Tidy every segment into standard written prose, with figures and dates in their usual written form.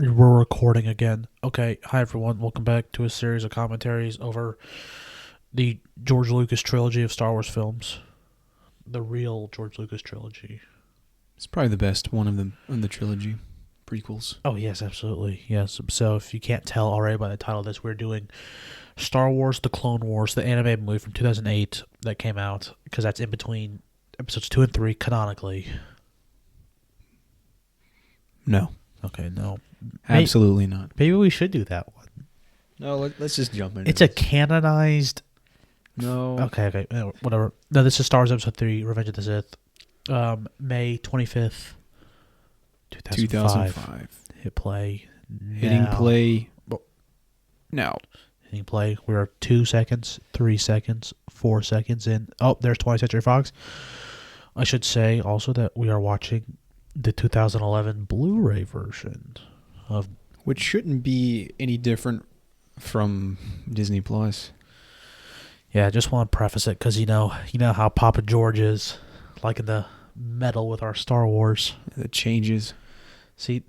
We're recording again. Okay, hi everyone. Welcome back to a series of commentaries over the George Lucas trilogy of Star Wars films. The real George Lucas trilogy. It's probably the best one of them in the trilogy. Prequels. Oh, yes, absolutely. Yes. So if you can't tell already by the title of this, we're doing Star Wars The Clone Wars, the animated movie from 2008 that came out, because that's in between episodes 2 and 3 canonically. No. Okay, no. Absolutely not. Maybe we should do that one. No, let's just jump in. It's a canonized... No. Okay, whatever. No, this is Star Wars Episode 3, Revenge of the Sith. May 25th, 2005. Hit play. Hitting now. play. Now. Hitting play. We are 2 seconds, 3 seconds, 4 seconds in. Oh, there's 20th Century Fox. I should say also that we are watching the 2011 Blu-ray version of... Which shouldn't be any different from Disney Plus. Yeah, I just want to preface it because you know how Papa George is, liking the meddle with our Star Wars. The changes. See,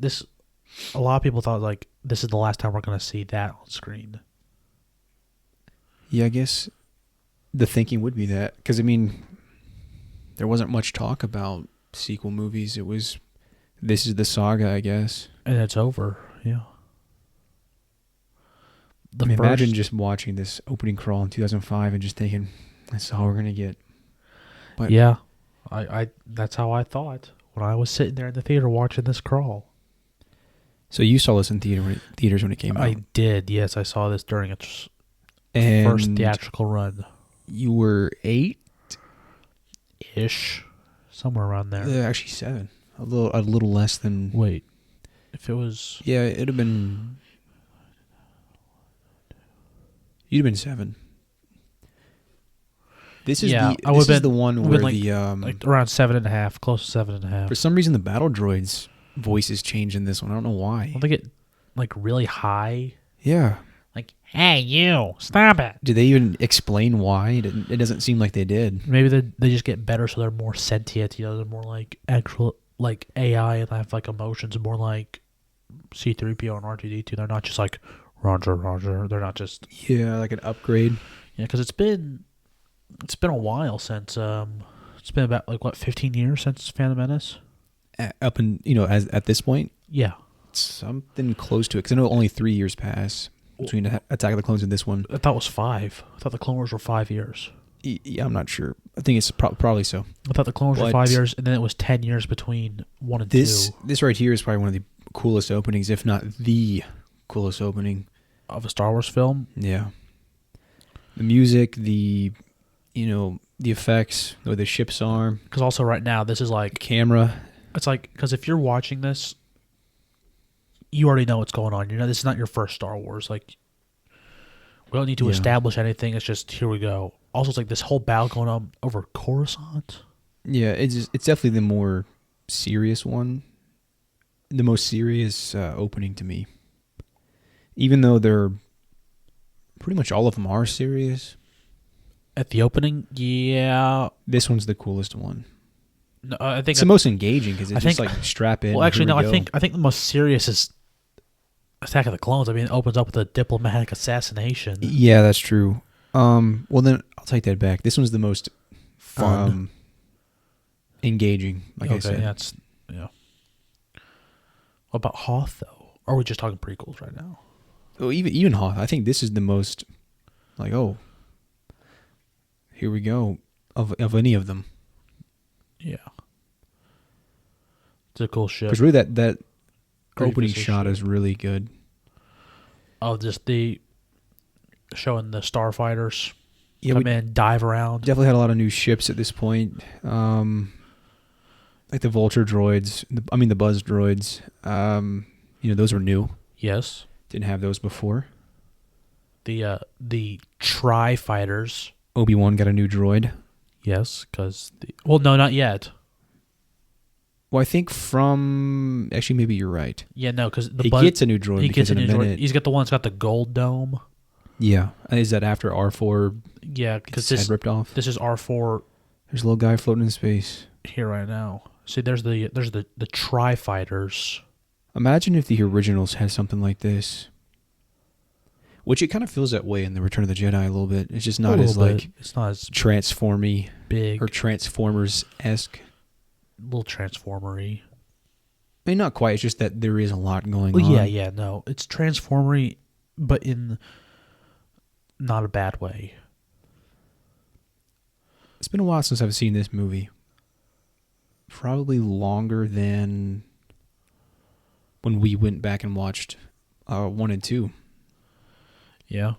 a lot of people thought like this is the last time we're going to see that on screen. Yeah, I guess the thinking would be that. Because, I mean, there wasn't much talk about sequel movies. It was, this is the saga, I guess. And it's over, yeah. Imagine just watching this opening crawl in 2005 and just thinking, that's all we're going to get. But yeah, I that's how I thought when I was sitting there in the theater watching this crawl. So you saw this in theaters when it came out? I did, yes. I saw this during its first theatrical run. You were 8-ish, somewhere around there. Actually 7. A little less than... Wait, if it was... Yeah, it'd have been... You'd have been 7. This is the one where like around 7.5, close to 7.5. For some reason, the battle droids' voices change in this one. I don't know why. Don't they get like really high? Yeah. Like, hey, you, stop it. Did they even explain why? It doesn't seem like they did. Maybe they just get better, so they're more sentient. You know, they're more like actual like AI and have like emotions, more like C-3PO and R2-D2. They're not just like Roger, Roger. They're not just like an upgrade. Yeah, because it's been a while since it's been about like what 15 years since Phantom Menace. Up and at this point, yeah, something close to it. Because I know only 3 years pass between Attack of the Clones and this one. I thought it was 5. I thought the Clone Wars were 5 years. Yeah, I'm not sure. I think it's probably so. I thought the Clone Wars were 5 years, and then it was 10 years between 1 and 2. This right here is probably one of the coolest openings, if not the coolest opening of a Star Wars film. Yeah. The music, the effects, the way the ships are. Because also right now, this is like... Camera. It's like, because if you're watching this, you already know what's going on. This is not your first Star Wars. Like, we don't need to establish anything. It's just, here we go. Also, it's like this whole battle going on over Coruscant. Yeah, it's definitely the more serious one. The most serious opening to me. Even though they're pretty much all of them are serious. At the opening, yeah. This one's the coolest one. No, I think it's the most engaging because it's just like strap in. Well, actually, no. I think the most serious is Attack of the Clones. I mean, it opens up with a diplomatic assassination. Yeah, that's true. Well, then I'll take that back. This one's the most fun, engaging. Like I said, yeah. What about Hoth though? Or are we just talking prequels right now? Oh, even Hoth. I think this is the most like, oh, here we go of any of them. Yeah, it's a cool ship. Because really, that opening shot is really good. Oh, just showing the starfighters come in, dive around. Definitely had a lot of new ships at this point. Like the Vulture droids. The Buzz droids. Those were new. Yes. Didn't have those before. The Tri-Fighters. Obi-Wan got a new droid. Yes, because... Well, no, not yet. Well, I think actually, maybe you're right. Yeah, no, because he gets a new droid. He gets a new droid. He's got the one that's got the gold dome. Yeah. Is that after R4? Yeah, because his head ripped off? This is R4. There's a little guy floating in space. Here right now. See, there's the Tri-Fighters. Imagine if the originals had something like this. Which it kind of feels that way in the Return of the Jedi a little bit. It's just not as like it's not as transformy big or Transformers-esque. a little transformery. I mean, not quite. It's just that there is a lot going Well, on. yeah, no, it's transformery, but in not a bad way. It's been a while since I've seen this movie. Probably longer than when we went back and watched 1 and 2. Yeah.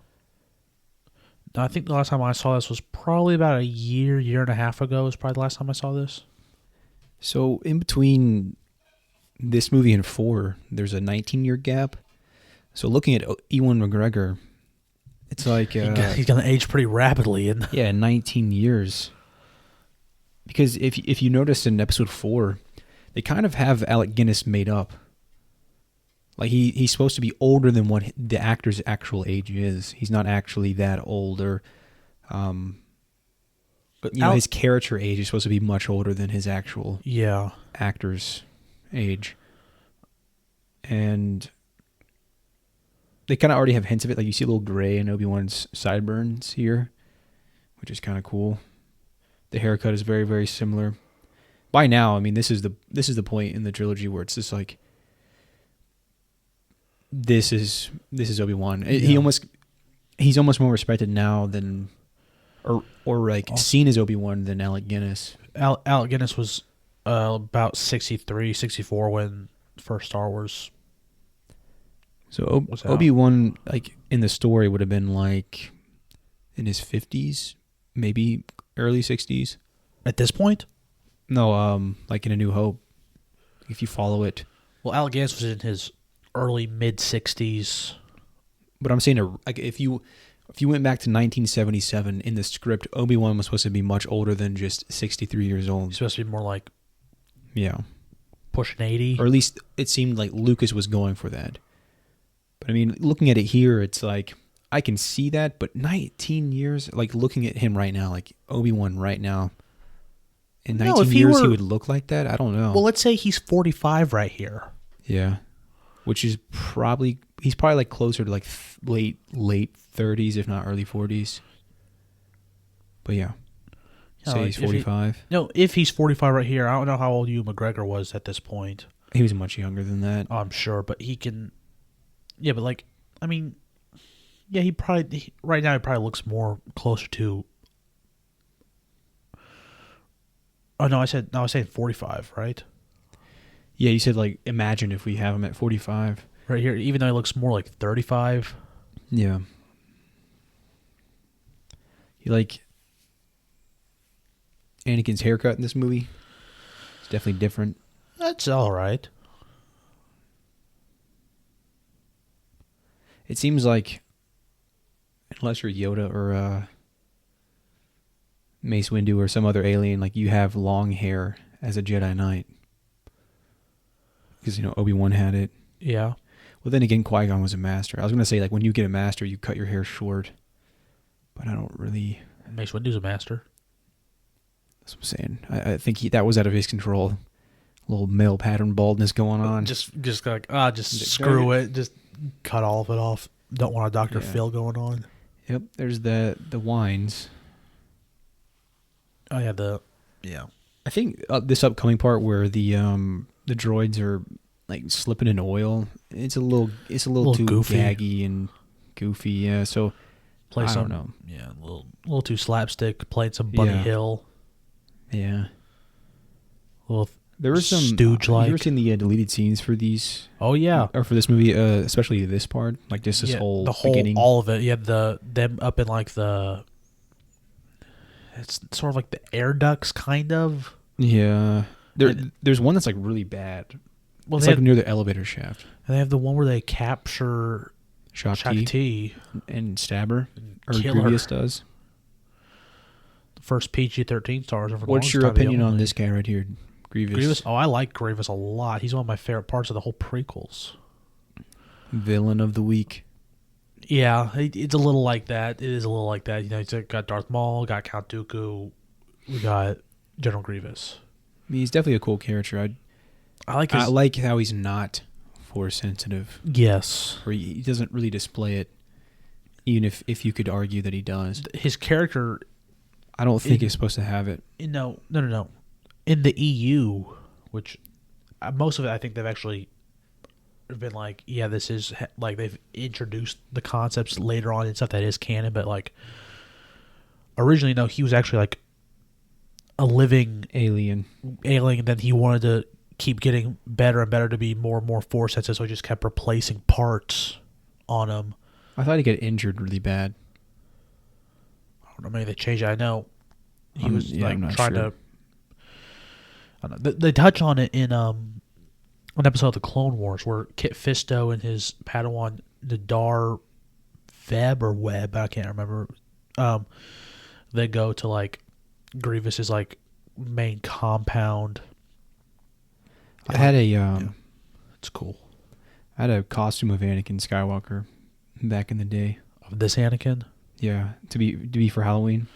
I think the last time I saw this was probably about a year and a half ago. Was probably the last time I saw this. So in between this movie and 4, there's a 19-year gap. So looking at Ewan McGregor, it's like He's going to age pretty rapidly. Yeah, 19 years. Because if you notice in episode 4, they kind of have Alec Guinness made up. Like he's supposed to be older than what the actor's actual age is. He's not actually that old, or but his character age is supposed to be much older than his actual actor's age. And they kind of already have hints of it. Like you see a little gray in Obi-Wan's sideburns here, which is kind of cool. The haircut is very, very similar. By now, I mean this is the point in the trilogy where it's just like this is Obi-Wan. Yeah. He's almost more respected now than or like seen as Obi-Wan than Alec Guinness. Alec Guinness was about 63, 64 when first Star Wars. So Obi-Wan, like in the story, would have been like in his 50s, maybe early 60s. At this point? No, like in A New Hope, if you follow it. Well, Alec Guinness was in his early mid 60s. But I'm saying, like, if you went back to 1977 in the script, Obi-Wan was supposed to be much older than just 63 years old. He's supposed to be more like, pushing 80, or at least it seemed like Lucas was going for that. But I mean, looking at it here, it's like I can see that, but 19 years, like looking at him right now, like Obi-Wan right now, in 19 years he would look like that. I don't know. Well, let's say he's 45 right here. Yeah. Which is he's probably like closer to like late 30s, if not early 40s. But yeah. Say he's 45. If he's 45 right here, I don't know how old Ewan McGregor was at this point. He was much younger than that. I'm sure, but he can. Yeah, but like, I mean, yeah, right now he probably looks more closer to. Oh no, I was saying 45, right? Yeah, you said like imagine if we have him at 45. Right here, even though he looks more like 35. Yeah. You like Anakin's haircut in this movie? It's definitely different. That's all right. It seems like unless you're Yoda or Mace Windu or some other alien, like you have long hair as a Jedi Knight. Because, Obi-Wan had it. Yeah. Well, then again, Qui-Gon was a master. I was going to say, like, when you get a master, you cut your hair short. But I don't really... Mace Windu's a master. That's what I'm saying. I think that was out of his control. A little male pattern baldness going on. Just like, screw it. Just cut all of it off. Don't want a Dr. Phil going on. Yep, there's the wines. Oh, yeah, I think this upcoming part where the droids are like slipping in oil, it's a little too goofy. gaggy and goofy. Yeah, so I don't know. Yeah, a little too slapstick. Played some Bunny Hill. Yeah. There was some stooge-like. Have you ever seen the deleted scenes for these? Oh yeah, or for this movie, especially this part, like just this whole beginning, all of it. You have them up in like it's sort of like the air ducts, kind of. Yeah. There's one that's like really bad. Well, it's like near the elevator shaft. And they have the one where they capture Shaak Ti and stab her, or kill Grievous her. does. The first PG-13 stars. What's your opinion on this guy right here, Grievous? Oh, I like Grievous a lot. He's one of my favorite parts of the whole prequels. Villain of the week. Yeah, it's a little like that. It is a little like that. You got Darth Maul, got Count Dooku, we got General Grievous. I mean, he's definitely a cool character. I like how he's not Force sensitive. Yes. Or he doesn't really display it, even if you could argue that he does. His character... I don't think he's supposed to have it. No. In the EU, which most of it, I think they've actually been like, yeah, this is like they've introduced the concepts later on and stuff that is canon, but like originally, no, he was actually like a living alien, and then he wanted to keep getting better and better to be more and more force sensitive, so he just kept replacing parts on him. I thought he got injured really bad. I don't know, maybe they changed it. I know he was trying to. I don't know. They touch on it in an episode of the Clone Wars where Kit Fisto and his Padawan Nadar Webb, I can't remember. They go to like Grievous's like main compound. I had a it's cool. I had a costume of Anakin Skywalker back in the day. Of this Anakin? Yeah, to be for Halloween.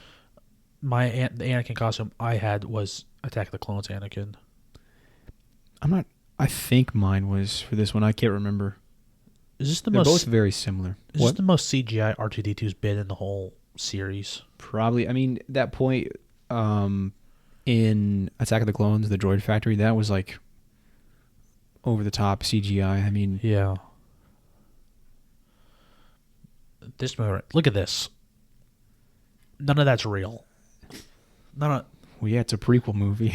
The Anakin costume I had was Attack of the Clones Anakin. I think mine was for this one. I can't remember. They're both very similar. Is this the most CGI R2-D2's been in the whole series? Probably. I mean, that point in Attack of the Clones, the droid factory, that was like over the top CGI. I mean, yeah. This movie, look at this. None of that's real. Well, yeah, it's a prequel movie.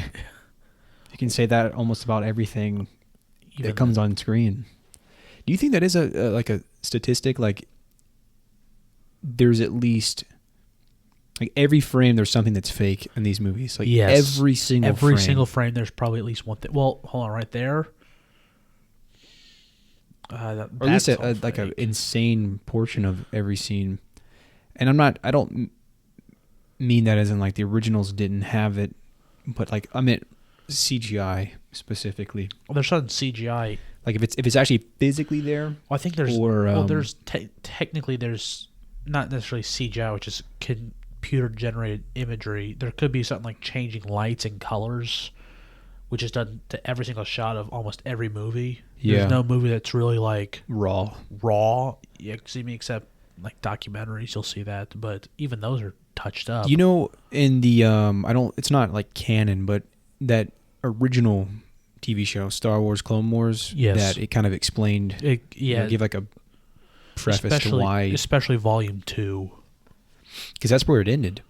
You can say that almost about everything that comes on screen. Do you think that is a statistic? Like, there's at least like every frame there's something that's fake in these movies. Like yes. every single frame there's probably at least one thing. Well, hold on, right there. Or at least like an insane portion of every scene. And I don't mean that as in like the originals didn't have it, but like I meant CGI specifically. Well, there's some CGI. Like if it's actually physically there. Well, I think there's. There's technically there's not necessarily CGI, which is computer generated imagery. There could be something like changing lights and colors, which is done to every single shot of almost every movie. Yeah. There's no movie that's really like raw. Yeah, except like documentaries, you'll see that. But even those are touched up. You know, in the it's not like canon, but that original TV show, Star Wars Clone Wars, yes, that it kind of explained. Give like a preface to why, especially Volume 2, because that's where it ended.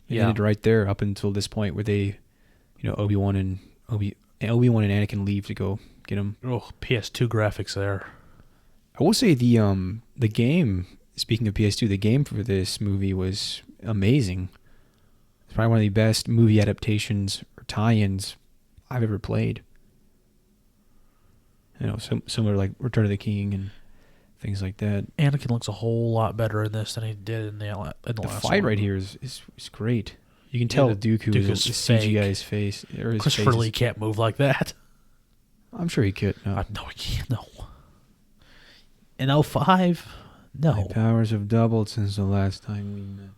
It ended right there up until this point where they, Obi-Wan and Anakin leave to go get him. Oh, PS2 graphics there. I will say the game. Speaking of PS2, the game for this movie was amazing. It's probably one of the best movie adaptations or tie-ins I've ever played. Similar like Return of the King and things like that. Anakin looks a whole lot better in this than he did in the last one. The fight right here is great. You can tell Dooku is CGI's face. Christopher Lee can't move like that. I'm sure he could. No, he can't. No. In 05, no. My powers have doubled since the last time we met.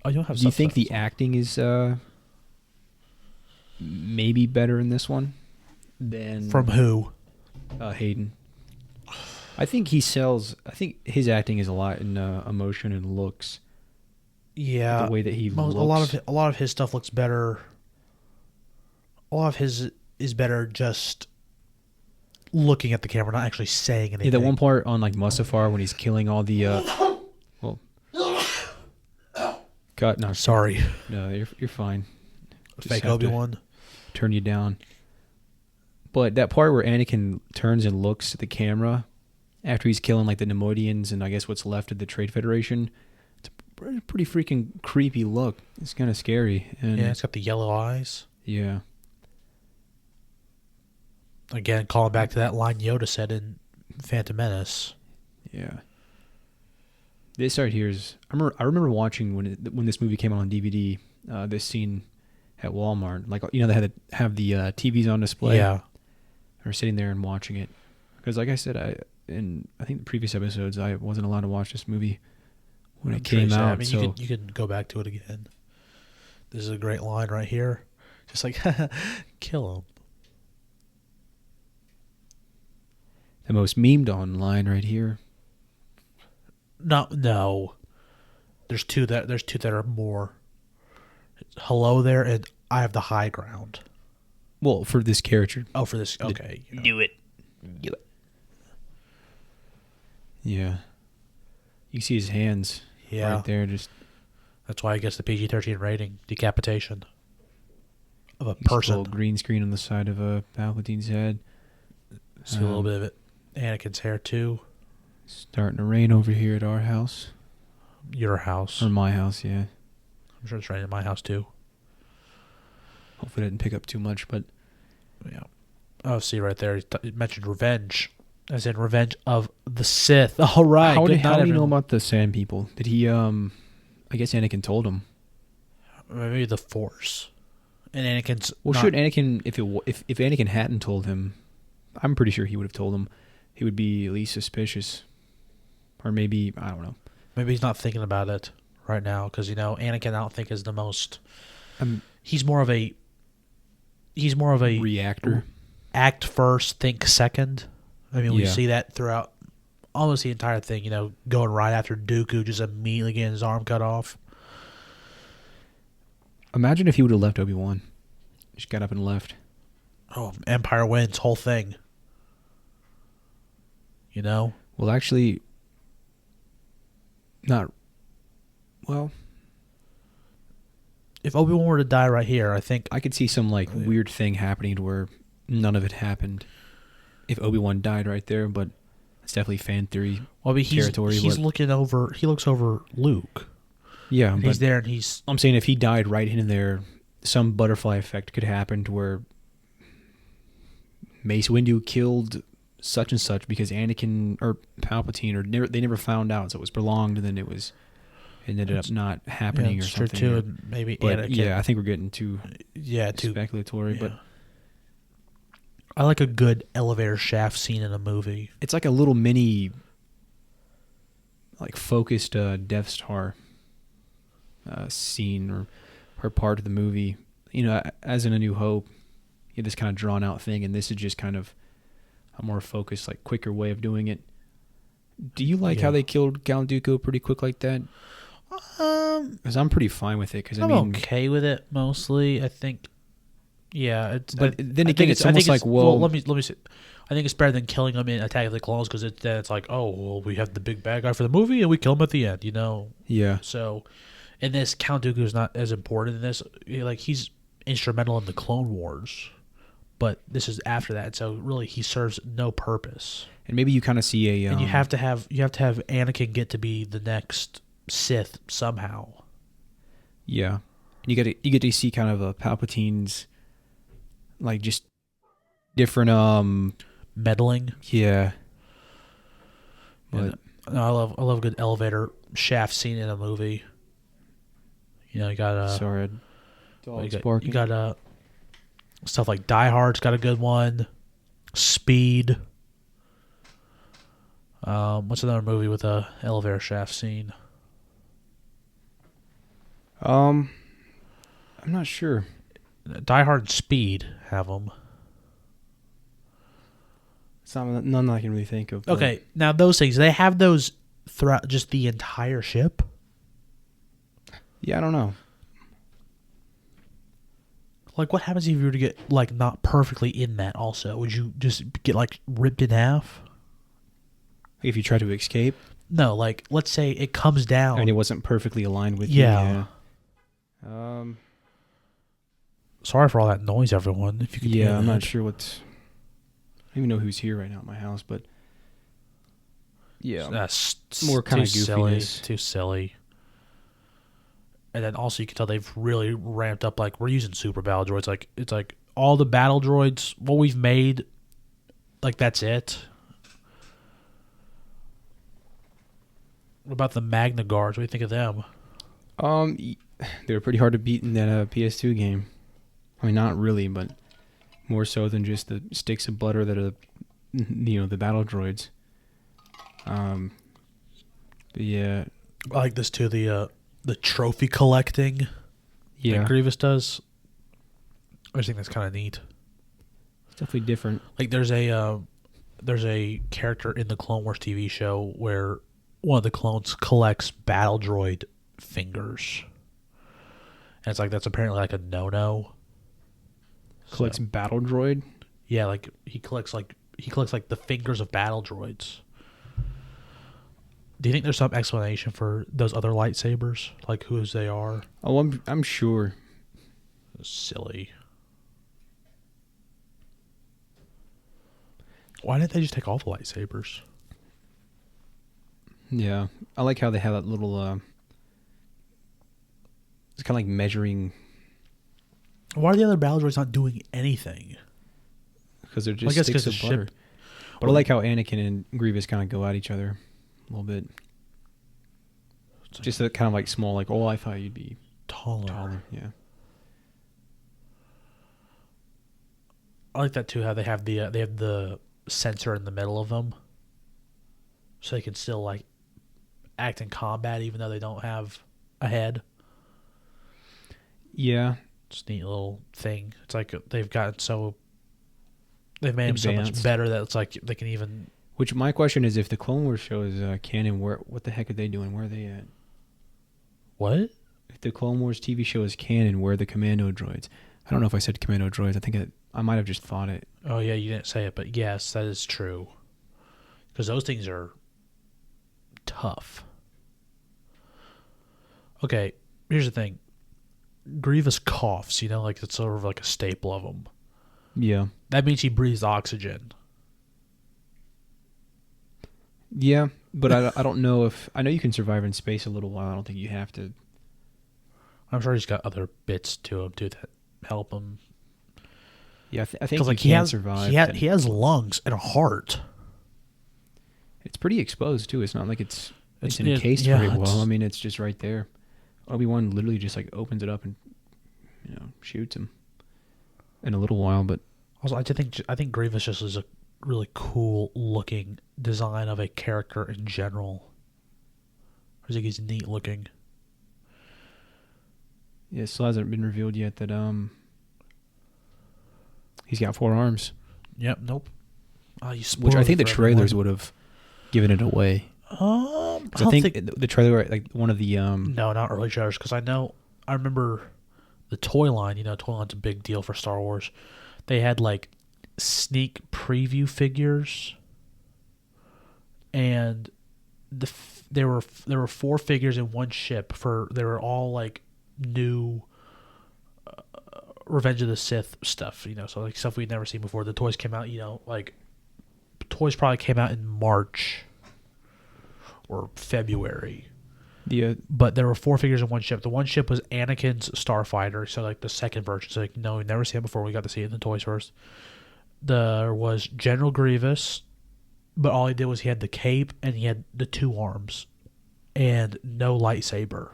Oh, you don't have. Do you think the acting is maybe better in this one than from who? Hayden. I think he sells. I think his acting is a lot in emotion and looks. Yeah, the way that he looks. A lot of his stuff looks better. A lot of his is better just looking at the camera, not actually saying anything. Yeah, that one part on like Mustafar when he's killing all the. Cut. No, sorry. No, you're fine. Fake Obi-Wan. Turn you down. But that part where Anakin turns and looks at the camera after he's killing like the Neimoidians and I guess what's left of the Trade Federation, it's a pretty freaking creepy look. It's kind of scary. And yeah, it's got the yellow eyes. Yeah. Again, calling back to that line Yoda said in Phantom Menace. Yeah. This right here is. I remember watching when this movie came out on DVD. This scene at Walmart, like they had to have the TVs on display. Yeah. Or sitting there and watching it, because like I said, I think the previous episodes I wasn't allowed to watch this movie when it came out. I mean, so you could go back to it again. This is a great line right here. Just like kill him. The most memed online right here. No. There's two that are more. Hello there, and I have the high ground. Well, for this character. Oh, for this. Okay. Do it. Do it. Yeah. You see his hands right there. Just That's why I guess the PG-13 rating, decapitation of a see person. a little green screen on the side of Palpatine's head. See a little bit of it. Anakin's hair too. Starting to rain over here at our house. Your house. Or my house, yeah. I'm sure it's raining in my house too. Hopefully it didn't pick up too much, but... Yeah. Oh, see right there. He mentioned revenge. As in Revenge of the Sith. All right. How do you know about the Sand People? Did he, I guess Anakin told him. Maybe the Force. And Anakin's... Well, should Anakin... If Anakin hadn't told him, I'm pretty sure he would have told him. He would be at least suspicious. Or maybe, I don't know. Maybe he's not thinking about it right now. Because, Anakin, I don't think is the most... he's more of a... Reactor. Act first, think second. I mean, we see that throughout almost the entire thing, going right after Dooku, just immediately getting his arm cut off. Imagine if he would have left Obi-Wan. Just got up and left. Oh, Empire wins, whole thing. Well, actually, not... Well... If Obi-Wan were to die right here, I think... I could see some, weird thing happening to where none of it happened. If Obi-Wan died right there, but it's definitely fan theory territory. He looks over Luke. Yeah, and he's there, and he's... I'm saying if he died right in there, some butterfly effect could happen to where Mace Windu killed such and such because Anakin or Palpatine, they never found out, so it was prolonged, and then it ended up not happening or something. Too, and maybe but Anakin... Yeah, I think we're getting too too speculatory, but... I like a good elevator shaft scene in a movie. It's like a little mini, focused Death Star scene or part of the movie. As in A New Hope, you have this kind of drawn out thing, and this is just kind of a more focused, quicker way of doing it. Do you like how they killed Count Dooku pretty quick like that? Because I'm pretty fine with it. Because I'm okay with it mostly. I think. Yeah, then again, it's almost like, well, let me see. I think it's better than killing him in Attack of the Clones because it's like, oh, well, we have the big bad guy for the movie and we kill him at the end, Yeah. So, in this, Count Dooku is not as important in this. He's instrumental in the Clone Wars, but this is after that. So really, he serves no purpose. And maybe you kind of see a. And you have to have Anakin get to be the next Sith somehow. Yeah, you get to see kind of a Palpatine's. Just different meddling. Yeah. But I love a good elevator shaft scene in a movie. You got sorry, dog's barking. You got stuff like Die Hard's got a good one. Speed. What's another movie with a elevator shaft scene? I'm not sure. Die Hard and Speed have them. It's none I can really think of. Okay, now those things, they have those throughout just the entire ship? Yeah, I don't know. What happens if you were to get, not perfectly in that also? Would you just get, ripped in half? If you try to escape? No, let's say it comes down. And it wasn't perfectly aligned with you. Yeah. Sorry for all that noise, everyone. If you could hear I'm that. not sure what. I don't even know who's here right now at my house, but yeah, that's more kind of goofiness. Too silly. And then also you can tell they've really ramped up. We're using super battle droids. It's all the battle droids. What we've made, that's it. What about the Magna Guards? What do you think of them? They were pretty hard to beat in that PS2 game. I mean, not really, but more so than just the sticks of butter that are, the battle droids. But yeah, I like this too. The trophy collecting. Yeah, that Grievous does. I just think that's kind of neat. It's definitely different. There's a there's a character in the Clone Wars TV show where one of the clones collects battle droid fingers, and it's like that's apparently like a no-no. Collects battle droid. Yeah, like he collects like the fingers of battle droids. Do you think there's some explanation for those other lightsabers, like whose they are? Oh, I'm sure. Silly. Why didn't they just take all the lightsabers? Yeah, I like how they have that little. It's kind of like measuring. Why are the other battle droids not doing anything? Because they're just sticks of butter. Ship, but I like how Anakin and Grievous kind of go at each other a little bit. Just that kind of like small, like, oh, I thought you'd be taller. Yeah. I like that too. How they have the sensor in the middle of them, so they can still like act in combat even though they don't have a head. Yeah, just a neat little thing. It's like they've made them so advanced. much better that it's like they can even. Which my question is, if the Clone Wars show is canon, what the heck are they doing? Where are they at? What? If the Clone Wars TV show is canon, where are the commando droids? I don't know if I said commando droids. I think I might have just thought it. Oh yeah, you didn't say it, but yes, that is true. Because those things are tough. Okay, here's the thing. Grievous coughs, like it's sort of like a staple of him. Yeah. That means he breathes oxygen. Yeah, but I don't know if... I know you can survive in space a little while. I don't think you have to. I'm sure he's got other bits to him, too, that help him. Yeah, I think like he can survive. He has lungs and a heart. It's pretty exposed, too. It's not like it's encased very well. I mean, it's just right there. Obi-Wan literally just like opens it up and shoots him in a little while. But also, I think Grievous just is a really cool looking design of a character in general. I think he's neat looking. Yeah, it still hasn't been revealed yet that he's got 4 arms. Yep. Nope. Which I think the trailers would have given it away. I think the trailer, like one of the no, not early trailers, because I remember the toy line. Toy line's a big deal for Star Wars. They had like sneak preview figures, and there were 4 figures in one ship. They were all like new Revenge of the Sith stuff. So like stuff we'd never seen before. The toys came out. Like toys probably came out in March or February. Yeah. But there were 4 figures in one ship. The one ship was Anakin's Starfighter, so like the second version. So like, no, we've never seen it before. We got to see it in the toys first. There was General Grievous, but all he did was he had the cape and he had the 2 arms and no lightsaber.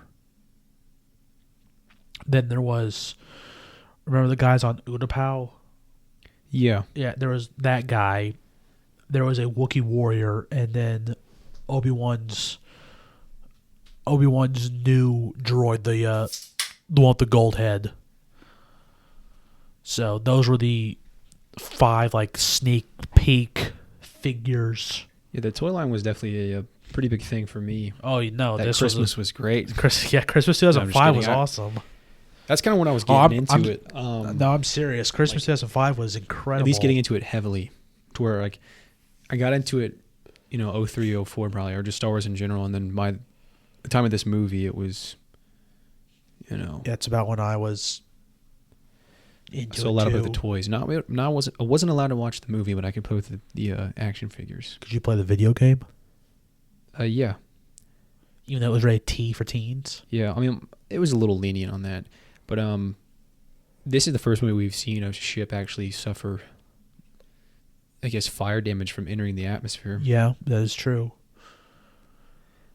Then there was, remember the guys on Utapau? Yeah. Yeah, there was that guy. There was a Wookiee warrior, and then Obi-Wan's new droid, the one with the gold head. So those were the 5 like sneak peek figures. Yeah, the toy line was definitely a pretty big thing for me. Oh, this Christmas was great. Christmas 2005 was awesome. That's kind of when I was getting into it. No, I'm serious. Christmas 2005 was incredible. At least getting into it heavily, to where like I got into it, 03, 04 probably, or just Star Wars in general, and then by the time of this movie, it was, Yeah, it's about when I was into so a lot about the toys. I wasn't allowed to watch the movie, but I could play with the action figures. Could you play the video game? Yeah. Even though it was rated T for teens? Yeah, I mean, it was a little lenient on that. But this is the first movie we've seen a ship actually suffer, I guess, fire damage from entering the atmosphere. Yeah, that is true.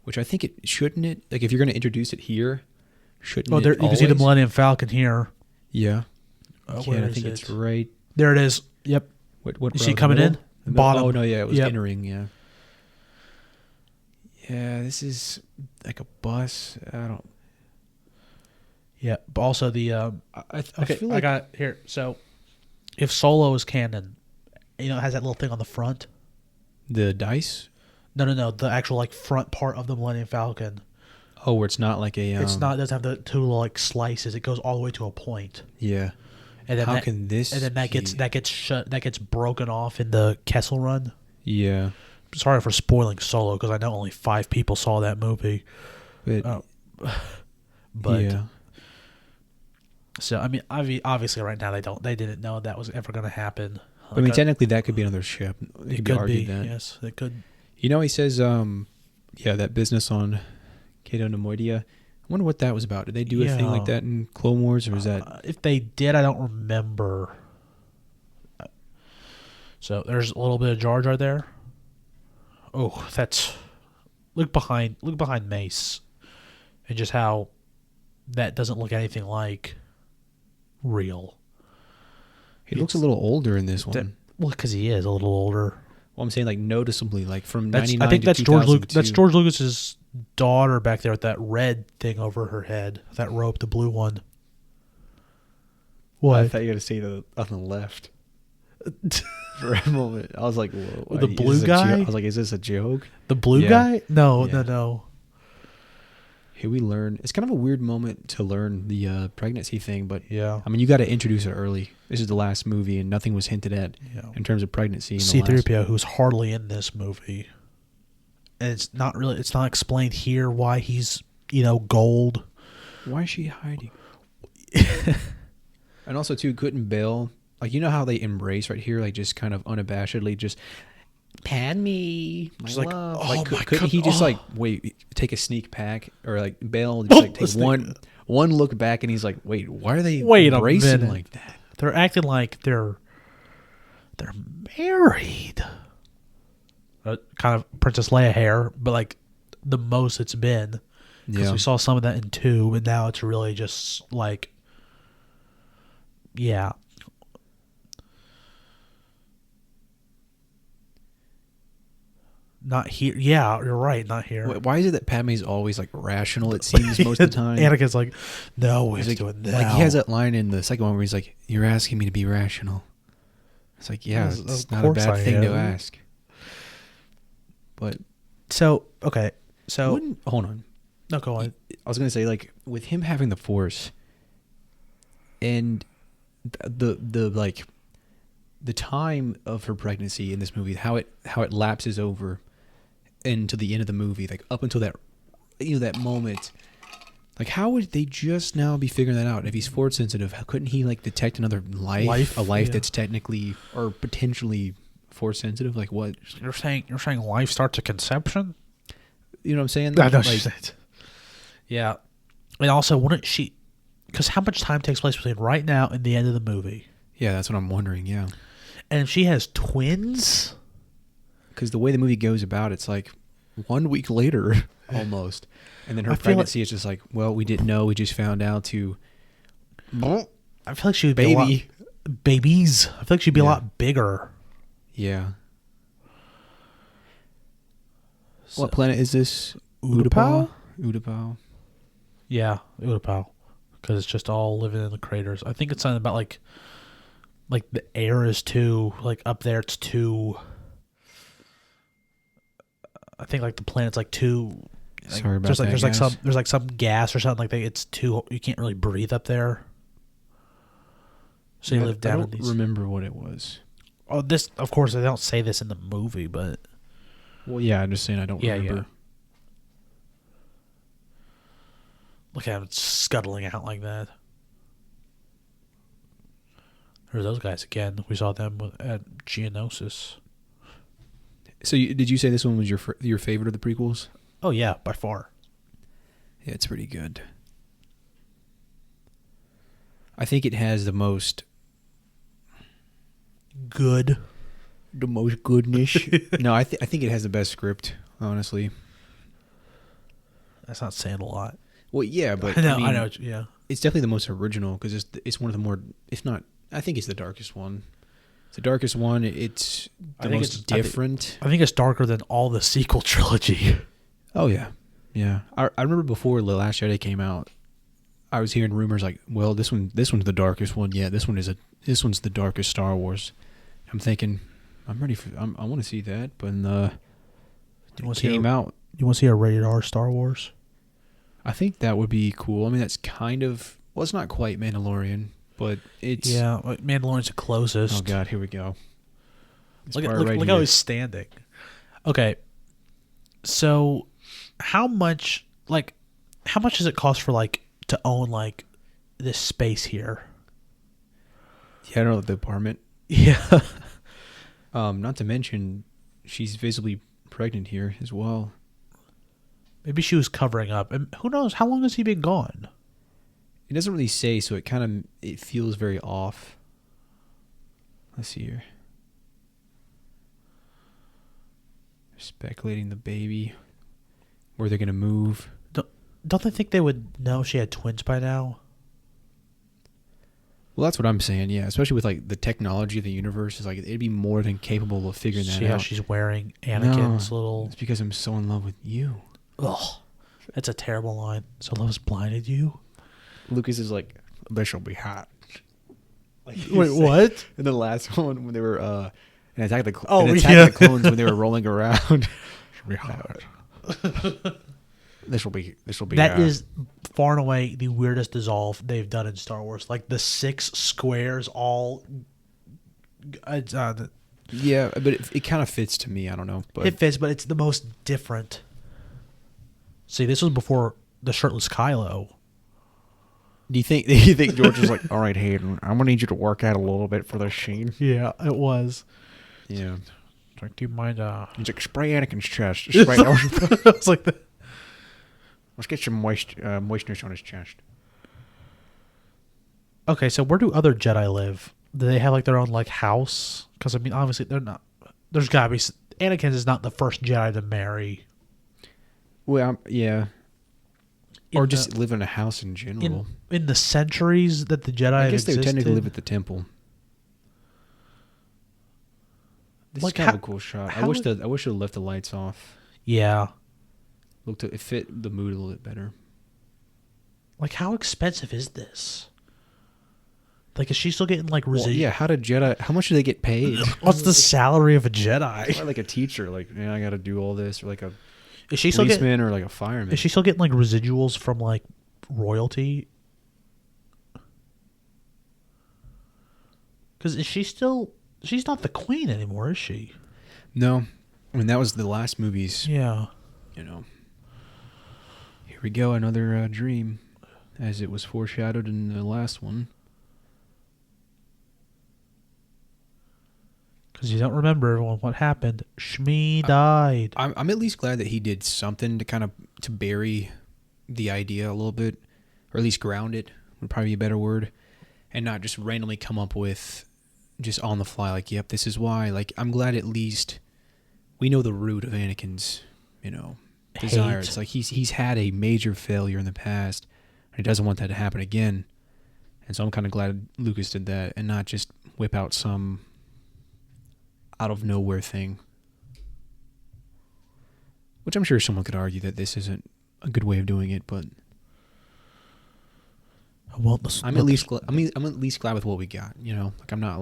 Which I think shouldn't it? Like, if you're going to introduce it here, shouldn't it you can see the Millennium Falcon here. Yeah. Where I think it's right. There it is. Yep. What you see it coming in? Bottom. Oh, no, yeah, it was entering, yeah. Yeah, this is like a bus. I don't... Yeah, but also the... I feel like... I got here. So, if Solo is canon, it has that little thing on the front. The dice? No. The actual like front part of the Millennium Falcon. Oh, where it's not like a. It's not. It doesn't have the two little like slices. It goes all the way to a point. Yeah. And then How can this? And then that gets broken off in the Kessel Run. Yeah. Sorry for spoiling Solo because I know only 5 people saw that movie. But yeah. So I mean, obviously, right now they didn't know that was ever going to happen. I mean, technically, that could be another ship. It could be. That. Yes, it could. You know, he says, that business on Cato Nemoidia. I wonder what that was about. Did they do a thing like that in Clone Wars, or was that? If they did, I don't remember. So there's a little bit of Jar Jar there. Oh, that's look behind Mace, and just how that doesn't look anything like real. He looks a little older in this one. Well, because he is a little older. Well, I'm saying like noticeably, like from that's, 99 I think to that's 2002. That's George Lucas's daughter back there with that red thing over her head, that rope, the blue one. What? I thought you were going to say on the left. For a moment, I was like, "Whoa!" The blue guy. I was like, "Is this a joke?" The blue guy? No. Here we learn. It's kind of a weird moment to learn the pregnancy thing, but yeah, I mean, you got to introduce it early. This is the last movie, and nothing was hinted at in terms of pregnancy. C-3PO, who's hardly in this movie, and it's not explained here why he's gold. Why is she hiding? And also, too, couldn't Bail, like, you know how they embrace right here, like, just kind of unabashedly, just pan me, my like, love. oh Like, my couldn't God, he just like take a sneak pack, or like Bail just like take one look back, and he's like, wait, why are they embracing like that? They're acting like they're married. Kind of Princess Leia hair, but like the most it's been. Because we saw some of that in 2, but now it's really just like, yeah. Not here. Yeah, you're right. Not here. Why is it that Padme's always like rational? It seems most of the time. Anakin's like, no, we have to do it now. Like he has that line in the second one where he's like, "You're asking me to be rational." It's like, yeah, it's not a bad thing to ask. But okay, hold on. No, go on. I was gonna say, like, with him having the Force, and the like, the time of her pregnancy in this movie, how it lapses over into the end of the movie, like up until that, that moment. Like, how would they just now be figuring that out? If he's Force sensitive, how couldn't he like detect another life that's technically or potentially Force sensitive? Like, what you're saying life starts at conception? You know what I'm saying? I know what you said. Yeah, and also wouldn't she? Because how much time takes place between right now and the end of the movie? Yeah, that's what I'm wondering. Yeah, and if she has twins, because the way the movie goes about, it's like 1 week later almost. And then her pregnancy is just like, well, we didn't know. We just found out to. I feel like she would be babies. I feel like she'd be a lot bigger. Yeah. So, what planet is this? Utapau? Utapau. Yeah, Utapau. Because it's just all living in the craters. I think it's something about like the air is too, like up there it's too. I think like the planet's like too. Like, sorry about that. There's like some gas or something like that. It's too, you can't really breathe up there. So you live down in these. I don't remember what it was. Oh, this, of course, they don't say this in the movie, but. Well, yeah, I'm just saying I don't remember. Yeah. Look at him scuttling out like that. There's those guys again. We saw them at Geonosis. So did you say this one was your favorite of the prequels? Oh, yeah, by far. Yeah, it's pretty good. I think it has the most... good. The most goodness. No, I think it has the best script, honestly. That's not saying a lot. Well, yeah, but... I know, yeah. It's definitely the most original, because it's one of the more... If not... I think it's the darkest one. It's the darkest one. It's the most different. I think it's darker than all the sequel trilogy. Oh, yeah. Yeah. I remember before The Last Jedi came out, I was hearing rumors like, well, this one's the darkest one. Yeah, this one's the darkest Star Wars. I'm thinking, I'm ready for. I want to see that, but You want it to see came out. You want to see a rated R Star Wars? I think that would be cool. I mean, that's kind of. Well, it's not quite Mandalorian, but it's. Yeah, Mandalorian's the closest. Oh God, here we go. Look how he's standing. Okay, so how much does it cost for to own this space here? Yeah, I don't know the apartment. Yeah. Not to mention, she's visibly pregnant here as well. Maybe she was covering up, and who knows how long has he been gone? It doesn't really say, so it feels very off. Let's see here. Speculating the baby, where they're gonna move. Don't they think they would know she had twins by now? Well, that's what I'm saying. Yeah, especially with the technology of the universe, is it'd be more than capable of figuring that out. See how she's wearing Anakin's little. It's because I'm so in love with you. Ugh, that's a terrible line. So love's blinded you. Lucas is like, this will be hot. Wait, what? In the last one, when they were and Attack the Clones, when they were rolling around. Should be hot. This will be. That is far and away the weirdest dissolve they've done in Star Wars. The 6 squares all. Yeah, but it kind of fits to me. I don't know, but it fits, but it's the most different. See, this was before the shirtless Kylo. Do you think George was like, all right, Hayden, I'm gonna need you to work out a little bit for this scene? Yeah, it was. Yeah. Do you mind? He's like, spray Anakin's chest. Spray. It's like the. Let's get some moistness on his chest. Okay, so where do other Jedi live? Do they have their own house? Because I mean, obviously they're not. There's gotta be. Anakin is not the first Jedi to marry. Well, yeah. Or just live in a house in general. In the centuries that the Jedi I guess they existed, technically live at the temple. This is kind of a cool shot. I wish it left the lights off. Yeah. It fit the mood a little bit better. How expensive is this? Is she still getting residual? Well, yeah, how much do they get paid? What's the salary of a Jedi? Probably a teacher, I got to do all this, or a is she policeman or a fireman. Is she still getting residuals from royalty? Because she's not the queen anymore, is she? No. I mean, that was the last movies. Yeah. Here we go, another dream, as it was foreshadowed in the last one. Because you don't remember everyone what happened. Shmi died. I'm at least glad that he did something to bury the idea a little bit, or at least ground it would probably be a better word, and not just randomly come up with just on the fly yep, this is why. I'm glad at least we know the root of Anakin's desire. It's he's had a major failure in the past, and he doesn't want that to happen again. And so I'm kind of glad Lucas did that and not just whip out some out of nowhere thing. Which I'm sure someone could argue that this isn't a good way of doing it, but I'm at least glad with what we got. I'm not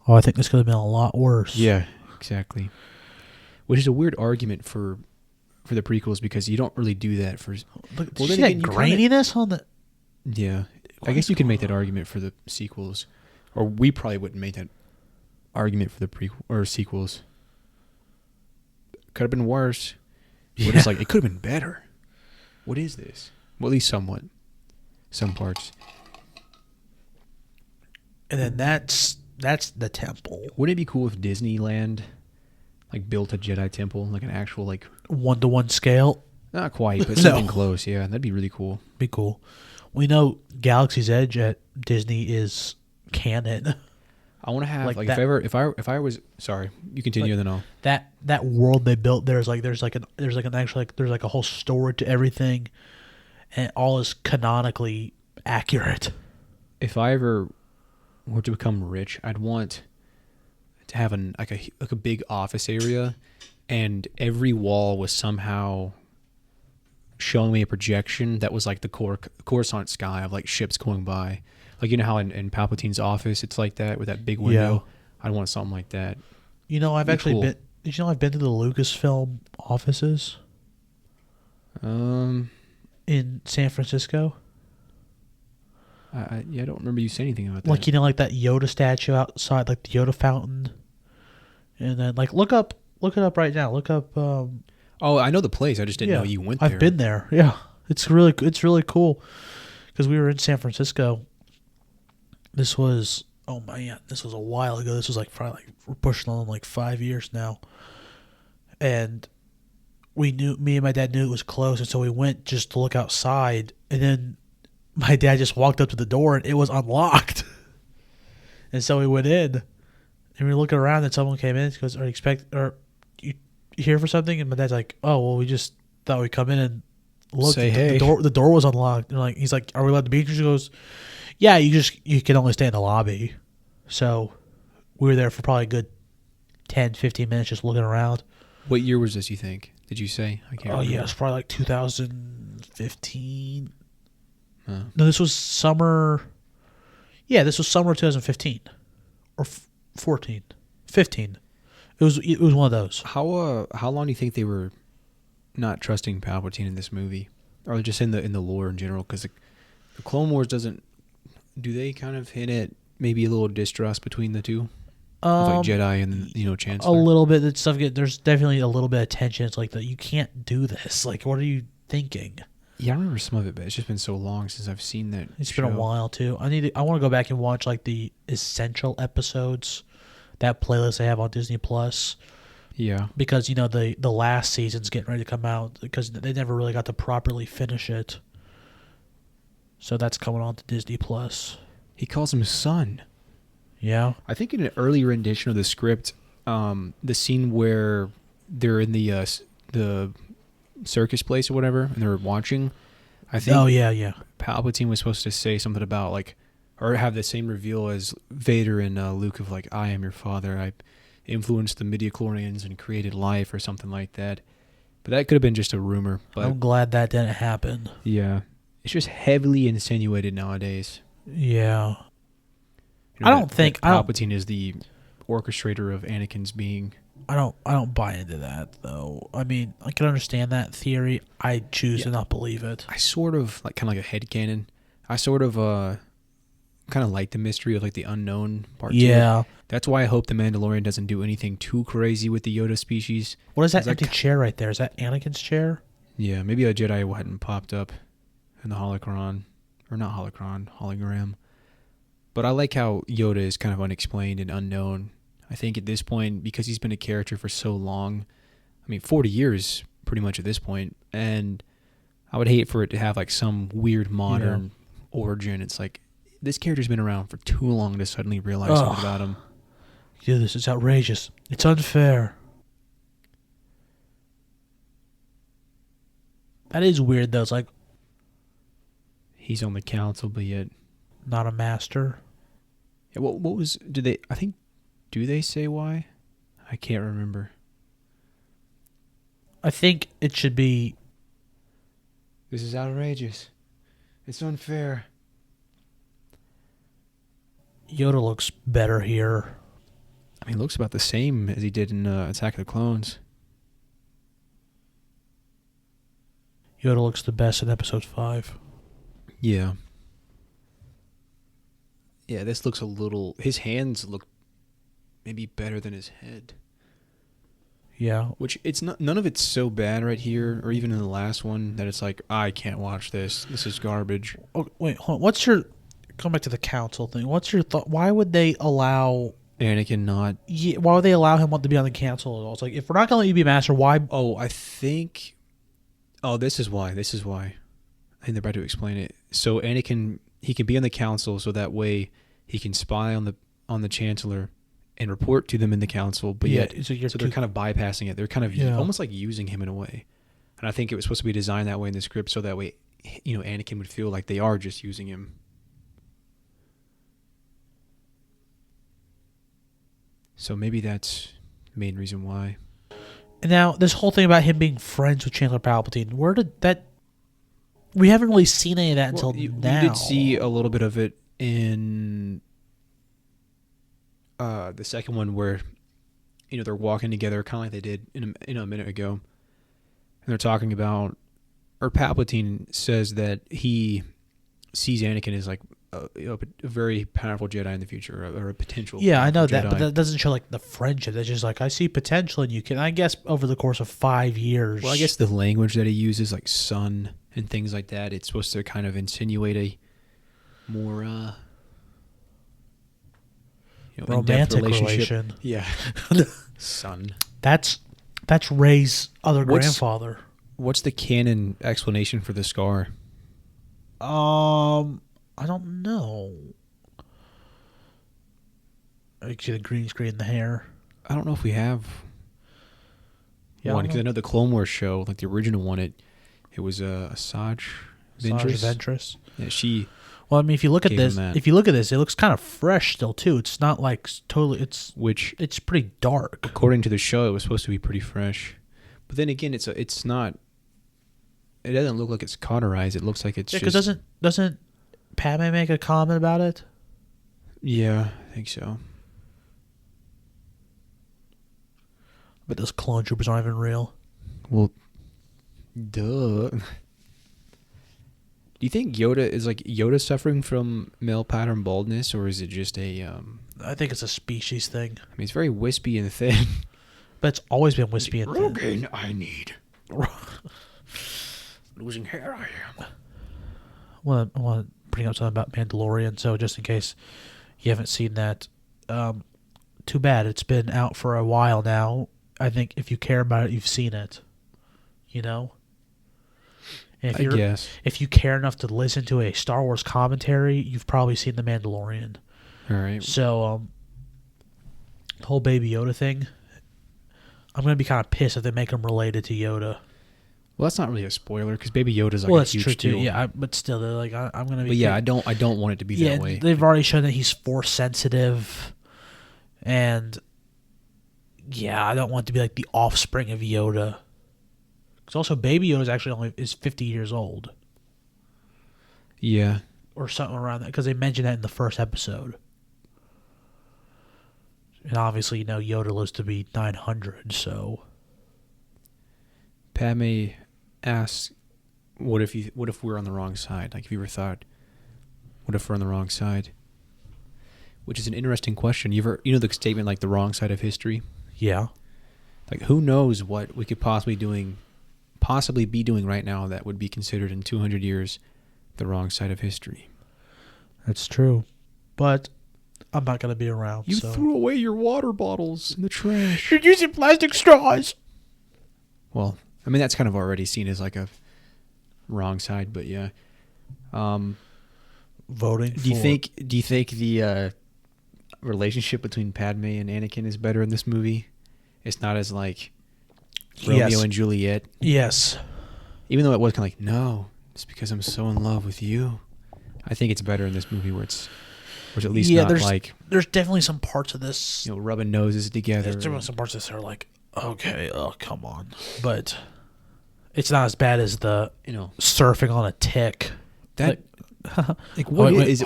oh, I think this could have been a lot worse. Yeah, exactly. Which is a weird argument for the prequels, because you don't really do that for. Look, well, see that graininess on the. Yeah, I guess you can make that argument for the sequels, or we probably wouldn't make that argument for the prequel or sequels. Could have been worse. Yeah. It's it could have been better. What is this? Well, at least somewhat. Some parts. And then that's the temple. Wouldn't it be cool if Disneyland built a Jedi temple, an actual 1-to-1 scale? Not quite, but something close. Yeah, that'd be really cool. Be cool. We know Galaxy's Edge at Disney is canon. I want to have if I was sorry, you continue then I'll that world they built. There's a whole story to everything, and all is canonically accurate. If I ever were to become rich, I'd want to have a big office area, and every wall was somehow showing me a projection that was the Coruscant sky of ships going by. How in Palpatine's office it's like that with that big window. Yeah. I'd want something like that. I've Be actually cool. been. Did you know I've been to the Lucasfilm offices Um, in San Francisco? yeah, I don't remember you saying anything about Like that. like that Yoda statue outside, like the Yoda fountain, and then like look it up right now. Look up. Oh, I know the place. I just didn't know Yeah, you went I've there. been there. Yeah, it's really cool because we were in San Francisco. This was oh man, this was a while ago. This was like probably like we're pushing on like 5 years now, and me and my dad knew it was closed, and so we went just to look outside, and then my dad just walked up to the door and it was unlocked, and so we went in, and we were looking around, and someone came in. He goes, "Are you here for something?" And my dad's like, "Oh well, we just thought we'd come in and look." Say hey. The door was unlocked, and he's like, "Are we allowed to be?" She goes, "Yeah, you can only stay in the lobby." So we were there for probably a good 10, 15 minutes just looking around. What year was this, you think? Did you say? I can't remember. Yeah, it's probably like 2015. Huh. No, this was summer. Yeah, this was summer 2015 or 14, 15. It was one of those. How long do you think they were not trusting Palpatine in this movie, or just in the lore in general? Because the Clone Wars doesn't. Do they kind of hint at maybe a little distrust between the two, of like Jedi and Chancellor? A little bit of stuff. There's definitely a little bit of tension. It's like that you can't do this. Like, what are you thinking? Yeah, I remember some of it, but it's just been so long since I've seen that. It's show. been a while too. I want to go back and watch like the essential episodes, that playlist they have on Disney Plus. Yeah, Because the last season's getting ready to come out because they never really got to properly finish it. So that's coming on to Disney Plus. he calls him son. Yeah. I think in an early rendition of the script, the scene where they're in the circus place or whatever, and they're watching. I think. Oh yeah. Palpatine was supposed to say something about like, or have the same reveal as Vader and Luke of like, "I am your father. I influenced the midichlorians and created life," or something like that. But that could have been just a rumor. But I'm glad that didn't happen. yeah, it's just heavily insinuated nowadays. Yeah. You I don't think Palpatine is the orchestrator of Anakin's being. I don't buy into that though. I mean, I can understand that theory. I choose to not believe it. I sort of like kind of like a headcanon. I sort of kind of like the mystery of like the unknown part. Yeah. That's why I hope the Mandalorian doesn't do anything too crazy with the Yoda species. What is that empty chair right there? Is that Anakin's chair? Yeah, maybe a Jedi hadn't popped up in the hologram. But I like how Yoda is kind of unexplained and unknown. I think at this point, because he's been a character for so long, 40 years pretty much at this point, and I would hate for it to have like some weird modern origin. It's like, this character's been around for too long to suddenly realize something about him. Yeah, this is outrageous. It's unfair. That is weird though. It's like, He's on the council, but yet not a master. Yeah, what was? Do they say why? I can't remember. I think it should be. This is outrageous. It's unfair. Yoda looks better here. He looks about the same as he did in Attack of the Clones. Yoda looks the best in Episode 5. Yeah. Yeah, this looks a little... His hands look maybe better than his head. Yeah. Which, it's not. None of it's so bad right here, or even in the last one, that it's like, I can't watch this. This is garbage. Oh, wait, hold on. Come back to the council thing. What's your thought? Why would they allow... Anakin not... Yeah, why would they allow him to be on the council at all? It's like, if we're not going to let you be master, why... Oh, I think... Oh, this is why. I think they're about to explain it. So Anakin, he can be on the council, so that way he can spy on the Chancellor and report to them in the council. But yet, so they're kind of bypassing it. They're kind of almost like using him in a way. And I think it was supposed to be designed that way in the script, so that way, Anakin would feel like they are just using him. So maybe that's the main reason why. And now, this whole thing about him being friends with Chancellor Palpatine, where did that... We haven't really seen any of that until now. You did see a little bit of it in the second one where they're walking together, kind of like they did in a minute ago, and they're talking about, or Palpatine says that he sees Anakin as like a very powerful Jedi in the future, or a potential. Yeah, I know Jedi. that, but that doesn't show like the friendship. That's just like, I see potential in you. Can I guess over the course of 5 years? Well, I guess the language that he uses, like son and things like that, it's supposed to kind of insinuate a more romantic relation. Yeah, son. That's Rey's other grandfather. What's the canon explanation for the scar? I don't know. Actually, the green screen, the hair. I don't know if we have one, because I know the Clone Wars show, like the original one, it was Asajj Ventress. Yeah, she. Well, I mean, if you look at this, it looks kind of fresh still too. It's not like totally. It's pretty dark. According to the show, it was supposed to be pretty fresh, but then again, it's not. It doesn't look like it's cauterized. It looks like it's just. Because doesn't Padme make a comment about it? Yeah, I think so. But those clone troopers aren't even real. Well, duh. Do you think Yoda suffering from male pattern baldness, or is it just a? I think it's a species thing. I mean, it's very wispy and thin. But it's always been wispy and thin. Rogaine, I need. Losing hair, I am. I want to bring up something about Mandalorian. So just in case you haven't seen that, too bad. It's been out for a while now. I think if you care about it, you've seen it. You know? And I guess. If you care enough to listen to a Star Wars commentary, you've probably seen The Mandalorian. All right. So, the whole Baby Yoda thing, I'm going to be kind of pissed if they make him related to Yoda. Well, that's not really a spoiler, because Baby Yoda's like that's a huge true deal. too. Yeah, but still, they're like, I'm going to be. But yeah, I don't want it to be that way. They've already shown that he's Force sensitive, and yeah, I don't want it to be like the offspring of Yoda. Because also, Baby Yoda is 50 years old. Yeah, or something around that, because they mentioned that in the first episode. And obviously, Yoda lives to be 900, so. Padme asks, what if we're on the wrong side? Like, if you ever thought, what if we're on the wrong side? Which is an interesting question. You know the statement, like, the wrong side of history? Yeah. Like, who knows what we could possibly be doing right now that would be considered in 200 years the wrong side of history. That's true. But I'm not going to be around. You threw away your water bottles in the trash. You're using plastic straws. Well, I mean, that's kind of already seen as like a wrong side, but yeah. Voting Do you think the relationship between Padme and Anakin is better in this movie? It's not as like Romeo and Juliet. Yes. Even though it was kind of like, no, it's because I'm so in love with you. I think it's better in this movie where it's at least not like. There's definitely some parts of this. Rubbing noses together. There's definitely some parts of this that are like, okay, oh, come on. But it's not as bad as the, surfing on a tick. That, what is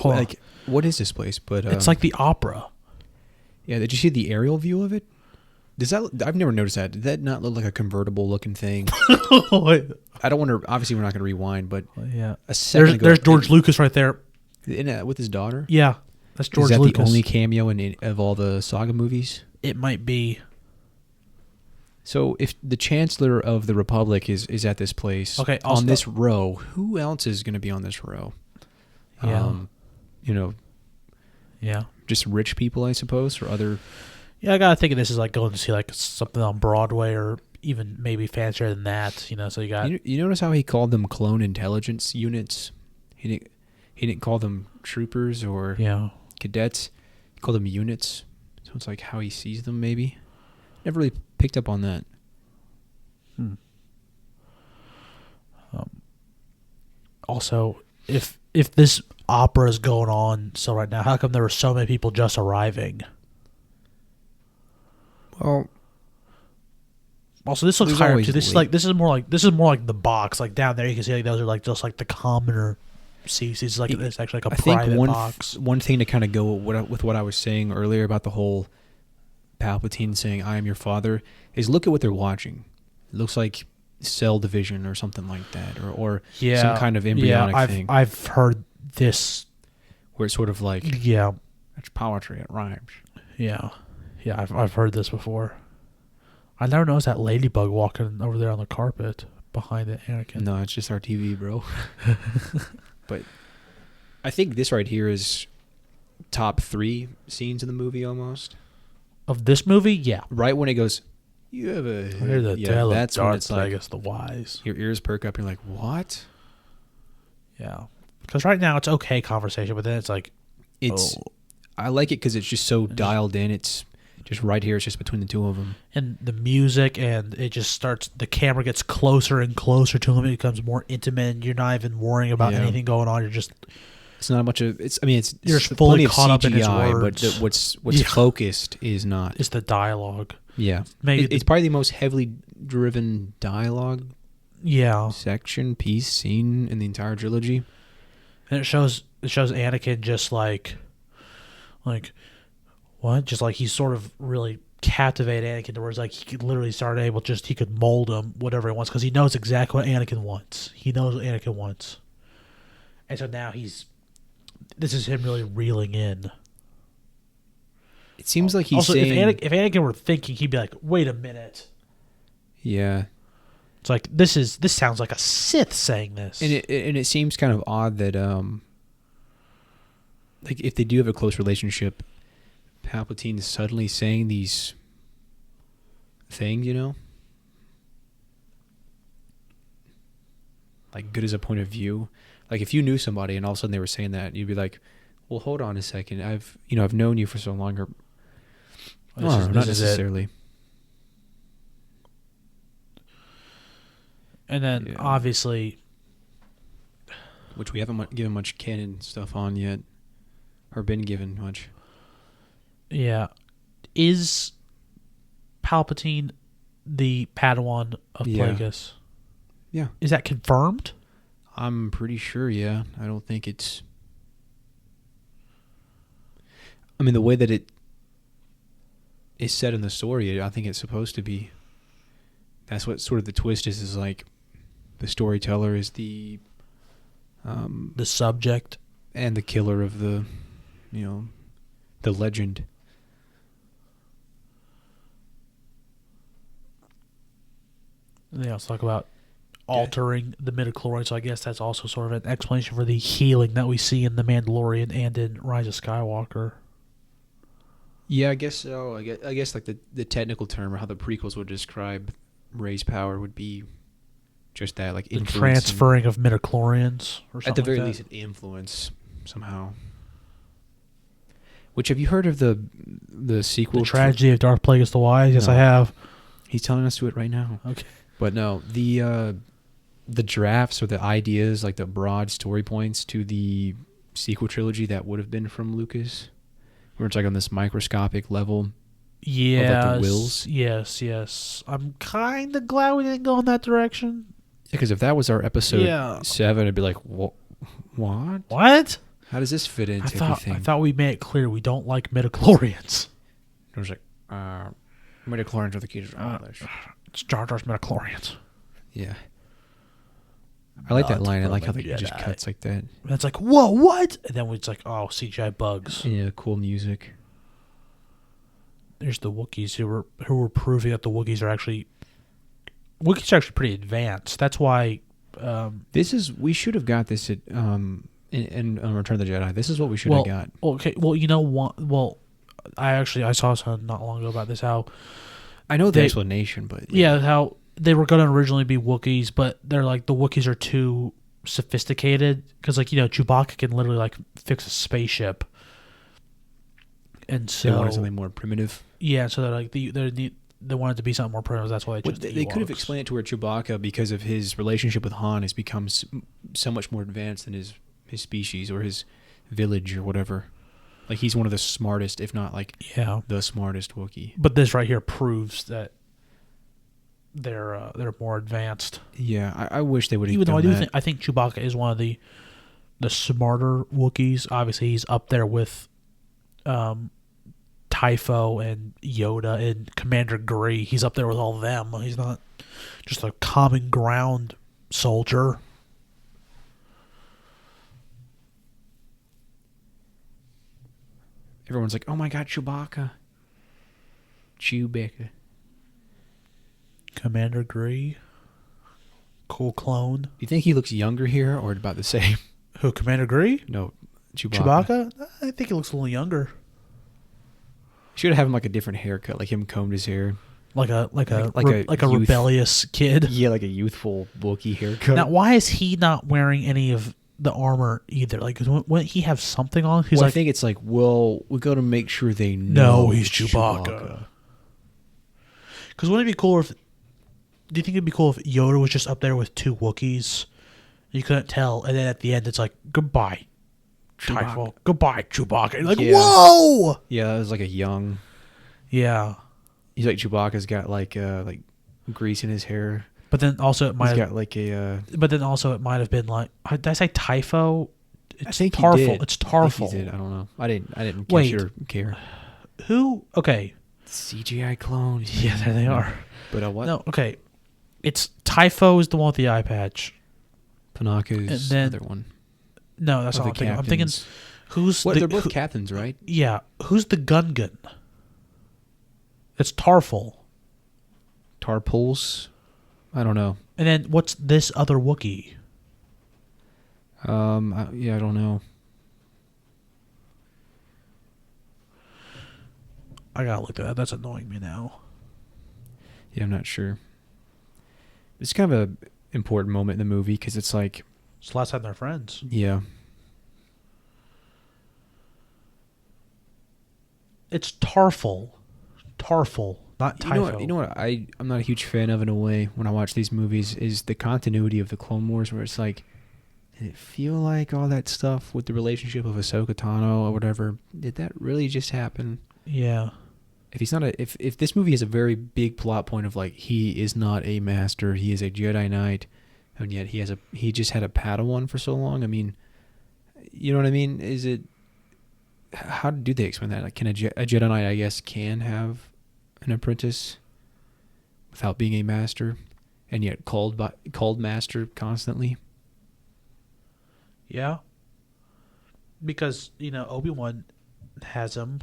this place? But it's like the opera. Yeah, did you see the aerial view of it? I've never noticed that. Did that not look like a convertible looking thing? I don't want to. Obviously, we're not going to rewind, but yeah, a second ago, there's George Lucas right there. With his daughter. Yeah, that's George Lucas. Is that Lucas. the only cameo of all the saga movies? It might be. So, if the Chancellor of the Republic is at this place, on this row, who else is going to be on this row? Yeah. Yeah. Just rich people, I suppose, or other. Yeah, I gotta think of this as like going to see like something on Broadway, or even maybe fancier than that. So you got. You notice how he called them clone intelligence units? He didn't call them troopers or cadets. He called them units. So it's like how he sees them. Maybe never really picked up on that. Also, if this opera is going on so right now, how come there were so many people just arriving? Well, also this looks higher too. This is more like the box. Like down there, you can see like those are like just like the commoner seats. It's like it's actually like a private box. One thing to kind of go with what I was saying earlier about the whole Palpatine saying, "I am your father," is look at what they're watching. It looks like Cell Division or something like that, or some kind of embryonic thing. I've heard this. Where it's sort of like, yeah, it's poetry, it rhymes. Yeah, I've heard this before. I never noticed that ladybug walking over there on the carpet behind it, Anakin. No, it's just our TV, bro. But I think this right here is top 3 scenes in the movie almost. Of this movie, yeah. Right when it goes, you have a... I hear the tale of that's when it's Darth like, Plagueis the Wise. Your ears perk up, you're like, what? Yeah. Because right now it's okay conversation, but then it's like... I like it because it's just so dialed in. It's just right here. It's just between the two of them. And the music, and it just starts... The camera gets closer and closer to him. It becomes more intimate, and you're not even worrying about anything going on. You're just... It's not much of... You're fully caught up in his words. But what's focused is not. It's the dialogue. Yeah. Maybe it's probably the most heavily driven dialogue section, piece, scene in the entire trilogy. And it shows Anakin just like what? Just like he's sort of really captivated Anakin to where it's like he could literally start he could mold him whatever he wants because he knows exactly what Anakin wants. He knows what Anakin wants. And so now this is him really reeling in. It seems like he's also, saying... if Anakin were thinking, he'd be like, wait a minute. Yeah. It's like, this sounds like a Sith saying this. And it seems kind of odd that, like, if they do have a close relationship, Palpatine is suddenly saying these things, like, good as a point of view. Like, if you knew somebody and all of a sudden they were saying that, you'd be like, well, hold on a second. I've known you for so long. Or, not necessarily. And then, obviously... Which we haven't given much canon stuff on yet. Or been given much. Yeah. Is Palpatine the Padawan of Plagueis? Yeah. Is that confirmed? I'm pretty sure, yeah. I don't think it's... I mean, the way that it is set in the story, I think it's supposed to be. That's what sort of the twist is like the storyteller is the subject and the killer of the legend. They also talk about altering the midichlorians, so I guess that's also sort of an explanation for the healing that we see in The Mandalorian and in Rise of Skywalker. Yeah, I guess so. I guess like the technical term or how the prequels would describe Rey's power would be just that, like the transferring of midichlorians, or something. At the very least, an influence somehow. Which, have you heard of the sequel? The Tragedy of Darth Plagueis the Wise? Yes, I have. He's telling us to it right now. Okay. But no, the drafts or the ideas, like the broad story points to the sequel trilogy that would have been from Lucas, where it's like on this microscopic level. Yes. Of like the wills. Yes. I'm kind of glad we didn't go in that direction. Because if that was our episode 7, it'd be like, what? What? How does this fit into everything? I thought we made it clear we don't like midichlorians. It was like, midichlorians are the key to all this. It's Jar Jar's midichlorians. Yeah. I like that line. I like how it just cuts like that. And it's like, whoa, what? And then it's like, oh, CGI bugs. Yeah, cool music. There's the Wookiees who were proving that the Wookiees are actually pretty advanced. That's why we should have got this at in Return of the Jedi. This is what we should have got. Okay, well, you know what? Well, I saw something not long ago about this. How I know the explanation, but how they were going to originally be Wookiees, but they're like the Wookiees are too sophisticated because, like, Chewbacca can literally like fix a spaceship, and so they wanted something more primitive. Yeah, so they're like they wanted to be something more primitive. That's why they could have explained it to where Chewbacca, because of his relationship with Han, has become so much more advanced than his species or his village or whatever. Like, he's one of the smartest, if not like the smartest Wookiee. But this right here proves that they're more advanced. Yeah, I wish they would have. Even though I think Chewbacca is one of the smarter Wookiees. Obviously, he's up there with Tyler Typho and Yoda and Commander Gree. He's up there with all them. He's not just a common ground soldier. Everyone's like, "Oh my God, Chewbacca!" Commander Gree. Cool clone. Do you think he looks younger here or about the same? Who, Commander Gree? No, Chewbacca. I think he looks a little younger. Should have him like a different haircut, like him combed his hair. Like a youth, rebellious kid. Yeah, like a youthful Wookiee haircut. Now, why is he not wearing any of the armor either? Like, wouldn't he have something on? He's I think it's like, well, we got to make sure they know he's Chewbacca. Because wouldn't it be cooler if? Do you think it'd be cool if Yoda was just up there with two Wookiees? You couldn't tell, and then at the end, it's like, goodbye, Typho. Goodbye, Chewbacca. You're like, whoa! Yeah, it was like a young. Yeah. He's like, Chewbacca's got like grease in his hair. But then also it might have got like a. But then also it might have been like, did I say Typho? I think Tarful. He did. It's Tarful. I think he did. I don't know. I didn't catch it or care. Who? Okay. CGI clones. Yeah, there they are. But what? No, okay. It's Typho is the one with the eye patch. Panaka's the other one. No, that's not what I'm thinking. Who's they're both captains, right? Yeah. Who's the Gungan? It's Tarful. Tarpuls? I don't know. And then what's this other Wookiee? I don't know. I gotta look at that. That's annoying me now. Yeah, I'm not sure. It's kind of a important moment in the movie because it's like... It's the last time they're friends. Yeah. It's Tarful. Tarful, not Typho. You know what I'm not a huge fan of in a way when I watch these movies is the continuity of the Clone Wars where it's like, did it feel like all that stuff with the relationship of Ahsoka Tano or whatever, did that really just happen? Yeah. If this movie has a very big plot point of like he is not a master, he is a Jedi Knight, and yet he just had a Padawan for so long. I mean, you know what I mean? How do they explain that? Like, can a Jedi Knight, I guess, can have an apprentice without being a master, and yet called master constantly? Yeah. Because Obi-Wan has him.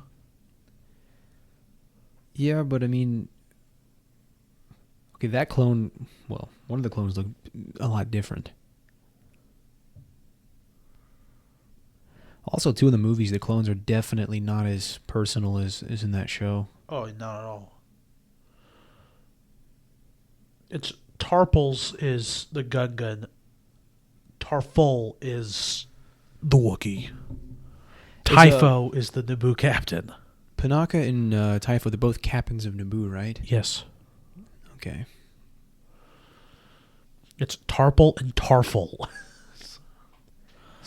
Yeah, but I mean, okay, that clone, well, one of the clones looked a lot different. Also, two of the movies, the clones are definitely not as personal as in that show. Oh, not at all. It's Tarpals is the Gungan. Tarful is the Wookiee. Typho is the Naboo captain. Panaka and Typho, they're both captains of Naboo, right? Yes. Okay. It's Tarpal and Tarful. It's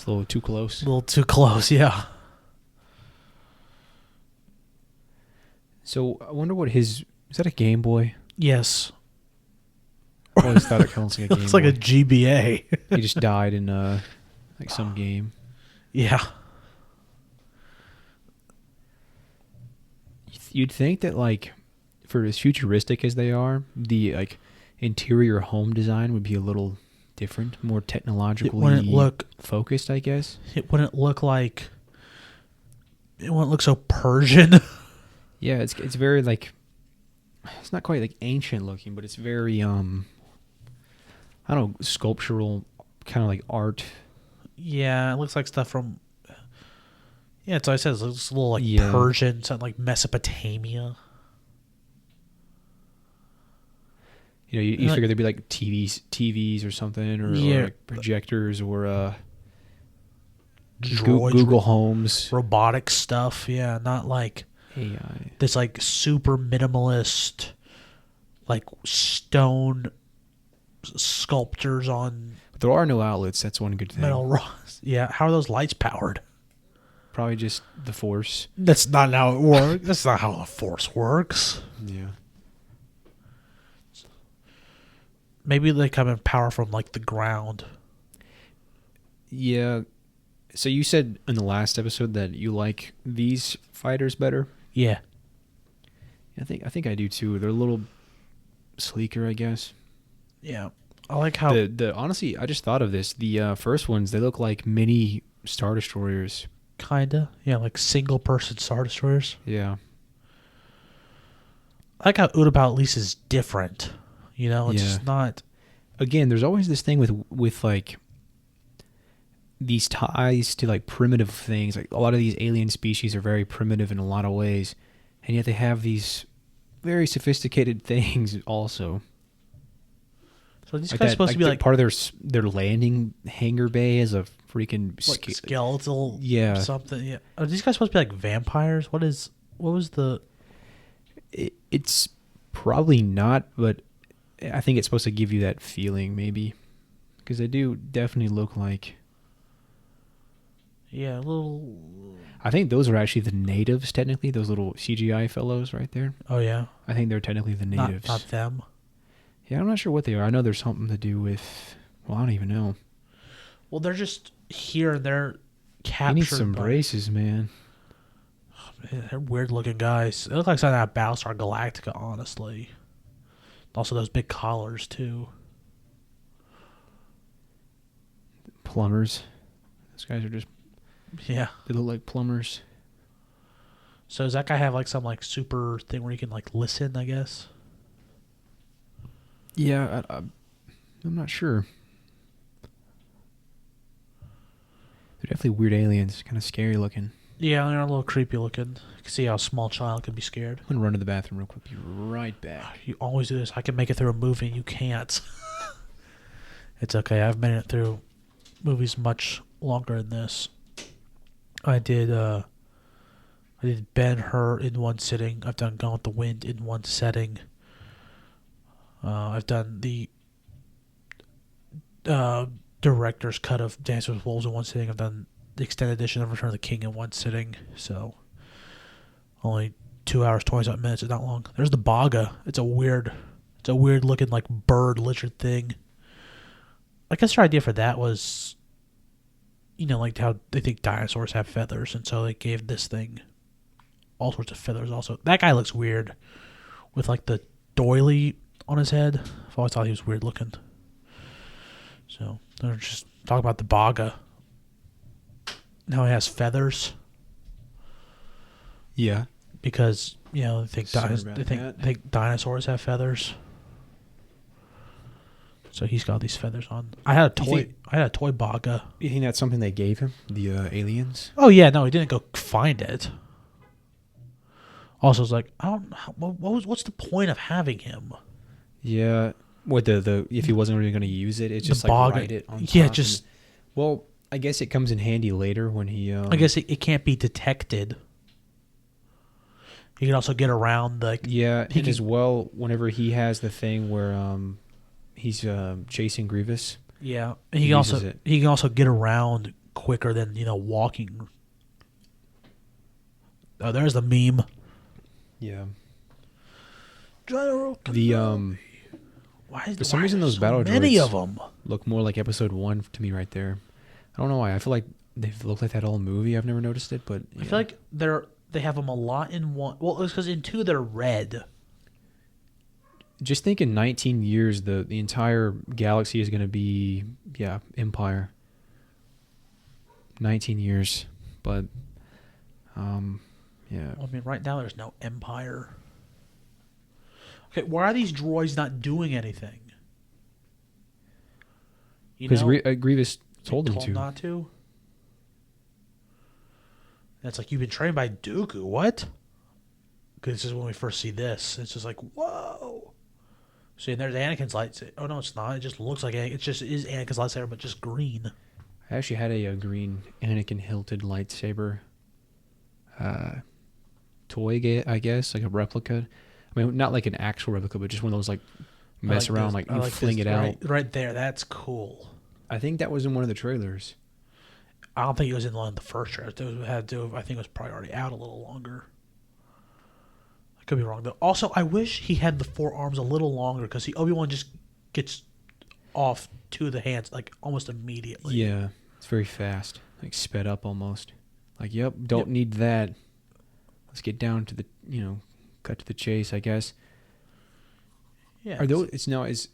a little too close. A little too close, yeah. So I wonder what is that a Game Boy? Yes. I always thought it counts like a Game Boy. It's like a GBA. He just died in like some game. Yeah. You'd think that like for as futuristic as they are, the like interior home design would be a little different, more technologically focused, I guess. It wouldn't look so Persian. Yeah, it's very like, it's not quite like ancient looking, but it's very I don't know, sculptural, kind of like art. Yeah, it looks like stuff from. Yeah, that's what I said. It looks a little like Persian, something like Mesopotamia. You know, you figure there'd be like TVs or something, or like projectors, or Google Homes, robotic stuff. Yeah, not like AI. This like super minimalist, like stone sculptures on. But there are no outlets. That's one good thing. Metal rods. Yeah, how are those lights powered? Probably just the Force. That's not how it works. That's not how the Force works. Yeah. Maybe they come in power from like the ground. Yeah. So you said in the last episode that you like these fighters better? Yeah. I think I do too. They're a little sleeker, I guess. Yeah, I like how The honestly, I just thought of this. The first ones, they look like mini Star Destroyers. kinda, yeah, like single person Star Destroyers. Yeah. I like how Utapau at least is different. You know, it's just not. Again, there's always this thing with like these ties to like primitive things. Like a lot of these alien species are very primitive in a lot of ways, and yet they have these very sophisticated things also. So these guys supposed to be like part of their landing hangar bay is a freaking skeletal, something. Yeah, are these guys supposed to be like vampires? What was the? It's probably not, but I think it's supposed to give you that feeling, maybe, because they do definitely look like. Yeah, a little. I think those are actually the natives, technically. Those little CGI fellows right there. Oh yeah. I think they're technically the natives. Not them. Yeah, I'm not sure what they are. I know there's something to do with. Well, I don't even know. Well, they're just here and they're captured. You need some braces, man. They're weird looking guys. They look like something out of Battlestar Galactica, honestly. Also, those big collars too. Plumbers. Those guys are just. Yeah. They look like plumbers. So does that guy have like some like super thing where you can like listen, I guess? Yeah, I'm not sure. They're definitely weird aliens, kind of scary looking. Yeah, they're a little creepy looking. You can see how a small child can be scared. I'm going to run to the bathroom real quick. Be right back. You always do this. I can make it through a movie and you can't. It's okay. I've made it through movies much longer than this. I did Ben-Hur in one sitting. I've done Gone with the Wind in one setting. I've done the director's cut of Dance with Wolves in one sitting. I've done the extended edition of Return of the King in one sitting. So only 2 hours 27 minutes. It's not long. There's the Baga. It's a weird looking like bird lizard thing. I guess their idea for that was, you know, like how they think dinosaurs have feathers, and so they gave this thing all sorts of feathers. Also, that guy looks weird with like the doily on his head. I've always thought he was weird looking. So they're just talking about the Baga. Now he has feathers. Yeah, because you know they think dinosaurs have feathers. So he's got these feathers on. I had a toy Baga. You think that's something they gave him? The aliens? Oh yeah, no, he didn't go find it. Also, it's like I don't. What's the point of having him? Yeah, what the if he wasn't really going to use it, it's just like Baga, write it on top. Yeah, just. Well, I guess it comes in handy later when he. I guess it can't be detected. He can also get around the. Yeah, and as well, whenever he has the thing where he's chasing Grievous. Yeah, and he can also get around quicker than walking. Oh, there's the meme. Yeah. General Kenobi. For some reason those battle many droids of them look more like Episode 1 to me right there. I don't know why. I feel like they've looked like that all movie. I've never noticed it, but I feel like they have them a lot in one. Well, it's because in 2 they're red. Just think in 19 years, the entire galaxy is going to be, Empire. 19 years. But, yeah. Well, I mean, right now there's no Empire. Okay, why are these droids not doing anything? Because Grievous told them to. Not to? That's like, you've been trained by Dooku. What? Because this is when we first see this. It's just like, whoa. See, and there's Anakin's lightsaber. Oh, no, it's not. It just looks like it just is Anakin's lightsaber, but just green. I actually had a green Anakin hilted lightsaber toy, I guess, like a replica. I mean, not like an actual replica, but just one of those, like, mess around, like you fling it out. Right there. That's cool. I think that was in one of the trailers. I don't think it was in one of the first trailers. I think it was probably already out a little longer. I could be wrong, though. Also, I wish he had the forearms a little longer, because Obi-Wan just gets off to the hands, like, almost immediately. Yeah, it's very fast. Like, sped up almost. Like, don't need that. Let's get down to the, cut to the chase, I guess. Yeah. Are those? It's now is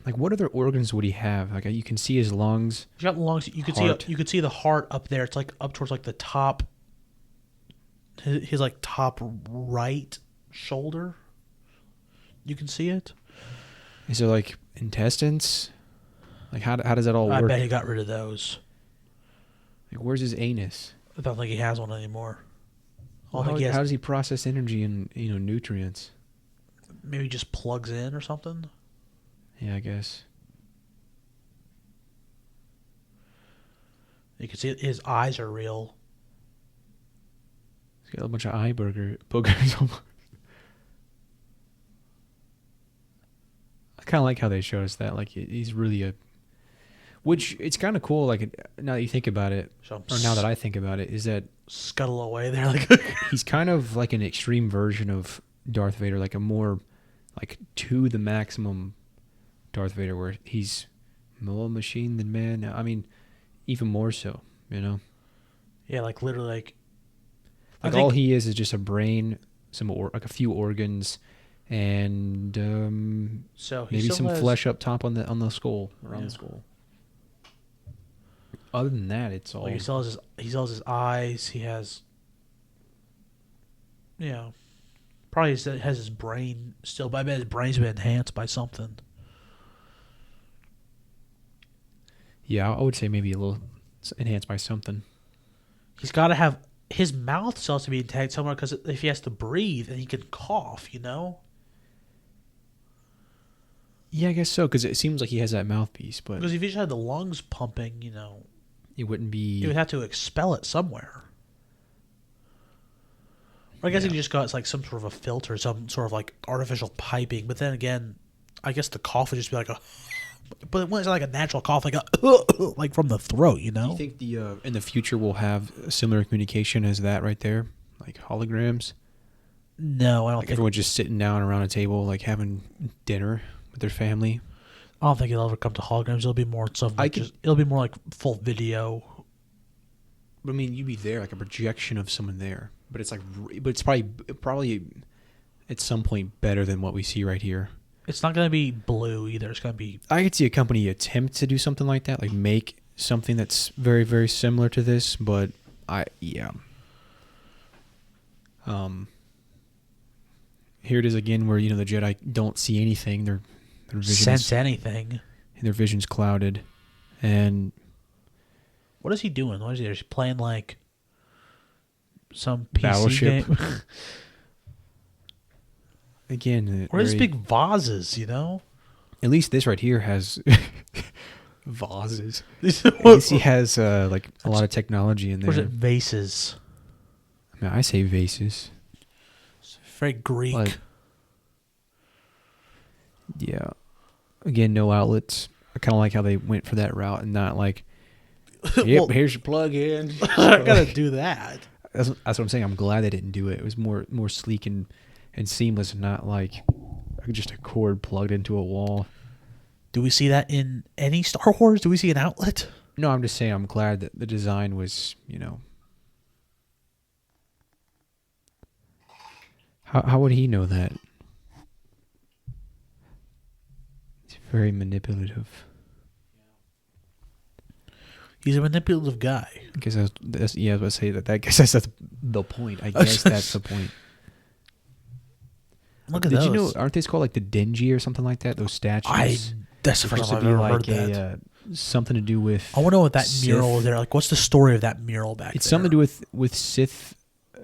like what other organs would he have? Like you can see his lungs. He's got lungs. You could Heart. see. You could see the heart up there. It's like up towards like the top. His like top right shoulder. You can see it. Is there like intestines? Like how does that all work? I bet he got rid of those. Like where's his anus? I don't think he has one anymore. Well, how does he process energy and nutrients? Maybe just plugs in or something. Yeah, I guess. You can see his eyes are real. He's got a bunch of eye boogers. I kind of like how they showed us that. Like he's really which it's kind of cool. Like now that you think about it, or now that I think about it, is that scuttle away there. Like he's kind of like an extreme version of Darth Vader, like a more like to the maximum Darth Vader, where he's more machine than man. I mean, even more so, Yeah, like literally, like all he is just a brain, like a few organs, and maybe some flesh up top on the skull, around the skull. Other than that, it's all. Like he sells his eyes. He has. Yeah, probably has his brain still, but I bet his brain's been enhanced by something. Yeah, I would say maybe a little enhanced by something. He's got to have his mouth still has to be intact somewhere because if he has to breathe and he can cough, Yeah, I guess so because it seems like he has that mouthpiece, but because if he just had the lungs pumping, it wouldn't be. He would have to expel it somewhere. Or I guess if you just got like some sort of a filter, some sort of like artificial piping. But then again, I guess the cough would just be like a. But it wasn't like a natural cough, like a like from the throat, Do you think in the future we'll have similar communication as that right there, like holograms? No, I don't think. Everyone just sitting down around a table, like having dinner with their family. I don't think it'll ever come to holograms. It'll be more it'll be more like full video. But I mean, you'd be there, like a projection of someone there. But it's probably at some point better than what we see right here. It's not going to be blue either. It's going to be. I could see a company attempt to do something like that, like make something that's very, very similar to this. But here it is again, where the Jedi don't see anything. Their vision sense anything. Their vision's clouded, and what is he doing? What is he? Is he playing like some PC Battleship game? Again, or these big vases, At least this right here has vases. At least he has like a lot of technology in there. Or is it vases? I mean, I say vases. It's very Greek. Like, yeah. Again, no outlets. I kind of like how they went for that route and not like, yep, here's your plug-in. I gotta do that. That's what I'm saying. I'm glad they didn't do it. It was more sleek and seamless, not like just a cord plugged into a wall. Do we see that in any Star Wars? Do we see an outlet? No, I'm just saying I'm glad that the design was, How would he know that? He's very manipulative. He's a manipulative guy. I guess I was about to say that. I guess that's the point. I guess that's the point. Look at those. Did you know? Aren't these called like the Denji or something like that? Those statues. That's the first time I've ever heard that. Something to do with. I want to know what that Sith. mural is there. Like, what's the story of that mural back there? It's something to do with Sith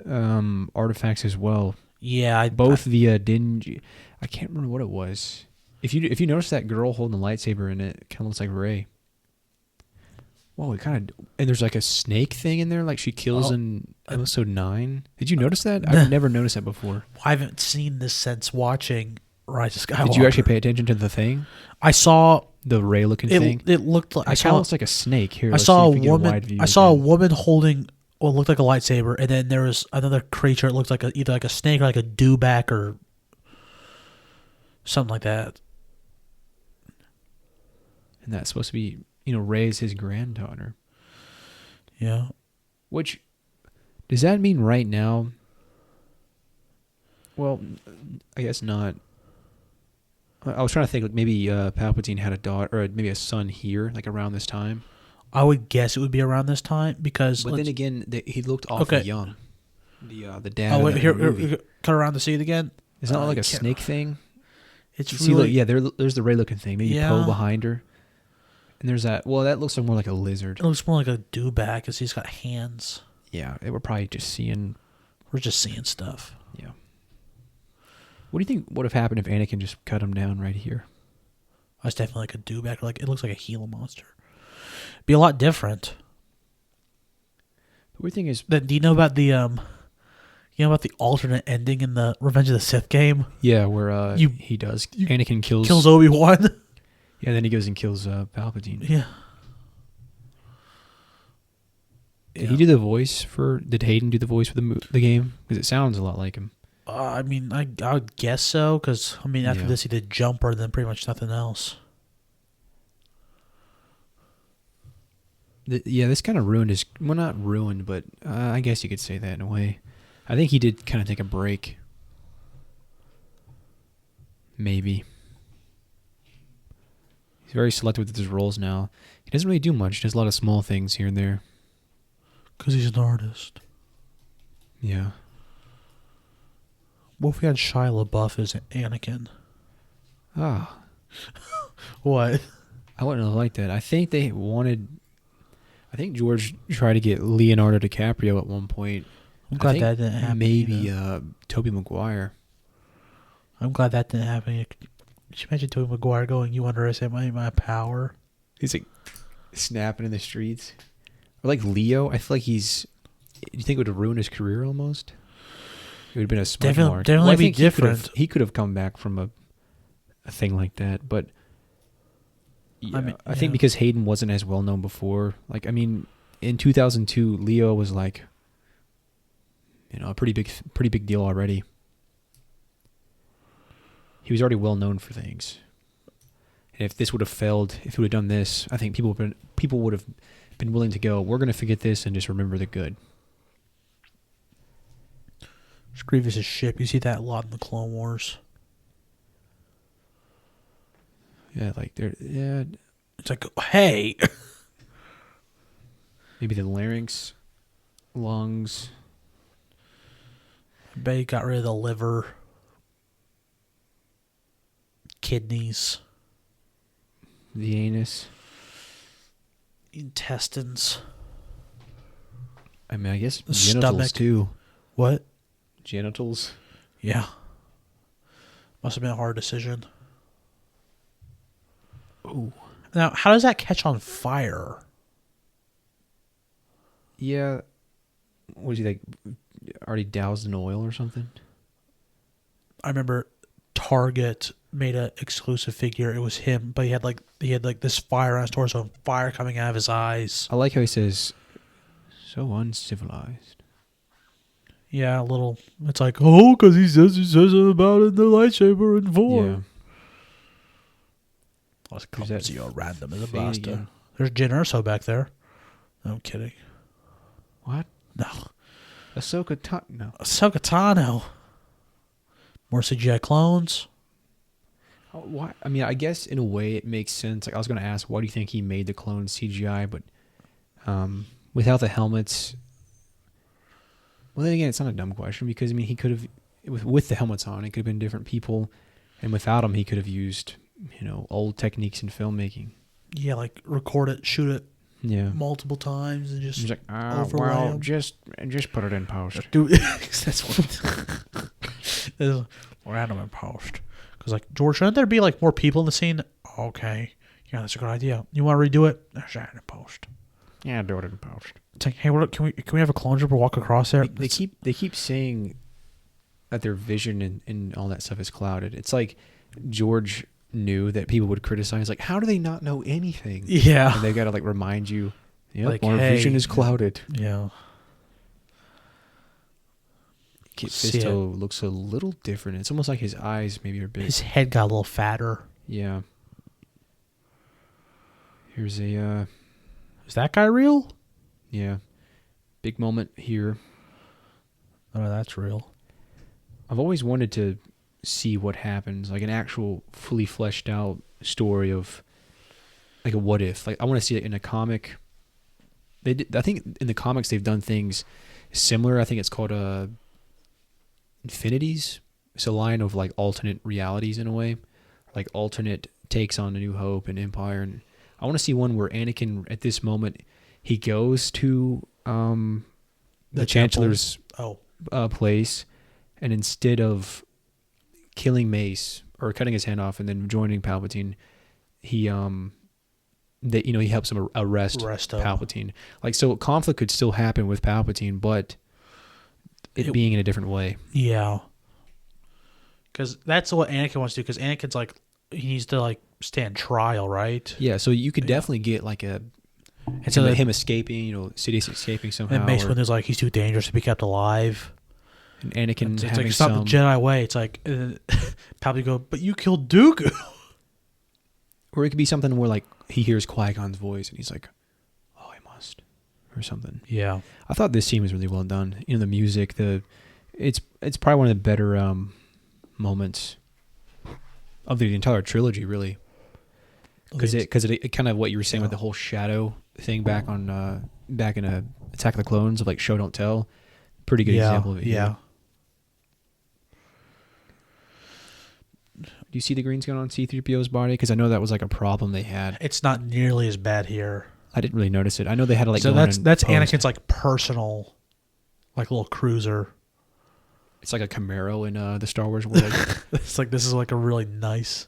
artifacts as well. Yeah, both the Denji. I can't remember what it was. If you notice that girl holding the lightsaber in it, kind of looks like Rey. Whoa, it kind of, and there's like a snake thing in there, like she kills in episode 9. Did you notice that? I've never noticed that before. I haven't seen this since watching Rise of Skywalker. Did you actually pay attention to the thing? I saw the Rey looking thing. It looked like it kind of looks like a snake. Here, I saw a woman. I saw a woman holding what looked like a lightsaber, and then there was another creature. It looked like either like a snake or like a dewback or something like that. And that's supposed to be, Rey's his granddaughter. Yeah. Which, does that mean right now Well, I guess not. I was trying to think, like maybe Palpatine had a daughter or maybe a son here, like around this time. I would guess it would be around this time because. But then again, he looked awful young. The dad. Oh wait, in here, the movie. cut around to see it again. Isn't that like a snake thing? It's you really see, there's the Ray looking thing. Maybe Yeah. Poe behind her. And there's that. Well, that looks more like a lizard. It looks more like a dewback because he's got hands. Yeah, we're probably just seeing. We're just seeing stuff. Yeah. What do you think would have happened if Anakin just cut him down right here? That's definitely like a dewback. Like it looks like a Gila monster. Be a lot different. The weird thing is, Then do you know about the alternate ending in the Revenge of the Sith game? yeah, where Anakin kills Obi-Wan. Yeah, then he goes and kills Palpatine. Yeah. Did he do the voice for? Did Hayden do the voice for the game? Because it sounds a lot like him. I mean, I would guess so. Because after this, he did Jumper, then pretty much nothing else. This kind of ruined his. Well, not ruined, but I guess you could say that in a way. I think he did kind of take a break. Maybe. He's very selective with his roles now. He doesn't really do much. He does a lot of small things here and there. Because he's an artist. Yeah. What if we had Shia LaBeouf as Anakin? Ah. What? I wouldn't have liked that. I think George tried to get Leonardo DiCaprio at one point. I'm glad that didn't happen. Maybe Tobey Maguire. I'm glad that didn't happen. Could you imagine Tobey Maguire going, "You underestimate my power"? He's like snapping in the streets. Or like Leo. I feel like do you think it would have ruined his career almost? It would have been a smart mark. Definitely be different. He could have come back from a thing like that, but yeah, I think because Hayden wasn't as well known before. Like, I mean, in 2002, Leo was like, a pretty big deal already. He was already well known for things. And if this would have failed, if he would have done this, I think people would have been willing to go, we're going to forget this and just remember the good. Grievous' ship. You see that a lot in the Clone Wars. Yeah, It's like, hey. Maybe the larynx, lungs. I bet he got rid of the liver, kidneys, the anus, intestines. I mean, I guess the genitals stomach too. What? Genitals. Yeah. Must have been a hard decision. Oh. Now, how does that catch on fire? Yeah. Was he like already doused in oil or something? I remember Target made an exclusive figure. It was him, but he had like this fire on his torso and fire coming out of his eyes. I like how he says, "So uncivilized." Yeah, a little. It's like, because he says about it in the lightsaber in 4. Yeah. Let's come see you random as a blaster. There's Jyn Erso back there. No, I'm kidding. What? No. Ahsoka Tano. Ahsoka Tano. More CGI clones. Why? I mean, I guess in a way it makes sense. Like I was going to ask, why do you think he made the clones CGI? But without the helmets, well, then again, it's not a dumb question because I mean, he could have, with the helmets on, it could have been different people, and without them, he could have used, old techniques in filmmaking. Yeah, like record it, shoot it. Yeah. Multiple times and just. He's like, well, just put it in post. Dude, that's what. Random in post. Because like, George, shouldn't there be like more people in the scene? Okay, yeah, that's a good idea. You want to redo it? There's that in post. Yeah, do it in post. It's like, hey, can we have a clone trooper walk across there? They keep saying that their vision and all that stuff is clouded. It's like George knew that people would criticize. Like, how do they not know anything? Yeah, and they got to like remind you. Yeah, like, our vision is clouded. Yeah. Kit Fisto looks a little different. It's almost like his eyes maybe are big. His head got a little fatter. Yeah. Here's a. Is that guy real? Yeah. Big moment here. Oh, that's real. I've always wanted to see what happens, like an actual fully fleshed out story of like a what if. Like I want to see it in a comic. I think in the comics they've done things similar. I think it's called Infinities. It's a line of like alternate realities in a way, like alternate takes on A New Hope and Empire. And I want to see one where Anakin at this moment he goes to the Chancellor's place, and instead of killing Mace or cutting his hand off and then joining Palpatine, he he helps him arrest Palpatine. Like, so conflict could still happen with Palpatine, but it being in a different way. Yeah. Because that's what Anakin wants to do, because Anakin's like, he needs to like stand trial, right? Yeah, so you could definitely get like him escaping, Sidious escaping somehow. And Mace Windu's like, he's too dangerous to be kept alive. And Anakin it's like, it's not the Jedi way. It's like, Palpatine go, but you killed Dooku. Or it could be something where like he hears Qui-Gon's voice and he's like, oh, I must, or something. Yeah. I thought this scene was really well done. The music, it's probably one of the better moments of the entire trilogy, really. Because it kind of what you were saying with the whole shadow thing back in Attack of the Clones of like show don't tell. Pretty good example of it. Yeah. Do you see the green screen on C-3PO's body? Because I know that was like a problem they had. It's not nearly as bad here. I didn't really notice it. I know they had to like. So that's Anakin's like personal, like little cruiser. It's like a Camaro in the Star Wars world. It's like, this is like a really nice.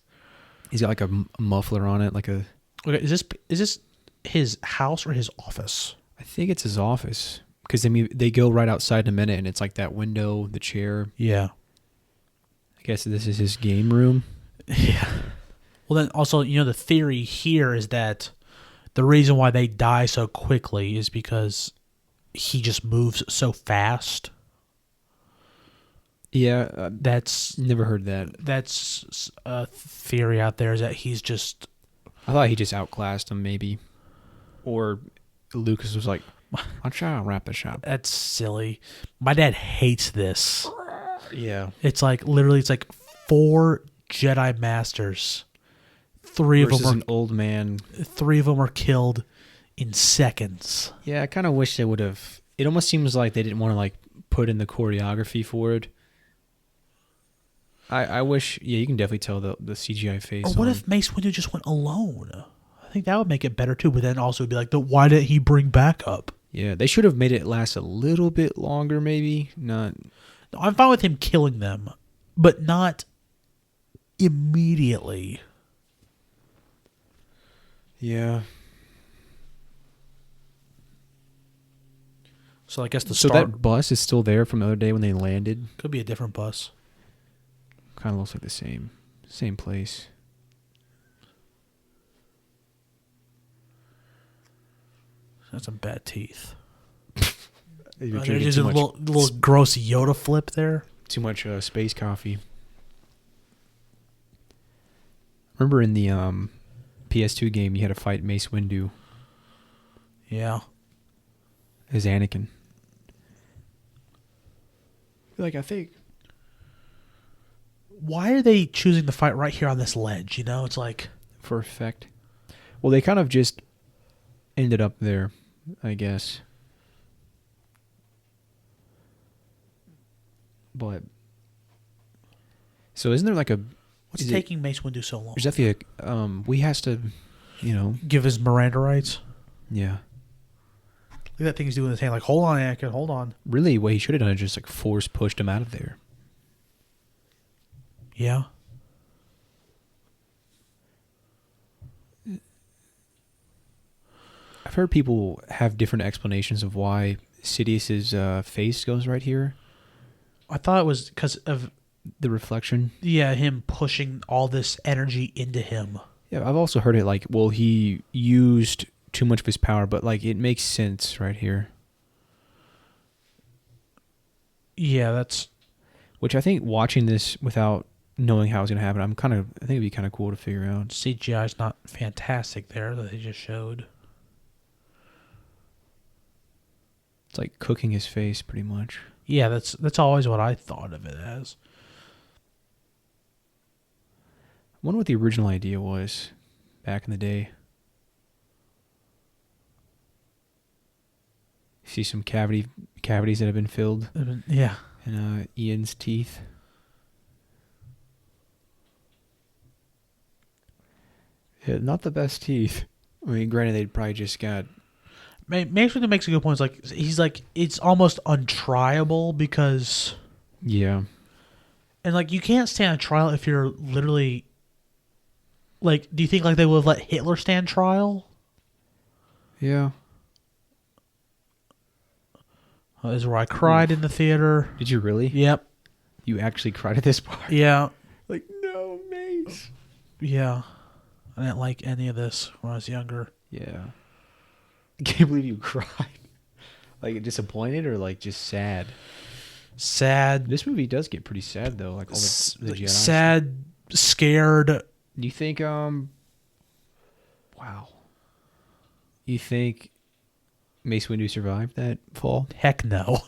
He's got like a muffler on it, like a. Okay, is this his house or his office? I think it's his office, because they go right outside in a minute, and it's like that window, the chair. Yeah. I guess this is his game room. Yeah. Well, then also, the theory here is that the reason why they die so quickly is because he just moves so fast. Yeah, that's never heard that. That's a theory out there, is that he's just. I thought he just outclassed him, maybe, or Lucas was like, "I'm trying to wrap this up." That's silly. My dad hates this. Yeah, it's like literally, it's like 4 Jedi Masters. 3 of them are an old man. 3 of them are killed in seconds. Yeah, I kind of wish they would have. It almost seems like they didn't want to like put in the choreography for it. I wish. Yeah, you can definitely tell the CGI face. Or what if Mace Windu just went alone? I think that would make it better too. But then also it'd be like, why didn't he bring backup? Yeah, they should have made it last a little bit longer, maybe. Not. No, I'm fine with him killing them, but not immediately. Yeah. So I guess that bus is still there from the other day when they landed. Could be a different bus. Kind of looks like the same place. That's some bad teeth. There's just a little gross Yoda flip there. Too much space coffee. Remember in the PS2 game, you had to fight Mace Windu. Yeah. As Anakin. I think. Why are they choosing to fight right here on this ledge? It's like. For effect. Well, they kind of just ended up there, I guess. But. So isn't there like a. What's taking Mace Windu so long? There's definitely we has to, give his Miranda rights. Yeah. Look at that thing he's doing with his hand. Like, hold on, Anakin, hold on. Really, what he should have done is just like force pushed him out of there. Yeah. I've heard people have different explanations of why Sidious's face goes right here. I thought it was because of the reflection. Yeah, him pushing all this energy into him. Yeah, I've also heard it like, well, he used too much of his power, but like it makes sense right here. Yeah, that's. Which I think watching this without knowing how it's going to happen, I think it'd be kind of cool to figure out. CGI's not fantastic there that they just showed. It's like cooking his face pretty much. Yeah, that's always what I thought of it as. I wonder what the original idea was back in the day. See some cavities that have been filled Yeah. in Ian's teeth. Yeah, not the best teeth. I mean, granted, they'd probably just got. Mace Windu makes a good point. He's like it's almost untriable because, Yeah. and like you can't stand a trial if you're literally. Like, do you think like they would have let Hitler stand trial? Yeah. This is where I cried in the theater. Did you really? Yep. You actually cried at this part? Yeah. Like, no, Mace. Yeah. I didn't like any of this when I was younger. Yeah. I can't believe you cried. Like, disappointed or like just sad? Sad. This movie does get pretty sad though. Like all the Jedi. Sad, scared. Do you think? Wow. You think Mace Windu survived that fall? Heck no.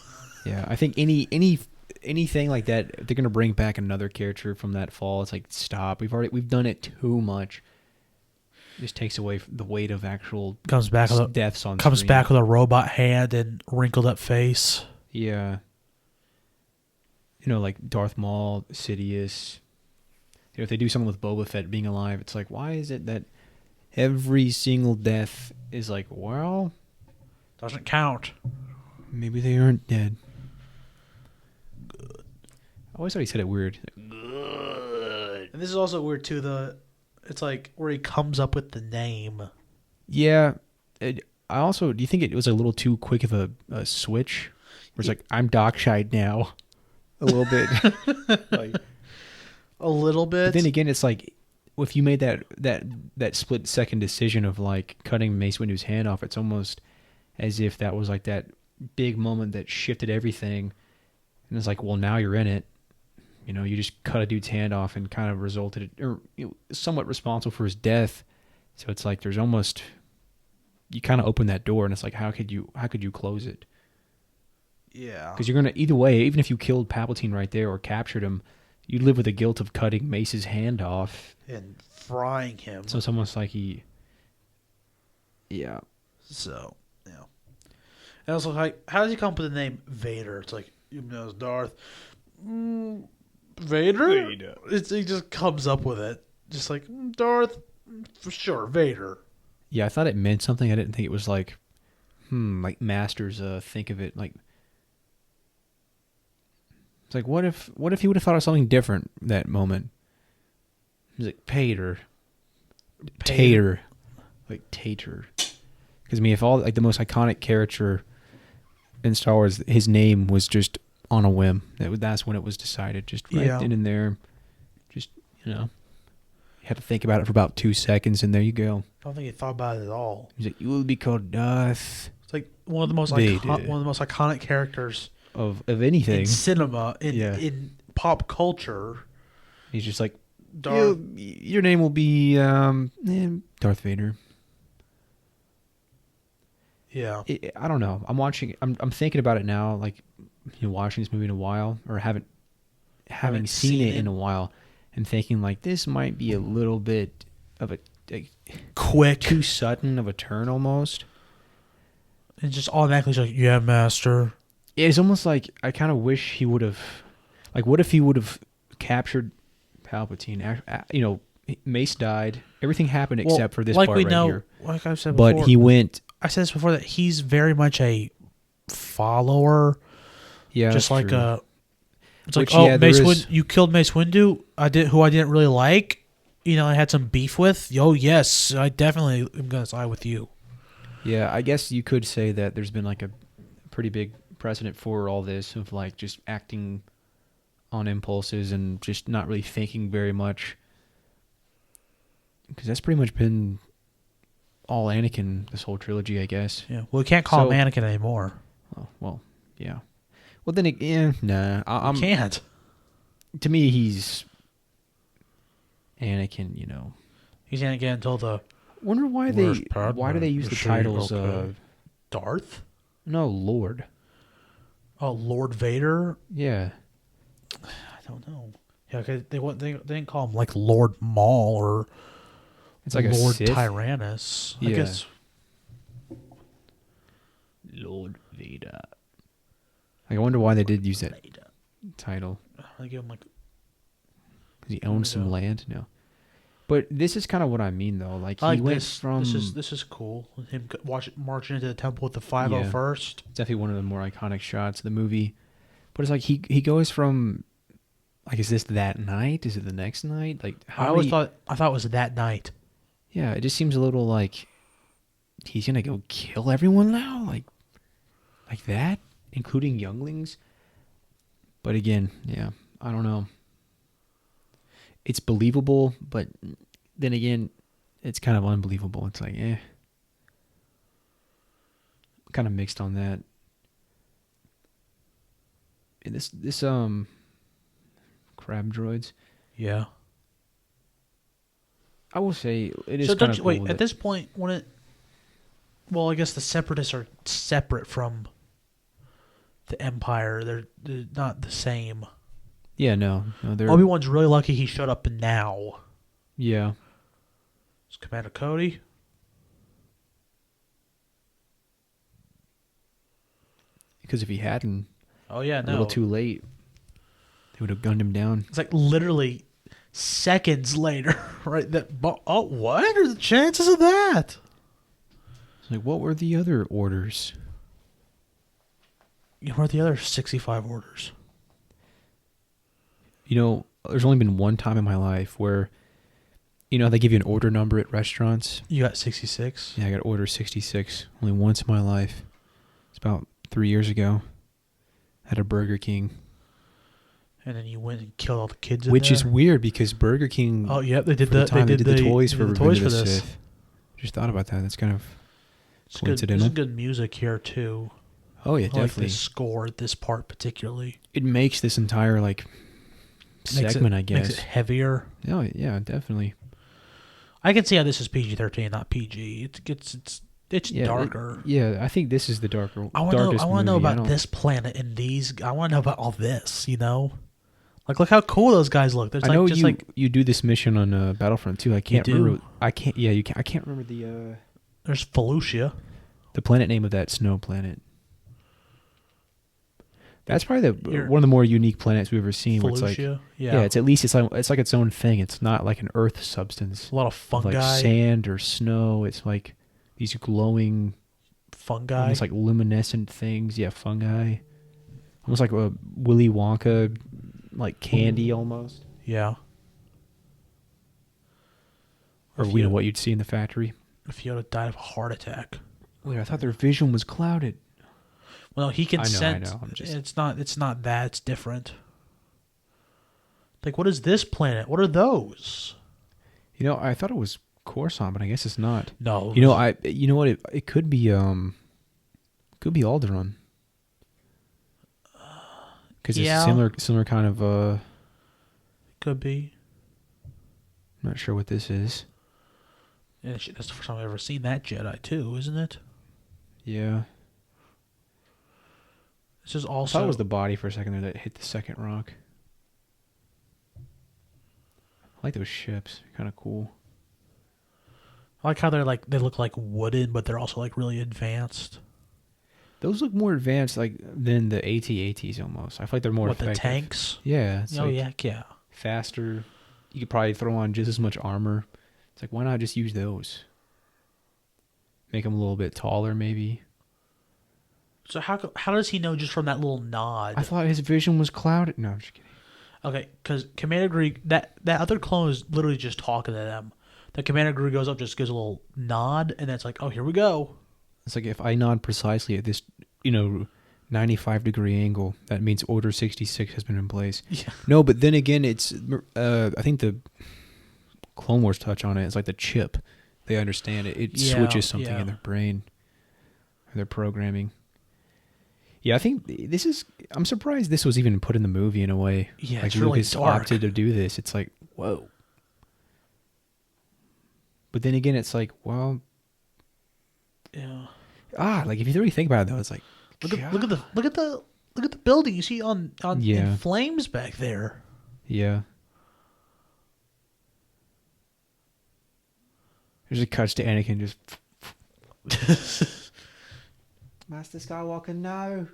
Yeah, I think anything like that, if they're gonna bring back another character from that fall, it's like stop. We've done it too much. It just takes away the weight of actual Comes back with deaths on comes screen. back with a robot hand and wrinkled up face. Yeah. You know, like Darth Maul, Sidious. You know, if they do something with Boba Fett being alive, it's like, why is it that every single death is like, well, Doesn't count. maybe they aren't dead. Good. I always thought he said it weird. Good. And this is also weird too. It's like where he comes up with the name. Yeah. Do you think it was a little too quick of a switch? Where it's like, I'm Dockshide now. A little bit. Like, a little bit. But then again, it's like, if you made that split second decision of like cutting Mace Windu's hand off, it's almost as if that was like that big moment that shifted everything. And it's like, well, now you're in it. You know, you just cut a dude's hand off and kind of resulted, or somewhat responsible for his death. So it's like there's almost, you kind of open that door, and it's like, how could you close it? Yeah. Because you're gonna, either way, even if you killed Palpatine right there or captured him, you'd live with the guilt of cutting Mace's hand off and frying him. So it's almost like yeah. So yeah. And also, like, how does he come up with the name Vader? It's like, you know, it's Darth. Vader? He just comes up with it. Just like, Darth, for sure, Vader. Yeah, I thought it meant something. I didn't think it was like, like Masters think of it like. It's like, what if he would have thought of something different that moment? He's like, Pater. Tater. Like, Tater. Because, I mean, if all, like, the most iconic character in Star Wars, his name was just on a whim. That's when it was decided. Just right then and there. Just, you know. You had to think about it for about 2 seconds, and there you go. I don't think he thought about it at all. He's like, you will be called Darth. It's like one of the most iconic characters of anything in cinema, in pop culture. He's just like, your name will be Darth Vader. Yeah. I don't know. I'm watching. I'm thinking about it now. Like, watching this movie in a while, or having seen it in a while, and thinking like this might be a little bit of a quick, too sudden of a turn almost. And just automatically like, yeah, master. It's almost like I kind of wish he would have. Like, what if he would have captured Palpatine? You know, Mace died. Everything happened except for this part right here. Like I said before. But he went. I said this before that he's very much a follower. Yeah, just like true. It's like, oh, you killed Mace Windu. Who I didn't really like. You know, I had some beef with. Oh yes, I definitely am gonna side with you. Yeah, I guess you could say that there's been like a pretty big precedent for all this of like just acting on impulses and just not really thinking very much. Because that's pretty much been all Anakin this whole trilogy, I guess. Yeah. Well, we can't call him Anakin anymore. Oh, well, yeah. Well, then again, nah. I can't. To me, he's Anakin, you know. He's Anakin until the... Wonder why do they use the titles Darth? No, Lord. Oh, Lord Vader. Yeah. I don't know. Yeah, okay, they didn't call him like Lord Maul or It's like a Lord Sith. Tyrannus. I Yeah. guess. Lord Vader. Like, I wonder why they did use that Vader. title. I give him like. Because he owned some land? No. But this is kind of what I mean, though. Like, I he like went this. from... This is cool. Him marching into the temple with the 501st. Yeah. It's definitely one of the more iconic shots of the movie. But it's like he goes from... Like, is this that night? Is it the next night? Like, I thought it was that night. Yeah, it just seems a little like... He's gonna go kill everyone now? Like that? Including younglings? But again, yeah, I don't know. It's believable, but then again, it's kind of unbelievable. It's like, kind of mixed on that. And this crab droids. Yeah. I will say it is So kind of cool. wait, at this point, when it... Well, I guess the Separatists are separate from the Empire. They're not the same. Yeah, no, they're... Obi-Wan's really lucky he showed up now. Yeah. It's Commander Cody. Because if he hadn't... Oh, yeah, no. A little too late. They would have gunned him down. It's like literally seconds later, right? Oh, what are the chances of that? It's like, what were the other orders? What are the other 65 orders? You know, there's only been one time in my life where, you know, they give you an order number at restaurants. You got 66? Yeah, I got order 66. Only once in my life. It's about 3 years ago. At a Burger King. And then you went and killed all the kids in Which there? is weird because Burger King... Oh, yeah, they did the time they did the toys for Revenge of the this. Sith. Just thought about that. That's kind of coincidental. There's good music here, too. Oh, yeah, I definitely. like the score, this part particularly. It makes this entire, like, segment, I guess. Makes it heavier. Oh, yeah, definitely. I can see how this is PG-13, not PG. It's darker. I think this is the darker. I want to know about this planet and these. I want to know about all this. You know, like look how cool those guys look. There's I know you do this mission on Battlefront too. I can't remember. I can't. Yeah, you can. I can't remember the. There's Felucia. The planet name of that snow planet. That's probably one of the more unique planets we've ever seen. Where it's like, yeah, it's at least it's like its own thing. It's not like an Earth substance. A lot of fungi, like sand or snow. It's like these glowing fungi, almost like luminescent things. Yeah, fungi. Almost like a Willy Wonka, like candy almost. Yeah. Or you know what you'd see in the factory. If Yoda died of a heart attack. Wait, I thought their vision was clouded. Well, no, he can sense. I know. It's not that. It's different. Like, what is this planet? What are those? You know, I thought it was Coruscant, but I guess it's not. No. You know what? It could be Alderaan. Because it's a similar kind of. Could be. I'm not sure what this is. Yeah, that's the first time I've ever seen that Jedi too, isn't it? Yeah. This is also. I thought it was the body for a second there that hit the second rock. I like those ships. Kind of cool. I like how they look like wooden, but they're also like really advanced. Those look more advanced than the AT-ATs almost. I feel like they're more effective. The tanks? Yeah. Yeah. Faster. You could probably throw on just as much armor. It's like, why not just use those? Make them a little bit taller, maybe. So how does he know just from that little nod? I thought his vision was clouded. No, I'm just kidding. Okay, because Commander Greek, that other clone is literally just talking to them. The Commander Greek goes up, just gives a little nod, and then it's like, oh, here we go. It's like if I nod precisely at this, 95-degree angle, that means Order 66 has been in place. Yeah. No, but then again, it's I think the Clone Wars touch on it. It's like the chip. They understand it. It switches something in their brain, or their programming. Yeah, I think this is... I'm surprised this was even put in the movie in a way. Yeah, like it's really Lucas dark. opted to do this. It's like, whoa. But then again, it's like, well... Yeah. Like if you really think about it, though, it's like... Look at Look at the building you see on Yeah. in flames back there. Yeah. There's a cuts to Anakin just. Master Skywalker, no.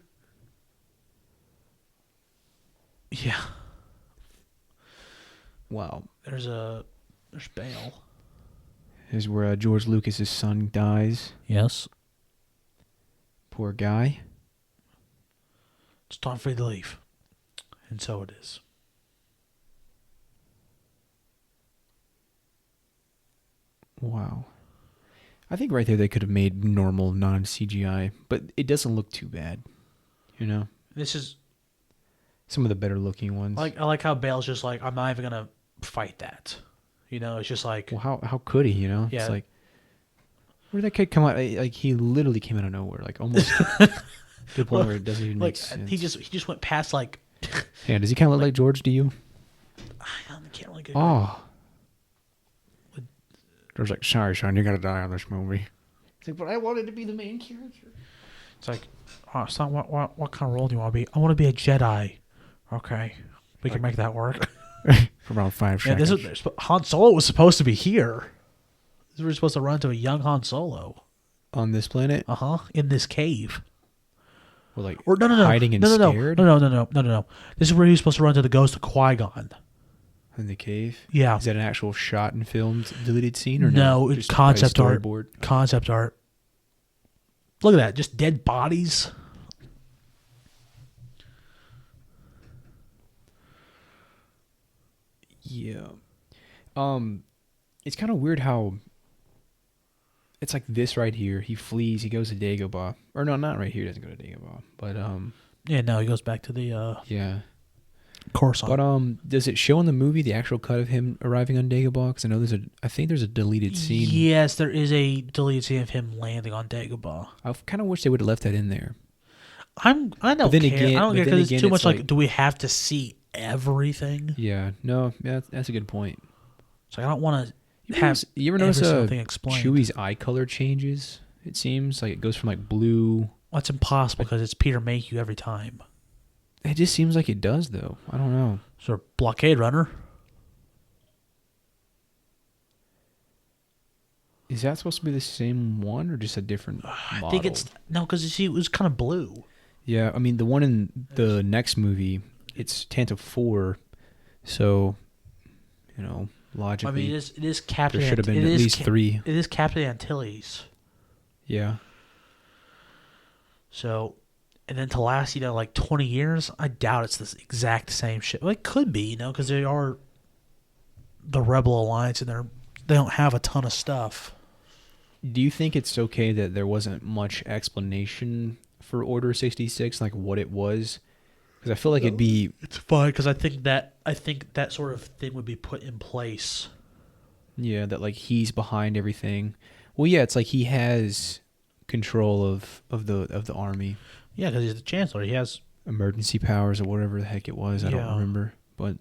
Yeah. Wow. There's Bale. Here's where George Lucas's son dies. Yes. Poor guy. It's time for you to leave. And so it is. Wow. I think right there they could have made normal non-CGI, but it doesn't look too bad. You know? This is Some of the better looking ones. I like how Bale's just like, I'm not even gonna fight that. You know, it's just like, well, how could he, you know? Yeah. It's like, where did that kid come out? Like, he literally came out of nowhere. Like, almost to the point where it doesn't even like make sense. he just went past like. Yeah, does he kind of look like George to you? I can't really get. Oh. George's like, sorry, son, you gotta die on this movie. It's like, but I wanted to be the main character. It's like, oh, son, what kind of role do you want to be? I want to be a Jedi. Okay, we can make that work. For about 5 Yeah, seconds. Han Solo was supposed to be here. We were supposed to run into a young Han Solo. On this planet? In this cave. Or like, Or no, hiding and scared? No. This is where he was supposed to run to the ghost of Qui-Gon. In the cave? Yeah. Is that an actual shot and filmed deleted scene or no? no? It's concept art. Storyboard? Concept art. Look at that, just dead bodies. Yeah. It's kind of weird how it's like this right here. He flees. He goes to Dagobah. Or no, not right here. He doesn't go to Dagobah. But Yeah, no, he goes back to the yeah. Coruscant. But does it show in the movie the actual cut of him arriving on Dagobah? Because I know I think there's a deleted scene. Yes, there is a deleted scene of him landing on Dagobah. I kind of wish they would have left that in there. I don't care. I don't care because it's too much. Like, do we have to see everything? Yeah. No. Yeah, that's a good point. So I don't want to. You ever notice explained. Chewie's eye color changes? It seems like it goes from like blue. Well, it's impossible because it's Peter Mayhew every time. It just seems like it does, though. I don't know. So Blockade Runner. Is that supposed to be the same one or just a different model? I think it's no, because you see, it was kind of blue. Yeah, I mean the one in the next movie, it's Tantive 4, so logically. I mean, it is Captain. There should have been at least 3. It is Captain Antilles. Yeah. So, and then to last, like 20 years, I doubt it's the exact same shit. Well, it could be, because they are the Rebel Alliance, and they don't have a ton of stuff. Do you think it's okay that there wasn't much explanation for Order 66, like what it was? Because I feel like it'd be... It's fine, because I think that sort of thing would be put in place. Yeah, that like he's behind everything. Well, yeah, it's like he has control of the army. Yeah, because he's the Chancellor. He has emergency powers or whatever the heck it was. I don't remember, but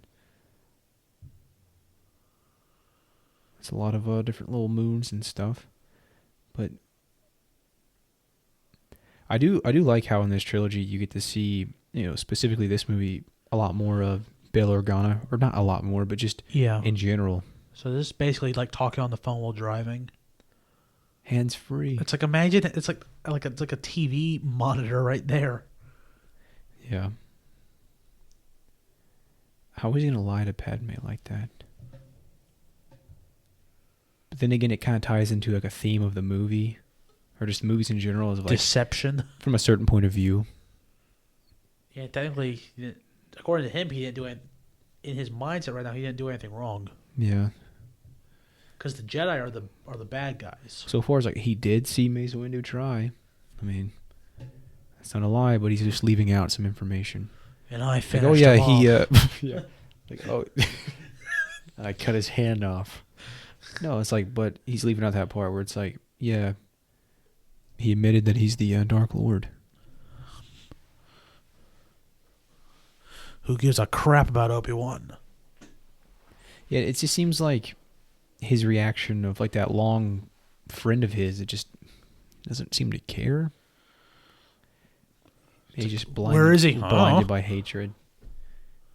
it's a lot of different little moons and stuff. But I do like how in this trilogy you get to see, specifically this movie, a lot more of Bail Organa, or not a lot more, but just in general. So this is basically like talking on the phone while driving. Hands free. It's like, imagine it's like a TV monitor right there. Yeah. How is he gonna lie to Padme like that? But then again, it kind of ties into like a theme of the movie, or just movies in general, is like deception from a certain point of view. Yeah, technically, according to him, he didn't do it. In his mindset right now, he didn't do anything wrong. Yeah. Because the Jedi are the bad guys. So far as like he did see Mace Windu try, I mean, that's not a lie, but he's just leaving out some information. And I finished. Like, oh yeah, him off. yeah. Like, oh, I cut his hand off. No, it's like, but he's leaving out that part where it's like, yeah, he admitted that he's the Dark Lord. Who gives a crap about Obi-Wan? Yeah, it just seems like his reaction of like that long friend of his, it just doesn't seem to care. He's just where is he? Blinded by hatred.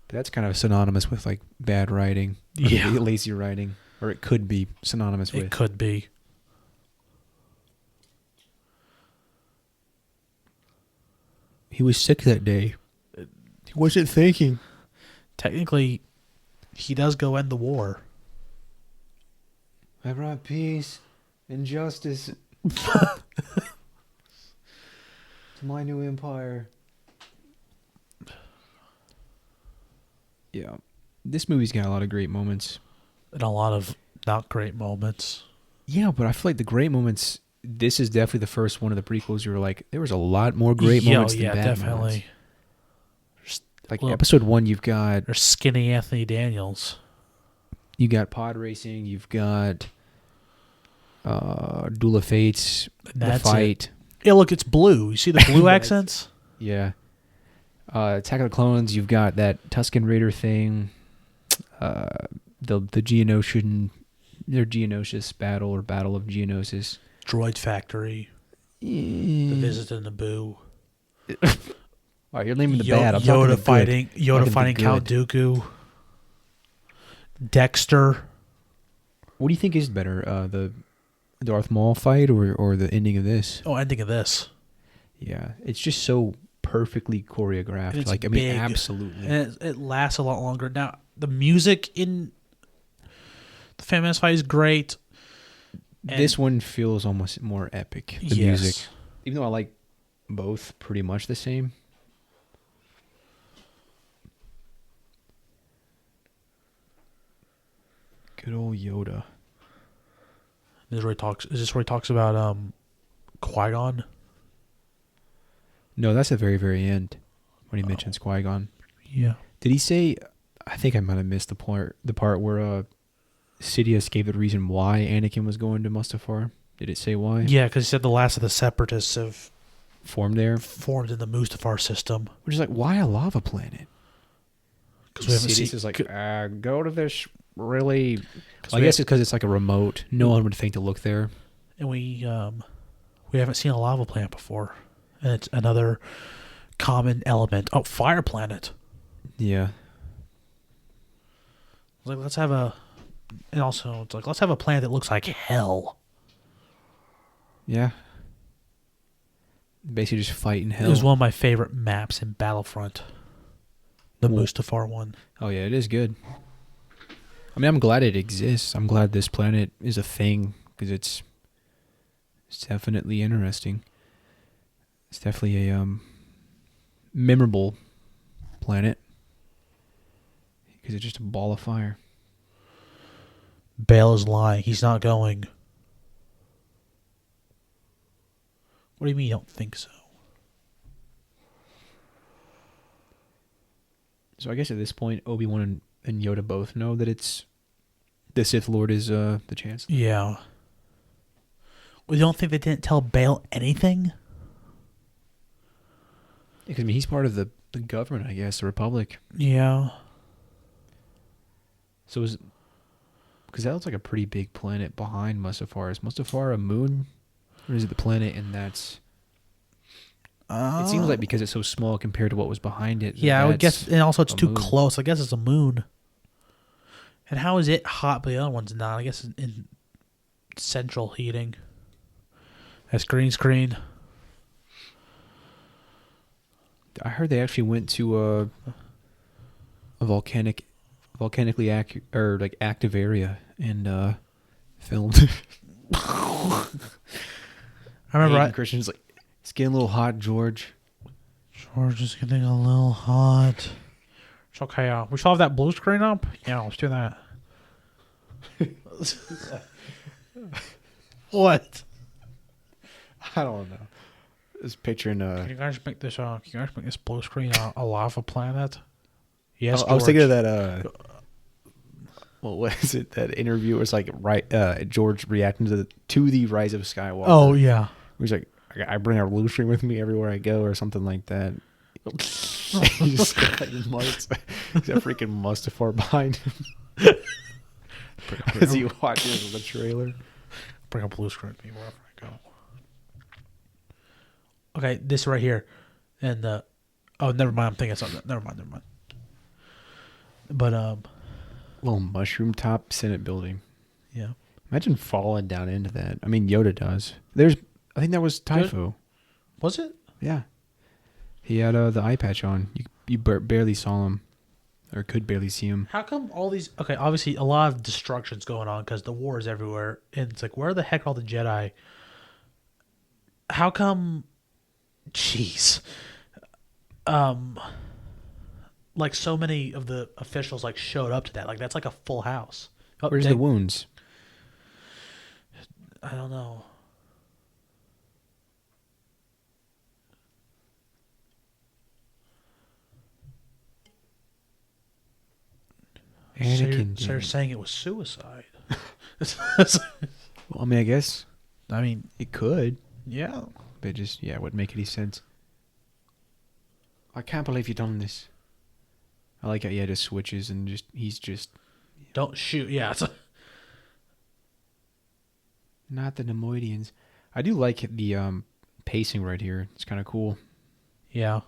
But that's kind of synonymous with like bad writing, lazy writing, or it could be synonymous with. It could be. He was sick that day. He wasn't thinking. Technically, he does go end the war. I brought peace and justice to my new empire. Yeah. This movie's got a lot of great moments. And a lot of not great moments. Yeah, but I feel like the great moments, this is definitely the first one of the prequels you were like, there was a lot more great moments than bad definitely. moments. Like episode 1, you've got... There's skinny Anthony Daniels. You got pod racing, you've got Duel of Fates, the fight. Yeah, look, it's blue. You see the blue accents? Yeah. Attack of the Clones, you've got that Tusken Raider thing, the Geonosis battle or Battle of Geonosis. Droid Factory. The Visit in Naboo. All right, you're naming the bad. I'm Yoda fighting Count Dooku. Dexter. What do you think is better, the Darth Maul fight or the ending of this? Oh, ending of this. Yeah, it's just so perfectly choreographed. It's like, I mean, absolutely. And it lasts a lot longer. Now, the music in the Phantom Menace fight is great. This one feels almost more epic. The music, even though I like both pretty much the same. Good old Yoda. Is this where he talks about Qui-Gon? No, that's the very, very end when he mentions Qui-Gon. Yeah. Did he say? I think I might have missed the part where Sidious gave the reason why Anakin was going to Mustafar. Did it say why? Yeah, because he said the last of the Separatists have formed in the Mustafar system. Which is like, why a lava planet? Because we haven't seen. Sidious is like, go to this really. Well, I guess it's because it's like a remote. No one would think to look there. And we haven't seen a lava planet before, and it's another common element. Oh, fire planet. Yeah. Like, let's have a planet that looks like hell. Yeah. Basically just fighting hell. It was one of my favorite maps in Battlefront. The Mustafar one. Oh yeah, it is good. I mean, I'm glad it exists. I'm glad this planet is a thing because it's definitely interesting. It's definitely a memorable planet because it's just a ball of fire. Bale is lying. He's not going. What do you mean you don't think so? So I guess at this point, Obi-Wan and Yoda both know that it's the Sith Lord is the Chancellor. Yeah. Well, you don't think they didn't tell Bale anything? Because I mean, he's part of the government, I guess, the Republic. Yeah. So because that looks like a pretty big planet behind Mustafar. Is Mustafar a moon, or is it the planet? And that's. It seems like because it's so small compared to what was behind it. Yeah, I would guess, and also it's too close. I guess it's a moon. And how is it hot, but the other one's not? I guess in central heating. That's green screen. I heard they actually went to a volcanically active area and filmed. I remember Christian's like, it's getting a little hot, George. George is getting a little hot. It's okay. We still have that blue screen up? Yeah, let's do that. What? I don't know. Just picturing Can you guys make this blue screen a lava planet? Yes, I was thinking of that what was it? That interview was like George reacting to the Rise of Skywalker. Oh yeah. He's like, I bring our blue screen with me everywhere I go, or something like that. He just got that freaking Mustafar behind him as he watches the trailer. Bring a blue screen with me wherever I go. Okay, this right here, and Oh, never mind. I'm thinking something. Never mind. But Little mushroom top Senate building. yeah. Imagine falling down into that. I mean, Yoda does. I think that was Typho. Was it? Yeah. He had the eye patch on. You barely saw him, or could barely see him. How come all these? Okay, obviously a lot of destruction's going on because the war is everywhere, and it's like, where the heck are all the Jedi? How come? Jeez. Like so many of the officials like showed up to that. Like that's like a full house. Oh, Where's the wounds? I don't know. Anakin. So you're saying it was suicide? Well, I mean, I guess I mean, it could, yeah. but just it wouldn't make any sense. I can't believe you've done this. I like how just switches and he's just Don't shoot. Yeah. not the Nemoidians. I do like the pacing right here. It's kind of cool, Yeah.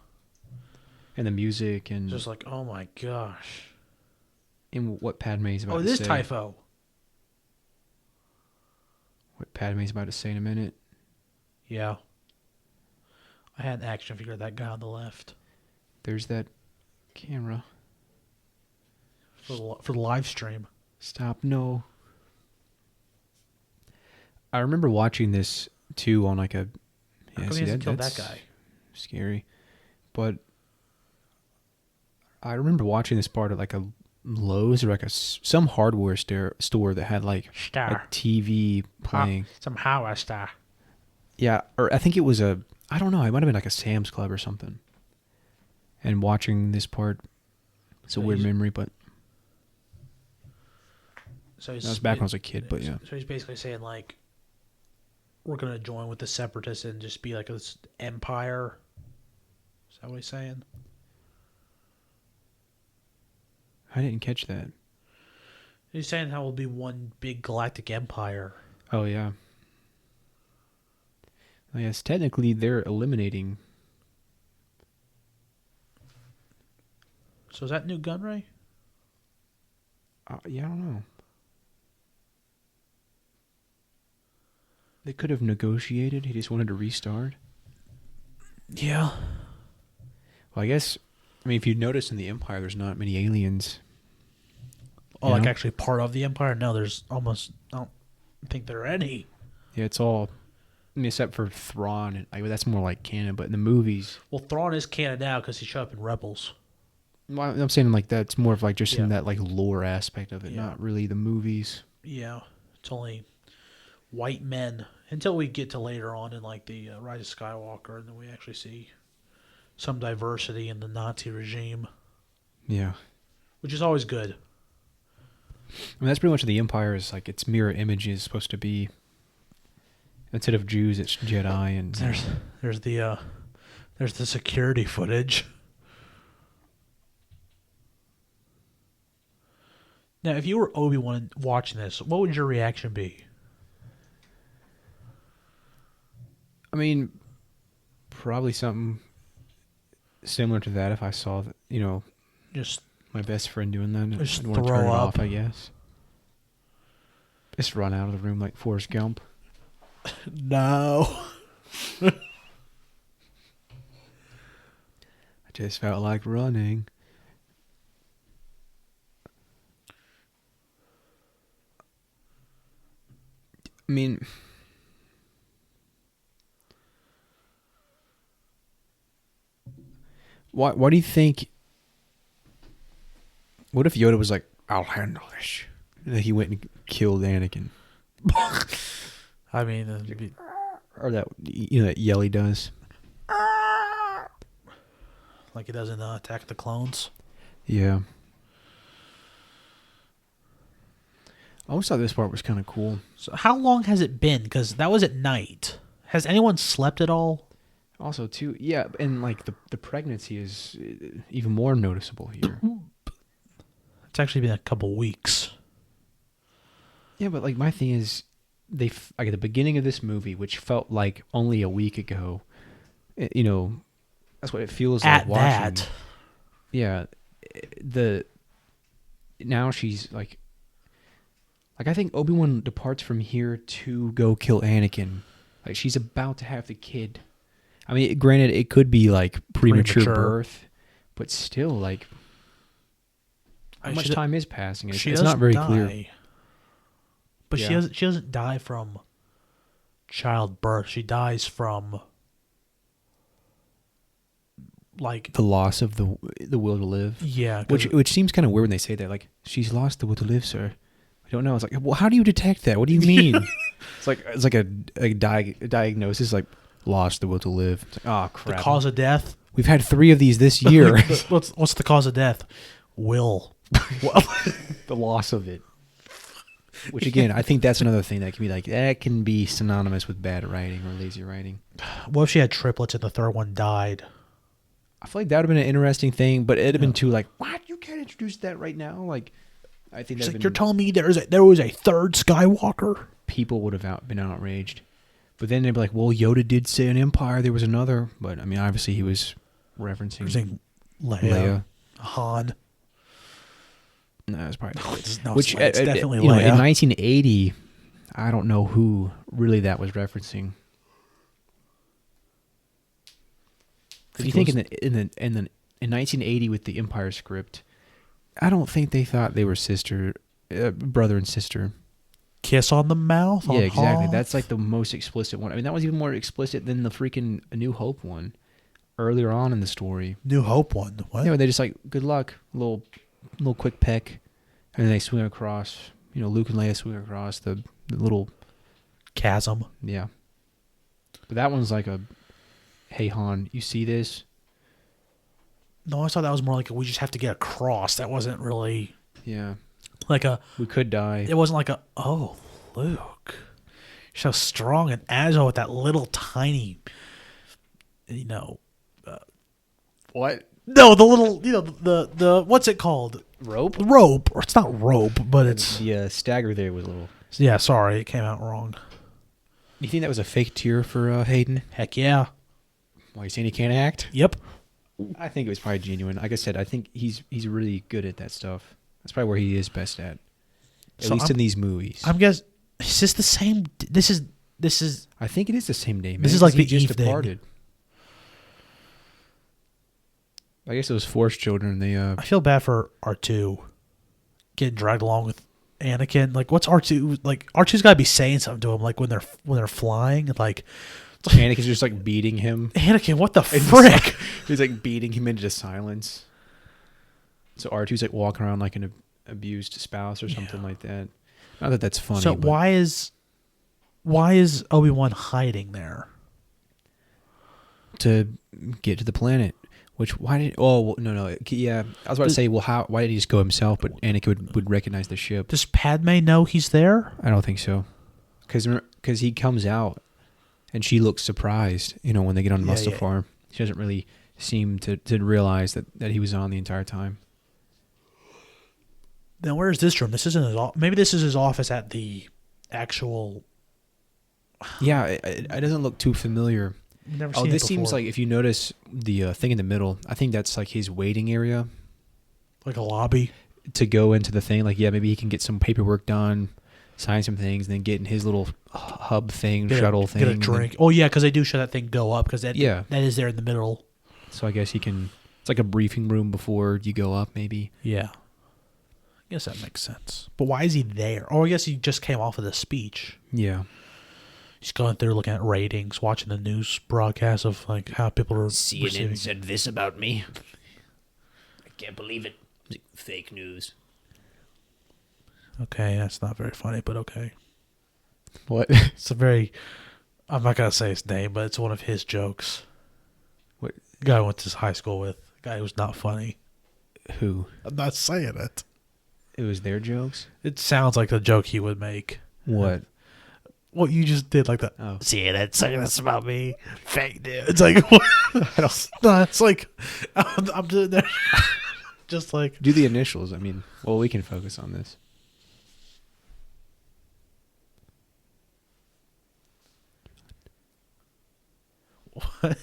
and the music and Just like, oh my gosh. and what Padme's about Oh, to this say. Typho. What Padme's about to say in a minute. Yeah. I had an action figure of that guy on the left There's that camera. for the live stream. Stop! No. I remember watching this too on like a. How come he hasn't killed that guy? Scary, but I remember watching this part at like a Lowe's or like some hardware store that had like a TV playing. Some Howard star. Yeah, or I think it was I don't know. It might have been like a Sam's Club or something. And watching this part, it's a weird memory, but So that was back when I was a kid. But yeah, So he's basically saying like, we're gonna join with the Separatists and just be like this empire. Is that what he's saying? I didn't catch that. He's saying how it'll be one big galactic empire. Oh yeah. Oh, yes, technically they're eliminating. So is that Newt Gunray? Yeah, I don't know. They could have negotiated. He just wanted to restart. Yeah. Well, I guess. I mean, if you notice in the Empire, there's not many aliens. Oh, like actually part of the empire? No, there's almost. I don't think there are any. Yeah, it's all. I mean, except for Thrawn, and like that's more like canon. But in the movies, Well, Thrawn is canon now because he showed up in Rebels. well, I'm saying like that's more of like just Yeah. in that like lore aspect of it, Yeah. not really the movies. Yeah, it's only white men until we get to later on in like the Rise of Skywalker, and then we actually see some diversity in the Nazi regime, Yeah, which is always good. I mean that's pretty much the Empire is like its mirror image is supposed to be. Instead of Jews, it's Jedi, and There's the security footage. Now, if you were Obi-Wan watching this, what would your reaction be? I mean, probably something similar to that. If I saw that, Just my best friend doing that, Just I'd want to throw turn it up. off. I guess. Just run out of the room like Forrest Gump. no. I just felt like running. I mean, why do you think? What if Yoda was like, "I'll handle this," and then he went and killed Anakin, I mean, it'd be- or that that yell he does. like it doesn't Attack the Clones. Yeah. I always thought this part was kind of cool. So how long has it been? Because that was at night. Has anyone slept at all? Also, too, yeah, and like the pregnancy is even more noticeable here. It's actually been a couple weeks. Yeah, but like my thing is, like at the beginning of this movie, which felt like only a week ago, That's what it feels at like watching. that. Yeah, now she's like I think Obi-Wan departs from here to go kill Anakin. Like she's about to have the kid. I mean, granted, it could be like premature birth, but still, like, how much time is passing? It's not very clear. But yeah. She doesn't die from childbirth. She dies from like the loss of the will to live. Yeah, which seems kind of weird when they say that. Like, she's lost the will to live, sir. I don't know. It's like, well, how do you detect that? What do you mean? It's like a diagnosis, like lost the will to live. It's like, oh crap. The cause of death. We've had 3 of these this year. What's the cause of death? Will. The loss of it. Which again, I think that's another thing that can be like that can be synonymous with bad writing or lazy writing. What if she had triplets and the third one died? I feel like that would have been an interesting thing, but it'd have been too like, what? You can't introduce that right now? Like, I think like, you're telling me there was a third Skywalker? People would have been outraged. But then they'd be like, well, Yoda did say in Empire there was another. But, I mean, obviously he was referencing Leia. Han. No, it's probably it's definitely Leia. In 1980, I don't know who really that was referencing. If you think in 1980 with the Empire script, I don't think they thought they were brother and sister. Kiss on the mouth? Yeah, exactly. That's like the most explicit one. I mean, that was even more explicit than the freaking A New Hope one earlier on in the story. New Hope one? What? Yeah, they just like, good luck, little quick peck, and then they swing across. You know, Luke and Leia swing across the little chasm. Yeah. But that one's like a, hey Han, you see this? No, I thought that was more like we just have to get across. That wasn't really. Yeah. Like we could die. It wasn't like oh, Luke, you're so strong and agile with that little tiny, what? No, the little, the what's it called? Rope? Or it's not rope, but it's the stagger there was a little. Yeah, sorry, it came out wrong. You think that was a fake tear for Hayden? Heck yeah. Why, you saying he can't act? Yep. I think it was probably genuine. Like I said, I think he's really good at that stuff. That's probably where he is best at. At least in these movies. I'm guessing, is this the same? This is. I think it is the same day. Man. This is like the just Eve departed. I guess those Force children. They. I feel bad for R2 getting dragged along with Anakin. Like, what's R2 like? R2's got to be saying something to him, like when they're flying, like. Anakin's just like beating him. Anakin, what the frick? He's like beating him into silence. So R2's like walking around like an abused spouse or something like that. Not that that's funny. So why is Obi-Wan hiding there? To get to the planet. Which why did? Oh no. Yeah, I was about to say. Well, why did he just go himself? But Anakin would recognize the ship. Does Padme know he's there? I don't think so. Because he comes out. And she looks surprised, when they get on Mustafar. Yeah. She doesn't really seem to realize that he was on the entire time. Now, where's this room? This isn't his office. Maybe this is his office at the actual... Yeah, it doesn't look too familiar. Never seen it this before. seems like, if you notice the thing in the middle, I think that's like his waiting area. Like a lobby? To go into the thing. Like, yeah, maybe he can get some paperwork done. Sign some things, and then get in his little hub thing, shuttle thing. Get a drink. Oh, yeah, because they do show that thing go up, because that is there in the middle. So I guess he can... It's like a briefing room before you go up, maybe. Yeah. I guess that makes sense. But why is he there? Oh, I guess he just came off of the speech. Yeah. He's going through looking at ratings, watching the news broadcast of like how people are CNN said this about me. I can't believe it. Fake news. Okay, that's not very funny, but okay. What? It's a very... I'm not going to say his name, but it's one of his jokes. What? The guy I went to high school with. The guy who's not funny. Who? I'm not saying it. It was their jokes? It sounds like the joke he would make. What? What you just did, like that. Oh. CNN saying this about me. Fake news. It's like... What? No, it's like... I'm doing there. Just like... Do the initials. I mean, well, we can focus on this. What?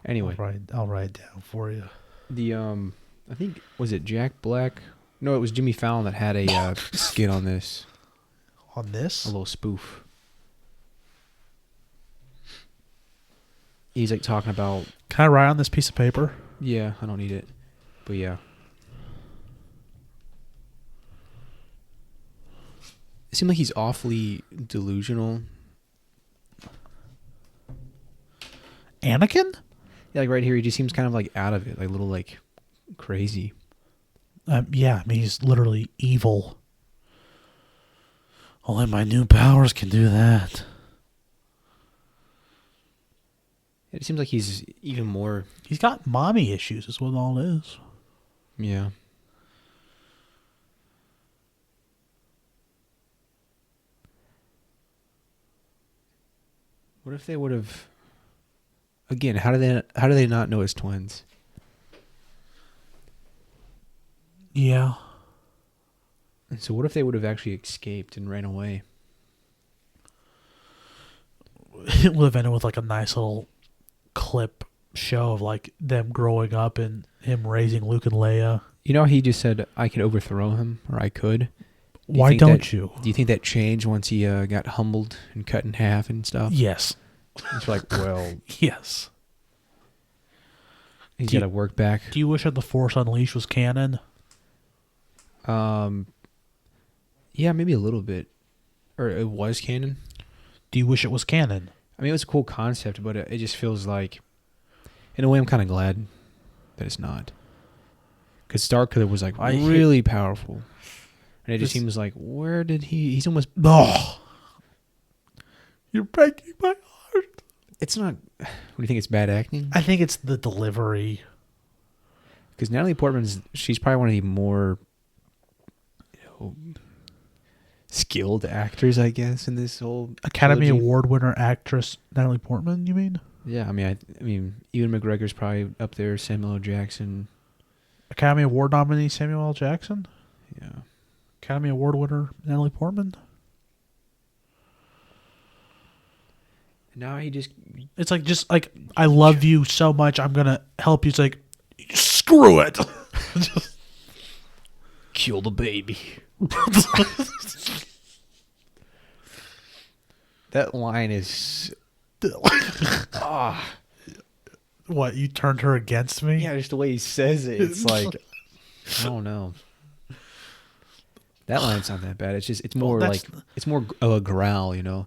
Anyway, I'll write it down for you. the I think was it Jack Black? No, it was Jimmy Fallon that had a skit on this. On this? A little spoof. He's like talking about. Can I write on this piece of paper? Yeah, I don't need it, but yeah. It seemed like he's awfully delusional. Anakin? Yeah, like right here, he just seems kind of like out of it, like a little like crazy. Yeah, I mean, he's literally evil. Only my new powers can do that. It seems like he's even more. He's got mommy issues, is what all it is. Yeah. What if they would have? Again, how do they not know it's twins? Yeah. And so what if they would have actually escaped and ran away? It would have ended with like a nice little clip show of like them growing up and him raising Luke and Leia. You know, he just said I could overthrow him, or I could. Why don't you? Do you think that changed once he got humbled and cut in half and stuff? Yes. It's like, well, yes. He's got to work back. Do you wish that the Force Unleashed was canon? Yeah, maybe a little bit, or it was canon. Do you wish it was canon? I mean, it was a cool concept, but it just feels like, in a way, I'm kind of glad that it's not. Because Starkiller was like really powerful, and it just seems like where did he's almost. Oh, you're breaking my heart. It's not. What do you think? It's bad acting? I think it's the delivery. Because Natalie Portman's, she's probably one of the more, skilled actors, I guess, in this whole Academy trilogy. Award winner actress Natalie Portman. You mean? Yeah, I mean, Ewan McGregor's probably up there. Samuel L. Jackson. Academy Award nominee Samuel L. Jackson. Yeah. Academy Award winner Natalie Portman. Now he just. It's like I love you so much. I'm gonna help you. It's like screw it. Just kill the baby. That line is. What, you turned her against me? Yeah, just the way he says it. It's like, I don't know. That line's not that bad. It's just, it's more it's more of a growl, you know.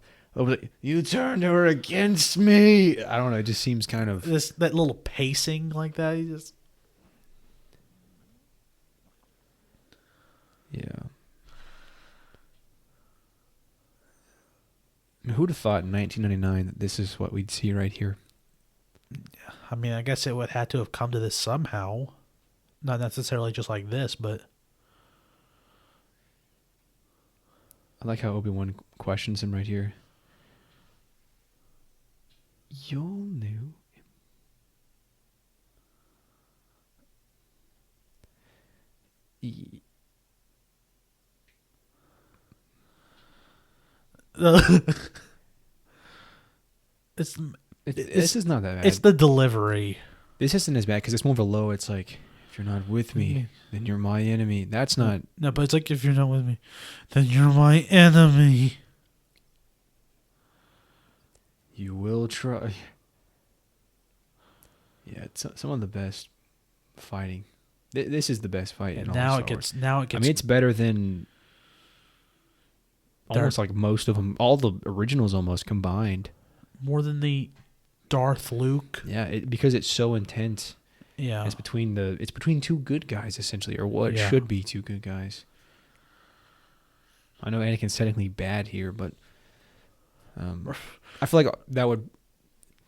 You turned her against me. I don't know. It just seems kind of that little pacing like that. He just. Yeah. I mean, who'd have thought in 1999 that this is what we'd see right here? I mean, I guess it would have to have come to this somehow. Not necessarily just like this, but. I like how Obi-Wan questions him right here. You knew. This is not that bad. It's the delivery. This isn't as bad because it's more of a low. It's like, if you're not with me, then you're my enemy. That's not. No, but it's like, if you're not with me, then you're my enemy. You will try. Yeah, it's some of the best fighting. This is the best fight in all Star Wars. Now it gets. I mean, it's better than almost like most of them. All the originals almost combined. More than the Darth Luke. Yeah, because it's so intense. Yeah, it's between two good guys essentially, or what should be two good guys. I know Anakin's technically bad here, but I feel like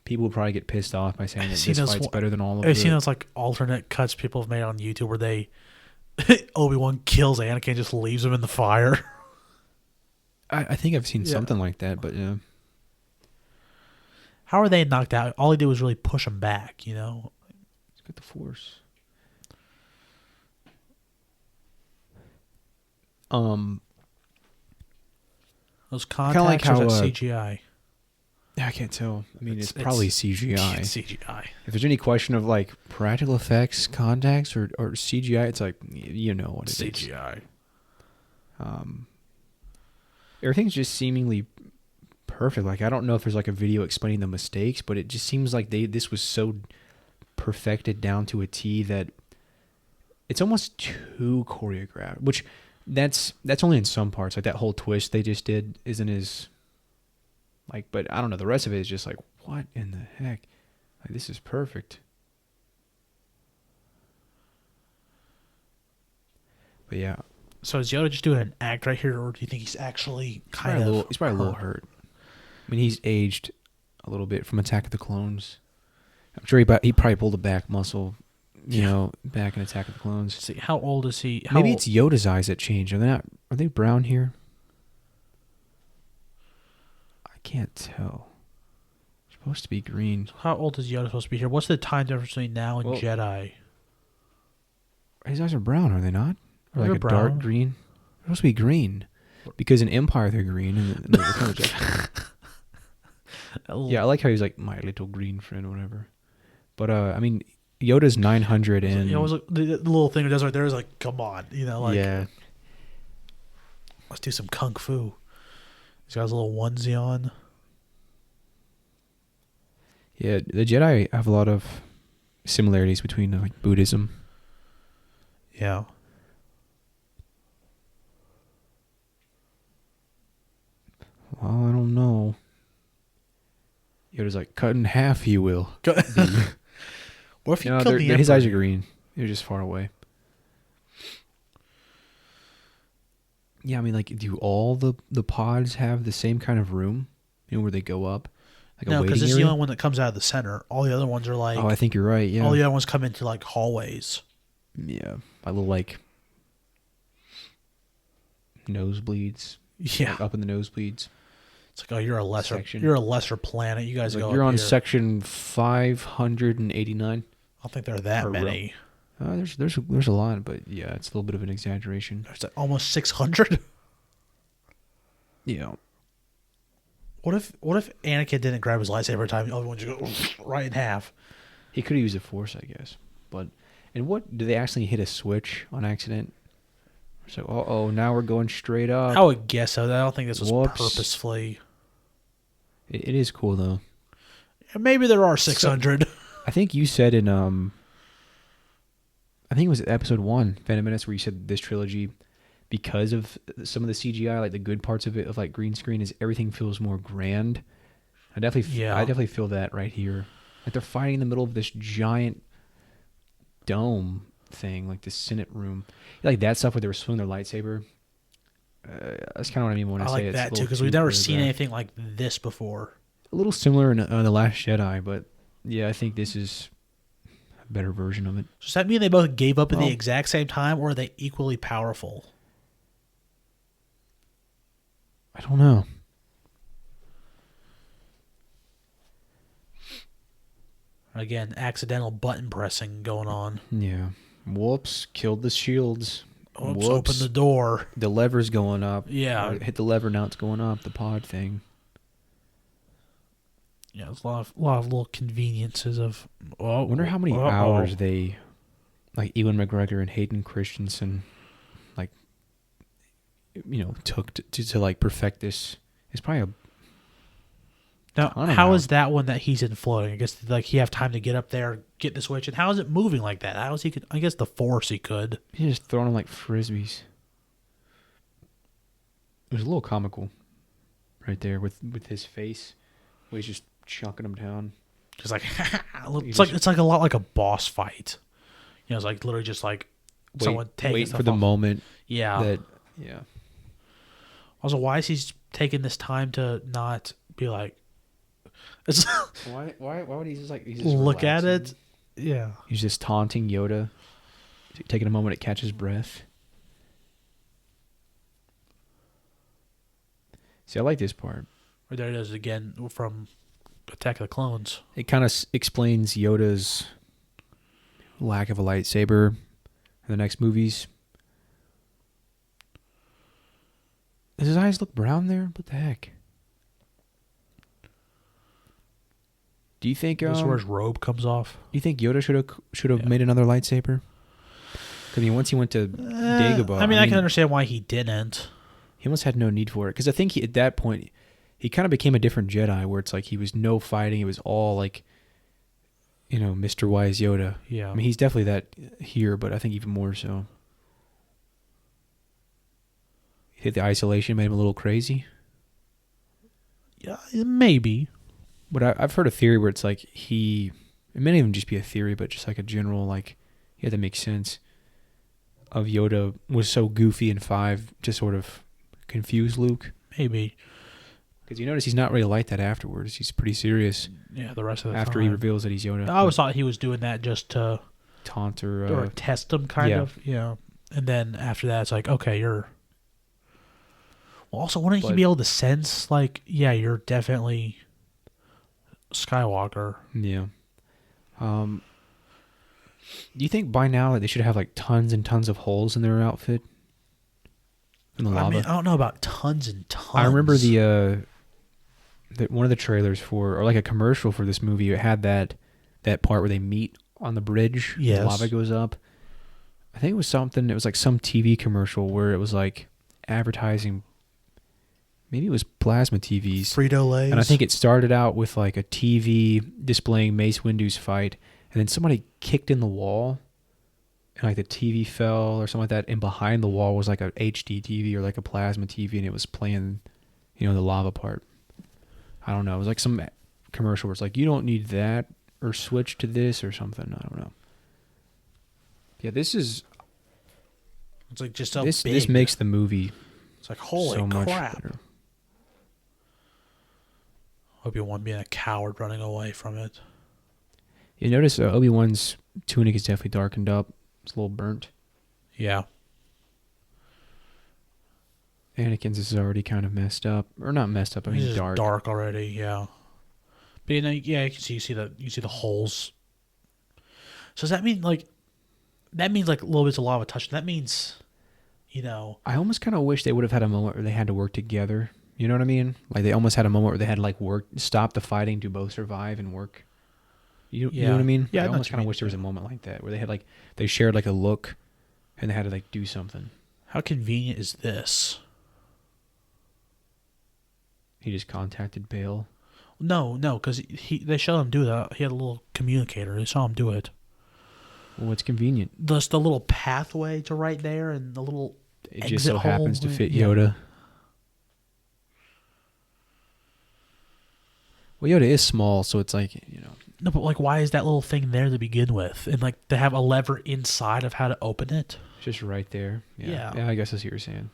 people would probably get pissed off by saying that this fight's better than all of them. I've seen those like alternate cuts people have made on YouTube where they Obi-Wan kills Anakin and just leaves him in the fire. I think I've seen something like that, but yeah. How are they knocked out? All he did was really push him back, you know? Let's get the Force. Those contacts are CGI. I can't tell. I mean, it's probably CGI. It's CGI. If there's any question of like practical effects, contacts, or CGI, it's like you know what it is. CGI. Everything's just seemingly perfect. Like I don't know if there's like a video explaining the mistakes, but it just seems like this was so perfected down to a T that it's almost too choreographed. Which that's only in some parts. Like that whole twist they just did isn't as like, but I don't know. The rest of it is just like, what in the heck? Like this is perfect. But yeah. So is Yoda just doing an act right here, or do you think he's actually He's probably a little hurt. I mean, he's aged a little bit from Attack of the Clones. I'm sure he probably pulled a back muscle, you know, back in Attack of the Clones. See, how old is he? Maybe it's Yoda's eyes that change. Are they not? Are they brown here? I can't tell. They're supposed to be green. How old is Yoda supposed to be here? What's the time difference between now and Jedi? His eyes are brown, are they not? Or like They're a brown. dark green? They're supposed to be green. Because in Empire they're green. And yeah, I like how he's like, my little green friend or whatever. But, I mean, Yoda's 900 and... It was like, the little thing it does right there is like, come on. You know, like... Yeah. Let's do some kung fu. He's got his little onesie on. Yeah, the Jedi have a lot of similarities between like Buddhism. Yeah. Well, I don't know. Yoda's like, cut in half, you will. What if he killed the his Emperor? eyes are green. They're just far away. Yeah, I mean, like, do all the pods have the same kind of room? You know, where they go up? Like No, because it's the only one that comes out of the center. All the other ones are like... Oh, I think you're right, yeah. All the other ones come into, like, hallways. Yeah. A little, like... nosebleeds. Yeah. Like up in the nosebleeds. It's like, oh, you're a lesser section. You're a lesser planet. You guys like go you're up on here. section 589. I don't think there are that many. There's a lot, but yeah, it's a little bit of an exaggeration. There's like almost 600. Yeah. What if Anakin didn't grab his lightsaber every time? The other one just go right in half. He could have used the Force, I guess. And what do they actually hit a switch on accident? It's like, now we're going straight up. I would guess so. I don't think this was Whoops. purposefully. It is cool though. Maybe there are 600. I think you said in I think it was episode 1, Phantom Menace, where you said this trilogy, because of some of the CGI, like the good parts of it, of like green screen, is everything feels more grand. I definitely feel that right here. Like they're fighting in the middle of this giant dome thing, like this Senate room, like that stuff where they were swinging their lightsaber. That's kind of what I mean when I say like it's that too, because we've never seen anything like this before. A little similar in The Last Jedi, but yeah, I think this is a better version of it. Does that mean they both gave up at the exact same time, or are they equally powerful? I don't know. Again, accidental button pressing going on. Yeah. Whoops. Killed the shields. Whoops. Open the door. The lever's going up. Yeah. Hit the lever, now it's going up. The pod thing. Yeah, there's a lot of little conveniences of... I wonder how many hours they... Like, Ewan McGregor and Hayden Christensen, like, you know, took to like, perfect this. It's probably a... Now, how is that one that he's in floating? I guess, like, he have time to get up there, get the switch, and how is it moving like that? How is he could? I guess the Force he could. He's just throwing them like frisbees. It was a little comical, right there with his face, where he's just chucking them down. Just like it's like a lot like a boss fight. You know, it's like literally just like someone taking for the moment. Yeah. Yeah. Also, why is he taking this time to not be like? Why would he just like look at it? Yeah. He's just taunting Yoda, taking a moment to catch his breath. See, I like this part. Or there it is again from Attack of the Clones. It kind of explains Yoda's lack of a lightsaber in the next movies. Does his eyes look brown there? What the heck? Do you think This is where his robe comes off. do you think Yoda should have made another lightsaber? 'Cause, I mean, once he went to Dagobah, I mean, I can understand why he didn't. he almost had no need for it. Because I think at that point, he kind of became a different Jedi, where it's like he was no fighting. It was all like, Mr. Wise Yoda. Yeah. I mean, he's definitely that here, but I think even more so. You think the isolation made him a little crazy? Yeah, maybe. But I've heard a theory where it's like it may not even just be a theory, but just like a general, like, he had to make sense of Yoda was so goofy in 5 to sort of confuse Luke. Maybe. Because you notice he's not really like that afterwards. He's pretty serious. Yeah, the rest of the after time. he reveals that he's Yoda. I always thought he was doing that just to taunt or test him, kind of. Yeah. And then after that, it's like, okay, you're. Well, also, wouldn't he be able to sense, like, yeah, you're definitely Skywalker? Yeah. Do you think by now that they should have like tons and tons of holes in their outfit? In the lava? I mean, I don't know about tons and tons. I remember the one of the trailers or like a commercial for this movie. It had that part where they meet on the bridge. Yes. The lava goes up. I think it was something. It was like some TV commercial where it was like advertising. Maybe it was plasma TVs. Frito-Lays. And I think it started out with like a TV displaying Mace Windu's fight, and then somebody kicked in the wall, and like the TV fell or something like that, and behind the wall was like a HD TV or like a plasma TV, and it was playing, the lava part. I don't know. It was like some commercial where it's like, you don't need that, or switch to this or something. I don't know. Yeah, this is... It's like just so this big. This makes the movie It's like, holy so much crap. better. Obi-Wan being a coward running away from it. You notice Obi-Wan's tunic is definitely darkened up. It's a little burnt. Yeah. Anakin's is already kind of messed up, or not messed up. I mean, It's just dark. dark already. Yeah. But yeah, you can see you see the holes. So does that mean like little bits of lava touch? That means, I almost kind of wish they would have had a moment where they had to work together. You know what I mean? Like they almost had a moment where they had to like stop the fighting to both survive and work. You know what I mean? Yeah, I almost kind of wish there was a moment like that where they had like they shared like a look, and they had to like do something. How convenient is this? He just contacted Bale. No, because they showed him do that. He had a little communicator. They saw him do it. Well, it's convenient. Just the little pathway to right there, and the little. It just so happens to fit Yeah. Yoda. Well, Yoda is small, so it's like, No, but like, why is that little thing there to begin with? And like, to have a lever inside of how to open it. it's just right there. Yeah. Yeah, I guess that's what you're saying.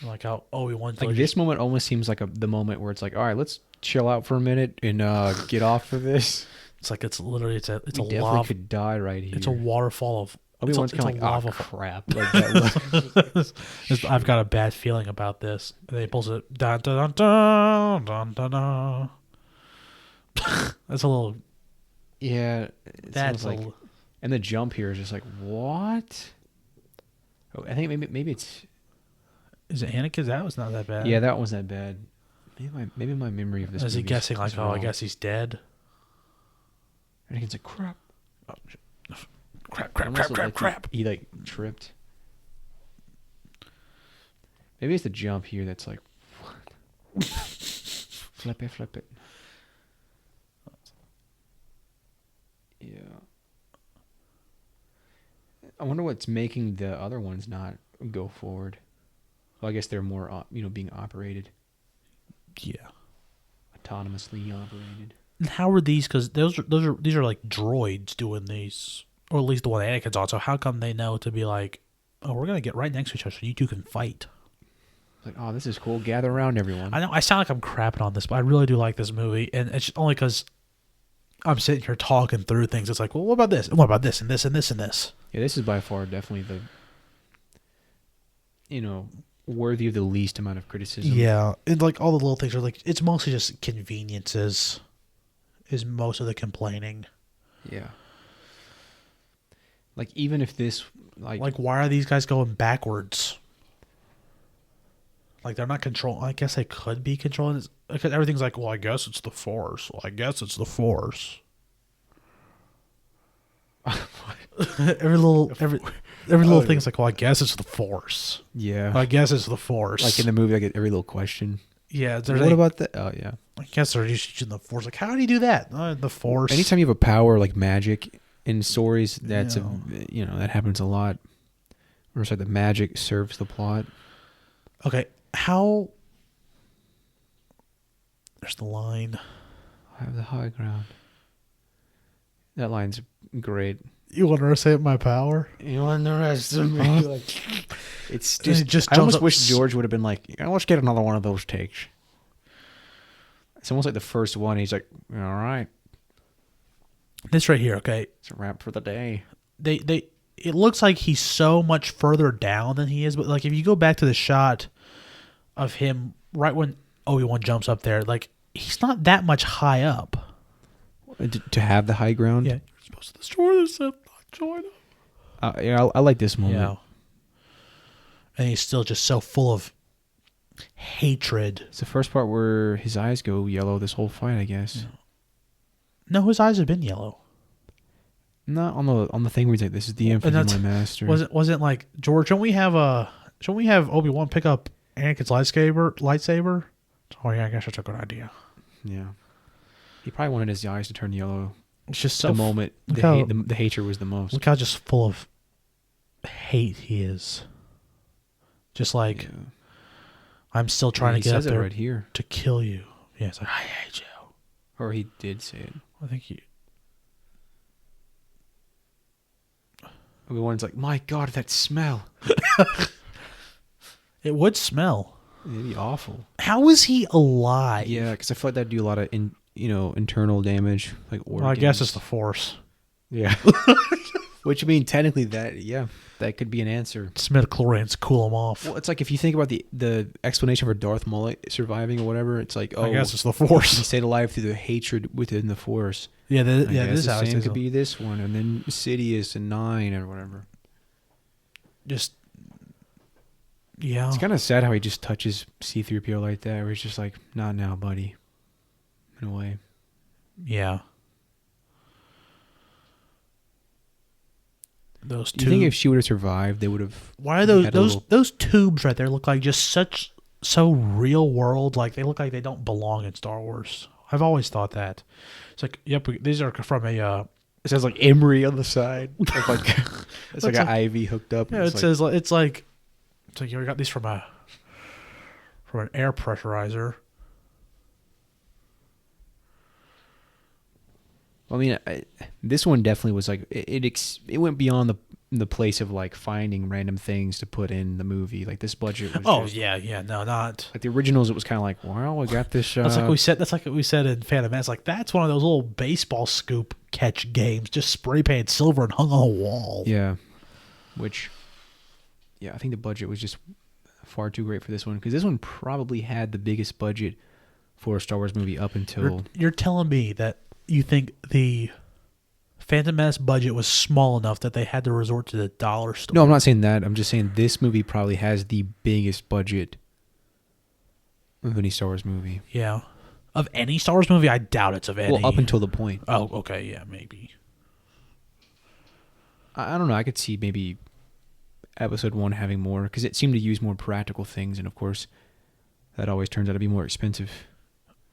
Like how Obi-Wan's Like this moment almost seems like the moment where it's like, all right, let's chill out for a minute and get off of this. It's like it's literally it's a definitely lava. could die right here. It's a waterfall of. Obi-Wan's it's kind of a like, oh crap. Like that I've got a bad feeling about this. And then he pulls it. Dun, dun, dun, dun, dun, dun. That's a little. Yeah, That's like, and the jump here is just like, what? Oh, I think maybe it's. Is it Anakin? That was not that bad. Yeah, that wasn't that bad. Maybe my memory of this. Is he guessing like, wrong. I guess he's dead? Anakin's like, crap. Oh, shit. Crap. He like tripped. Maybe it's the jump here that's like, what? Flip it. Yeah. I wonder what's making the other ones not go forward. Well, I guess they're more, being operated. Yeah. Autonomously operated. And how are these? Because these are like droids doing these, or at least the one Anakin's on. So how come they know to be like, oh, we're gonna get right next to each other so you two can fight? Like, oh, this is cool. Gather around, everyone. I know I sound like I'm crapping on this, but I really do like this movie, and it's only because I'm sitting here talking through things. It's like, well, what about this? And what about this? And this? And this? And this? Yeah, this is by far definitely the, worthy of the least amount of criticism. Yeah, and like all the little things are like, it's mostly just conveniences. Is most of the complaining. Yeah. Like even if this like why are these guys going backwards? Like they're not control. I guess they could be controlling this because everything's like, well, I guess it's the Force. Well, I guess it's the Force. every little thing's like, well, I guess it's the Force. Yeah. Well, I guess it's the Force. Like in the movie, I get every little question. Yeah. What about that? Oh, yeah. I guess they're using the Force. Like, how do you do that? The Force. Anytime you have a power like magic in stories, that happens a lot. Or it's like the magic serves the plot. Okay, how? There's the line. I have the high ground. That line's great. You want to say my power? You underestimate me. Like, it's just. I jumps almost up. wish George would have been like, let's get another one of those takes. It's almost like the first one. He's like, all right, This right here, okay. it's a wrap for the day. It looks like he's so much further down than he is, but like if you go back to the shot of him right when Obi-Wan jumps up there, like he's not that much high up. To have the high ground. Yeah, you're supposed to destroy the Sith, not join them. Yeah, I like this moment. Yeah, and he's still just so full of hatred. It's the first part where his eyes go yellow this whole fight, I guess. Yeah. No, his eyes have been yellow. Not on the thing where he's like, "This is the end for my master." Wasn't like, George? Don't we have Obi-Wan pick up Anakin's lightsaber? Oh yeah, I guess that's a good idea. Yeah, he probably wanted his eyes to turn yellow. It's just the moment the hatred was the most. Look how just full of hate he is. Just like, I'm still trying to get up there right here to kill you. Yeah, it's like, I hate you. Or he did say it. I think he. Obi-Wan's like, my God, that smell. It would smell. It'd be awful. How is he alive? Yeah, because I feel like that'd do a lot of internal damage, like organs. Well, I guess it's the Force. Yeah. Which I mean, technically that could be an answer. Midichlorians cool him off. Well, it's like if you think about the explanation for Darth Maul surviving or whatever, it's like, I guess it's the Force. He stayed alive through the hatred within the Force. Yeah, this is how same could be this one, and then Sidious and 9 or whatever. Just, yeah. It's kind of sad how he just touches C-3PO like that, where he's just like, not now, buddy. In a way. Yeah. Those Do you think if she would have survived, they would have... Why are those tubes right there look like just so real world? Like they look like they don't belong in Star Wars. I've always thought that. It's like, yep, these are from a... it says like Emery on the side. It's like an IV hooked up. Yeah, it's like you got these from an air pressurizer. I mean, this one definitely was like it went beyond the place of like finding random things to put in the movie. Like this budget was not like the originals. It was kind of like, wow, I got this. That's like we said in Phantom Menace. Like that's one of those little baseball scoop catch games, just spray painted silver and hung on a wall. Yeah, I think the budget was just far too great for this one because this one probably had the biggest budget for a Star Wars movie up until. You're telling me that you think the Phantom Menace budget was small enough that they had to resort to the dollar store? No, I'm not saying that. I'm just saying this movie probably has the biggest budget of any Star Wars movie. Yeah. Of any Star Wars movie? I doubt it's of any. Well, up until the point. Oh, okay. Yeah, maybe. I don't know. I could see maybe Episode 1 having more because it seemed to use more practical things, and of course, that always turns out to be more expensive.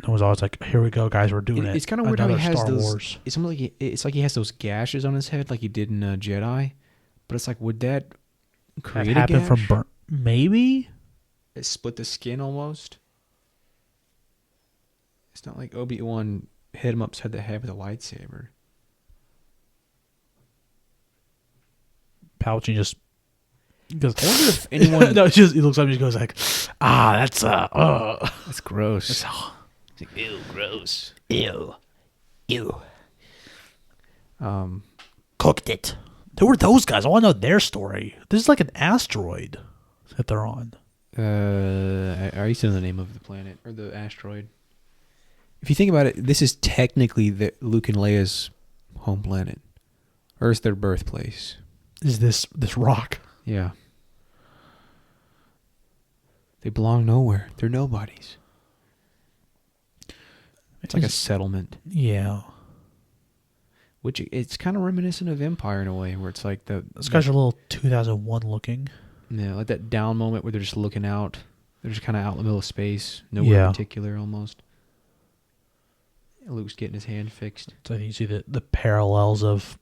It was always like, here we go, guys, we're doing it. It's kind of weird how he has those. It's like he has those gashes on his head, like he did in Jedi. But it's like, would that create a gash? From burn? Maybe it split the skin almost. It's not like Obi-Wan hit him upside the head with a lightsaber. Palpatine just goes. I wonder if anyone. No, he looks up and just goes like, that's gross. Like, ew, gross. Ew. Cooked it. Who were those guys? I want to know their story. This is like an asteroid that they're on. Are you saying the name of the planet or the asteroid? If you think about it, this is technically Luke and Leia's home planet. Earth's their birthplace. Is this rock? Yeah. They belong nowhere. They're nobodies. It's like a settlement. Yeah. Which it's kind of reminiscent of Empire in a way, where it's like Those guys are a little 2001 looking. Yeah, like that down moment where they're just looking out. They're just kind of out in the middle of space, nowhere in particular, almost. Luke's getting his hand fixed. So you see the parallels of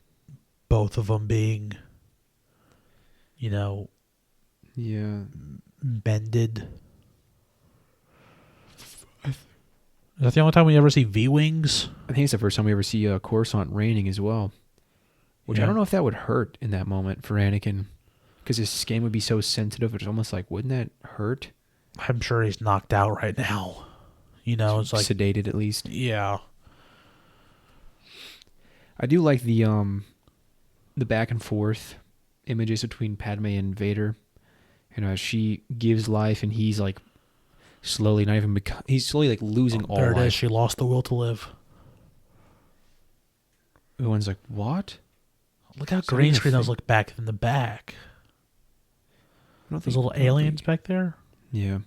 both of them being, Yeah, bended. Is that the only time we ever see V-Wings? I think it's the first time we ever see Coruscant raining as well. Which I don't know if that would hurt in that moment for Anakin. Because his skin would be so sensitive, it's almost like, wouldn't that hurt? I'm sure he's knocked out right now. It's like... Sedated at least. Yeah. I do like the back and forth images between Padme and Vader. As she gives life and he's like slowly not even he's slowly like losing all life. There it is. She lost the will to live. Everyone's like, what? Look how green screen those look back in the back. Those little aliens back there. Yeah.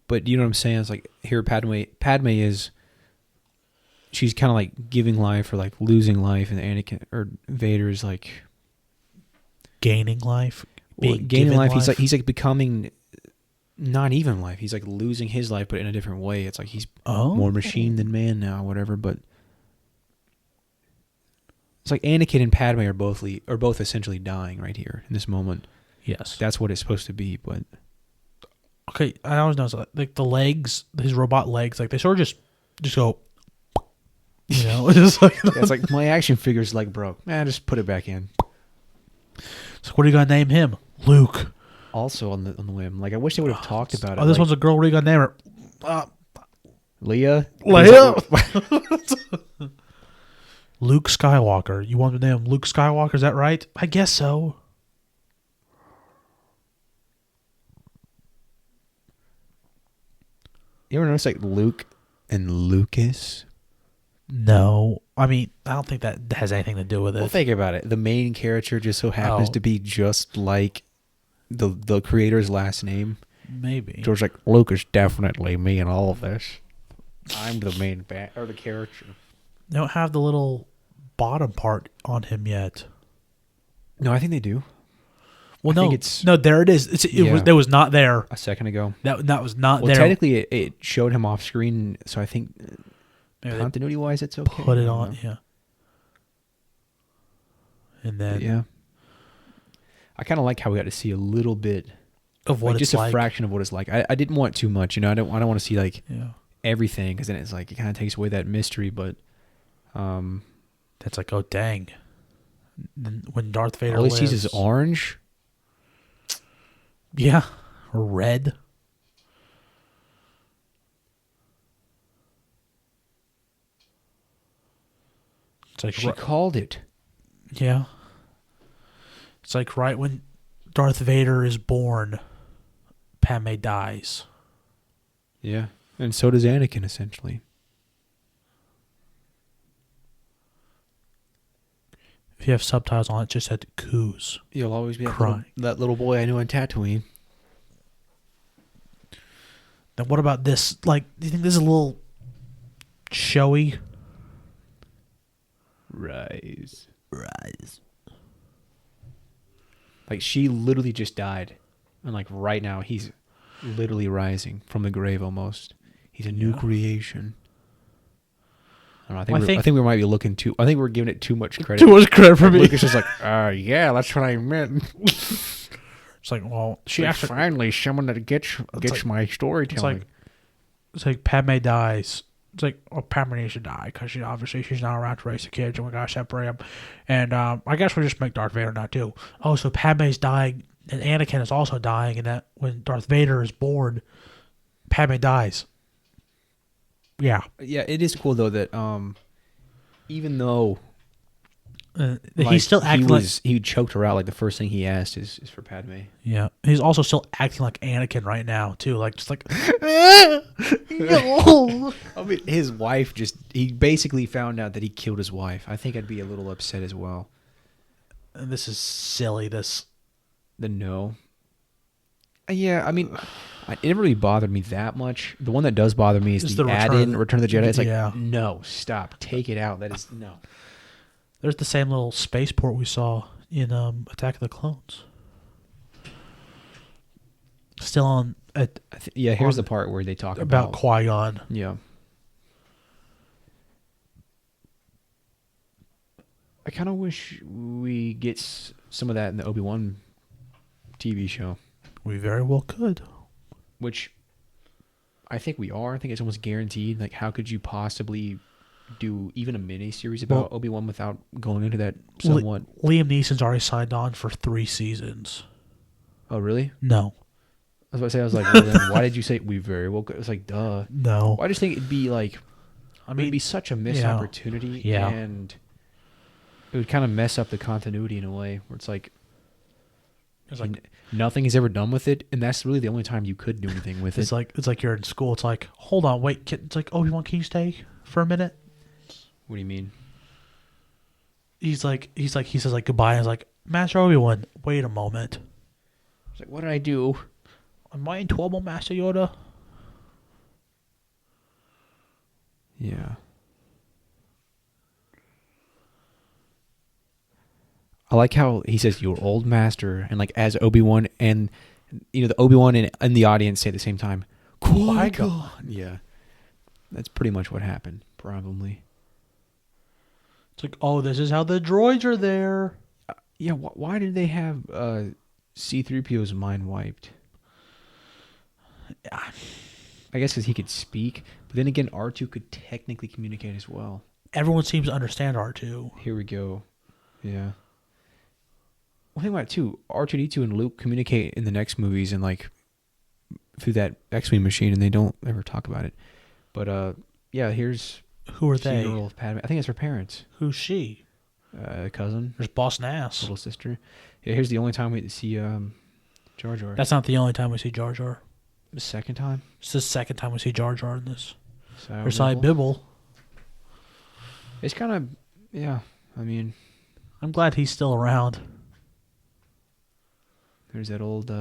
But you know what I'm saying? It's like here Padme is she's kind of like giving life or like losing life, and Anakin or Vader is like gaining life. Gaining life. He's like becoming not even life. He's like losing his life, but in a different way. It's like he's more machine than man now, whatever. But it's like Anakin and Padme are both essentially dying right here in this moment. Yes, that's what it's supposed to be. But okay, I always notice like the legs, his robot legs, like they sort of just go. It's like it's like my action figure's leg broke. Man, just put it back in. So what are you gonna name him? Luke. Also on the whim, like I wish they would have talked about it. Oh, this one's a girl. What are you gonna name her? Leia. Luke Skywalker. You want to name him Luke Skywalker? Is that right? I guess so. You ever notice like Luke and Lucas? No. I mean, I don't think that has anything to do with it. Well, think about it. The main character just so happens to be just like the creator's last name. Maybe. George's like, Luke is definitely me in all of this. I'm the main or the character. They don't have the little bottom part on him yet. No, I think they do. Well, no, there it is. It was not there a second ago. That was not there. Well, technically, it showed him off screen, so I think continuity wise, it's okay. Put it on, yeah. And then, yeah, I kind of like how we got to see a little bit of what it's just a fraction of what it's like. I didn't want too much, I don't want to see like everything, because then it's like it kind of takes away that mystery. But that's like, oh dang, when Darth Vader all he sees is orange. Yeah, or red. It's like she called it. Yeah. It's like right when Darth Vader is born, Padme dies. Yeah, and so does Anakin, essentially. If you have subtitles on it, just said coos. You'll always be that little boy I knew on Tatooine. Then what about this? Like, do you think this is a little showy? Rise. Like, she literally just died. And, like, right now, he's literally rising from the grave almost. He's a new creation. I don't know, I think we might be looking too... I think we're giving it too much credit. Too much credit for me. Lucas is like, yeah, that's what I meant. It's like, well... She actually... Finally, someone that gets my storytelling. It's like Padme dies. It's like, well, Padme needs to die because obviously she's not around to raise the kids and we got to separate them. And I guess we'll just make Darth Vader not too. Oh, so Padme's dying and Anakin is also dying, and that when Darth Vader is born, Padme dies. Yeah. Yeah, it is cool though that even though he's still acting he choked her out, like the first thing he asked is for Padme. Yeah. He's also still acting like Anakin right now too, like just like no. I mean, his wife he basically found out that he killed his wife. I think I'd be a little upset as well. And this is silly, no. Yeah, I mean, It never really bothered me that much. The one that does bother me is the add-in Return of the Jedi. It's like, no, stop, take it out. That is no. There's the same little spaceport we saw in Attack of the Clones. Still on. Here's the part where they talk about Qui-Gon. Yeah. I kind of wish we get some of that in the Obi-Wan TV show. We very well could. Which I think we are. I think it's almost guaranteed. Like, how could you possibly do even a mini-series about Obi-Wan without going into that somewhat? Liam Neeson's already signed on for 3 seasons. Oh, really? No. I was about to say, I was like, well, then why did you say we very well could? It was like, duh. No. Well, I just think it'd be like, it'd be such a missed opportunity. Yeah. And it would kind of mess up the continuity in a way where it's like nothing is ever done with it, and that's really the only time you could do anything with it. It's like you're in school. It's like, hold on, wait. It's like, Obi-Wan, can you stay for a minute? What do you mean? He says like goodbye. And I was like, Master Obi-Wan, wait a moment. It's like, what did I do? Am I in trouble, Master Yoda? Yeah. I like how he says your old master, and like as Obi-Wan, and the Obi-Wan and the audience say at the same time, Qui-Gon. Yeah. That's pretty much what happened, probably. It's like, oh, this is how the droids are there. Yeah, why did they have C-3PO's mind wiped? I guess because he could speak, but then again, R2 could technically communicate as well. Everyone seems to understand R2. Here we go. Yeah. Well, think about it too. R2D2 and Luke communicate in the next movies and like through that X-Wing machine, and they don't ever talk about it. But here's who are they? Girl of Padme. I think it's her parents. Who's she? Cousin. There's Boss Nass. Little sister. Yeah, here's the only time we see Jar Jar. That's not the only time we see Jar Jar. The second time? It's the second time we see Jar Jar in this. Or Side Bibble. It's kind of, yeah, I mean. I'm glad he's still around. There's that old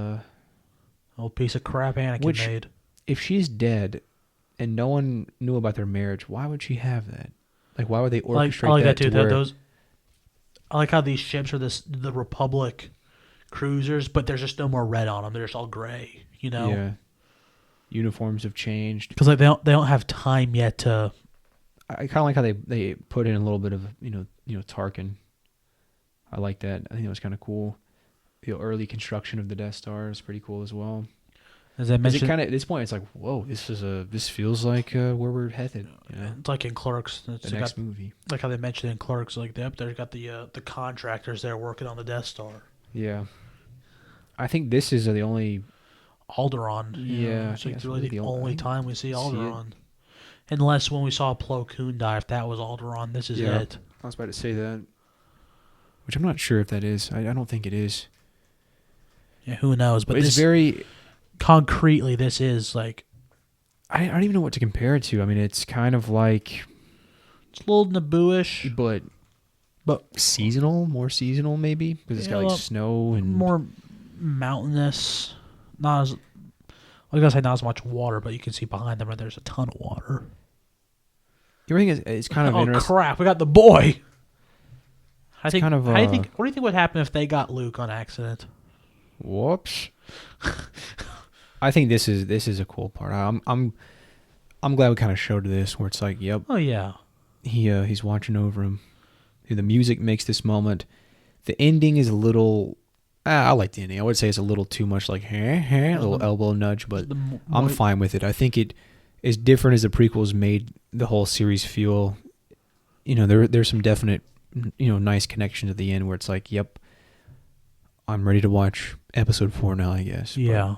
piece of crap Anakin made. If she's dead and no one knew about their marriage, why would she have that? Like, why would they orchestrate I like that too. where... I like how these ships are the Republic cruisers, but there's just no more red on them. They're just all gray, Yeah. Uniforms have changed. Because like they don't have time yet to... I kind of like how they put in a little bit of, Tarkin. I like that. I think it was kind of cool. The early construction of the Death Star is pretty cool as well. As I mentioned, at this point, it's like, whoa, this feels like where we're headed. It's like in Clerks, the next movie. Like how they mentioned in Clerks, like they've got the contractors there working on the Death Star. Yeah, I think this is the only Alderaan. Yeah, it's like really the only time we see Alderaan. Unless when we saw Plo Koon die, if that was Alderaan, this is it. I was about to say that, which I'm not sure if that is. I don't think it is. Yeah, who knows? But it's very concretely, this is like I don't even know what to compare it to. I mean, it's kind of like it's a little Naboo-ish, but seasonal, more seasonal maybe because it's got like snow and more mountainous. Not as I was gonna say not as much water, but you can see behind them there's a ton of water. The other thing is kind of interesting. Oh crap! We got the boy. I think. Kind of, what do you think would happen if they got Luke on accident? Whoops. I think this is a cool part. I'm glad we kind of showed this where it's like, yep. Oh yeah. He's watching over him. The music makes this moment. The ending is a little. I like the ending. I would say it's a little too much like a little elbow nudge, but I'm fine with it. I think it is different as the prequels made the whole series feel. There's some definite, nice connections at the end where it's like, yep, I'm ready to watch episode 4 now, I guess. Yeah.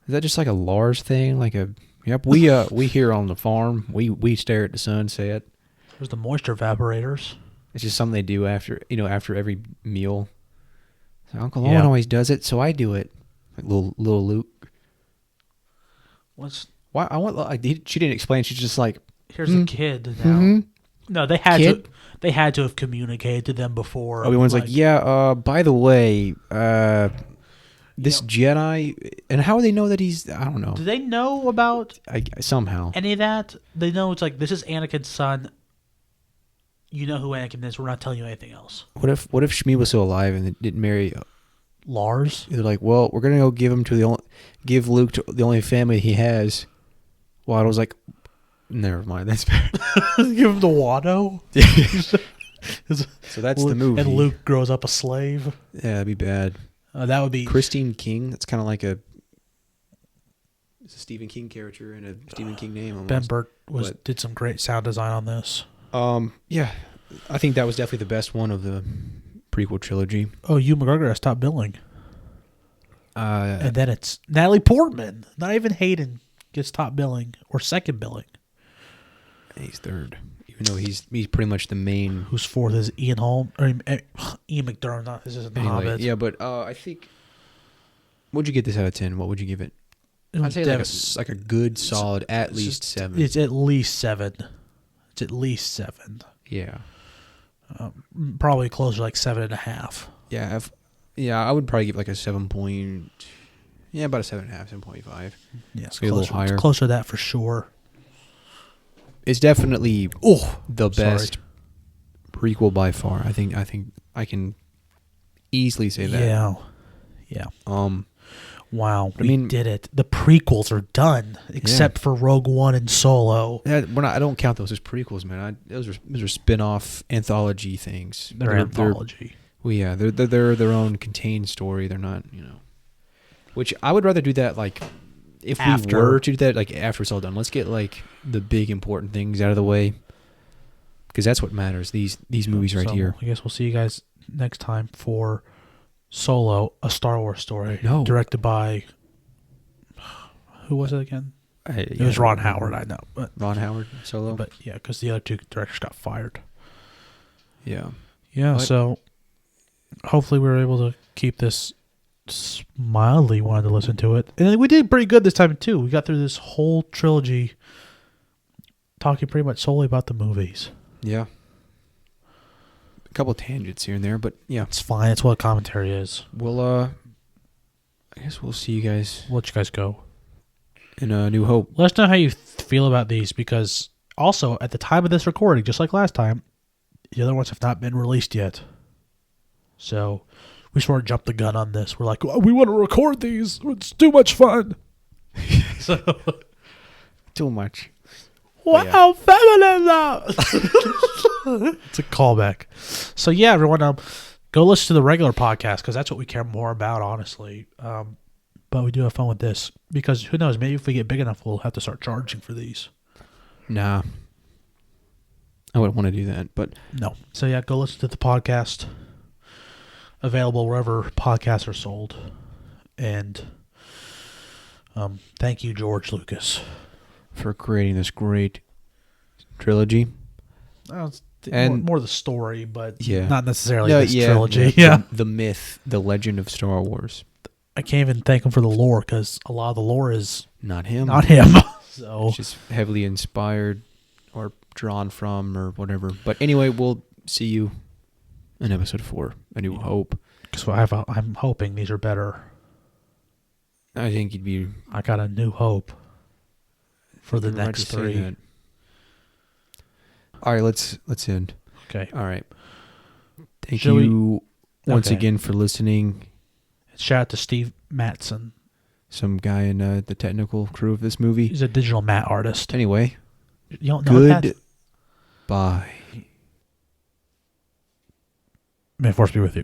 But is that just like a Lars thing? Like we here on the farm, we stare at the sunset. There's the moisture evaporators. It's just something they do after every meal. So Uncle Owen always does it, so I do it. Like little Luke. Why? She didn't explain. She's just like, here's a kid now. Mm-hmm. No, they had to. They had to have communicated to them before. Obi-Wan's like, yeah. By the way, this Jedi, and how do they know that he's? I don't know. Do they know about Somehow any of that? They know it's like this is Anakin's son. You know who Anakin is. We're not telling you anything else. What if Shmi was still alive and didn't marry Lars? They're like, well, we're gonna go give Luke to the only family he has. Watto was like, never mind, that's bad. Give him to Watto. So that's the movie. And Luke grows up a slave. Yeah, that'd be bad. That would be Christine King. That's kind of like it's a Stephen King character and a Stephen King name. Almost. Ben Burt did some great sound design on this. Yeah, I think that was definitely the best one of the prequel trilogy. Oh, Ewan McGregor has stopped billing. And then it's Natalie Portman. Not even Hayden gets top billing or second billing. He's third, even though he's pretty much the main. Who's fourth is Ian Holm or Ian McDermott. Not this isn't the Hobbit. Yeah, but I think. What'd you get this out of 10? What would you give it? I'd say like a good solid at least 7. It's at least 7. It's at least 7. Yeah. Probably closer to like 7.5. Yeah, I would probably give like a 7 point. Yeah, about a 7.5, 7.5. Yes, a little higher. It's closer to that for sure. It's definitely the best prequel by far. I think I can easily say that. Yeah. Wow. We did it. The prequels are done, except for Rogue One and Solo. I don't count those as prequels, man. Those are spin-off anthology things. They're anthology. They're their own contained story. They're not, Which I would rather do that like if we were to do that like after it's all done. Let's get like the big important things out of the way because that's what matters. These movies right here. I guess we'll see you guys next time for Solo, a Star Wars story. No. Directed by who was it again? It was Ron Howard, I know. But Ron Howard, Solo? But yeah, because the other 2 directors got fired. Yeah. Yeah, so hopefully we were able to keep this mildly wanted to listen to it. And we did pretty good this time too. We got through this whole trilogy talking pretty much solely about the movies. Yeah. A couple of tangents here and there, but yeah. It's fine. It's what commentary is. We'll, I guess we'll see you guys. We'll let you guys go. In New Hope. Let us know how you feel about these because also at the time of this recording, just like last time, the other ones have not been released yet. So we sort of jumped the gun on this. We're like, we want to record these. It's too much fun. Too much. Wow, feminism! It's a callback. So yeah, everyone, go listen to the regular podcast because that's what we care more about, honestly. But we do have fun with this because who knows? Maybe if we get big enough, we'll have to start charging for these. Nah, I wouldn't want to do that, but no. So yeah, go listen to the podcast. Available wherever podcasts are sold, and thank you, George Lucas, for creating this great trilogy. And more the story, but yeah, not necessarily this trilogy. The myth, the legend of Star Wars. I can't even thank him for the lore because a lot of the lore is not him. So it's just heavily inspired or drawn from or whatever. But anyway, we'll see you in episode 4, A New Hope. So I'm hoping these are better. I think you'd be. I got a new hope for the next 3. All right, let's end. Okay. All right. Thank you once again for listening. Shout out to Steve Matson, some guy in the technical crew of this movie. He's a digital matte artist. Anyway, you don't know that? Bye. May the Force be with you.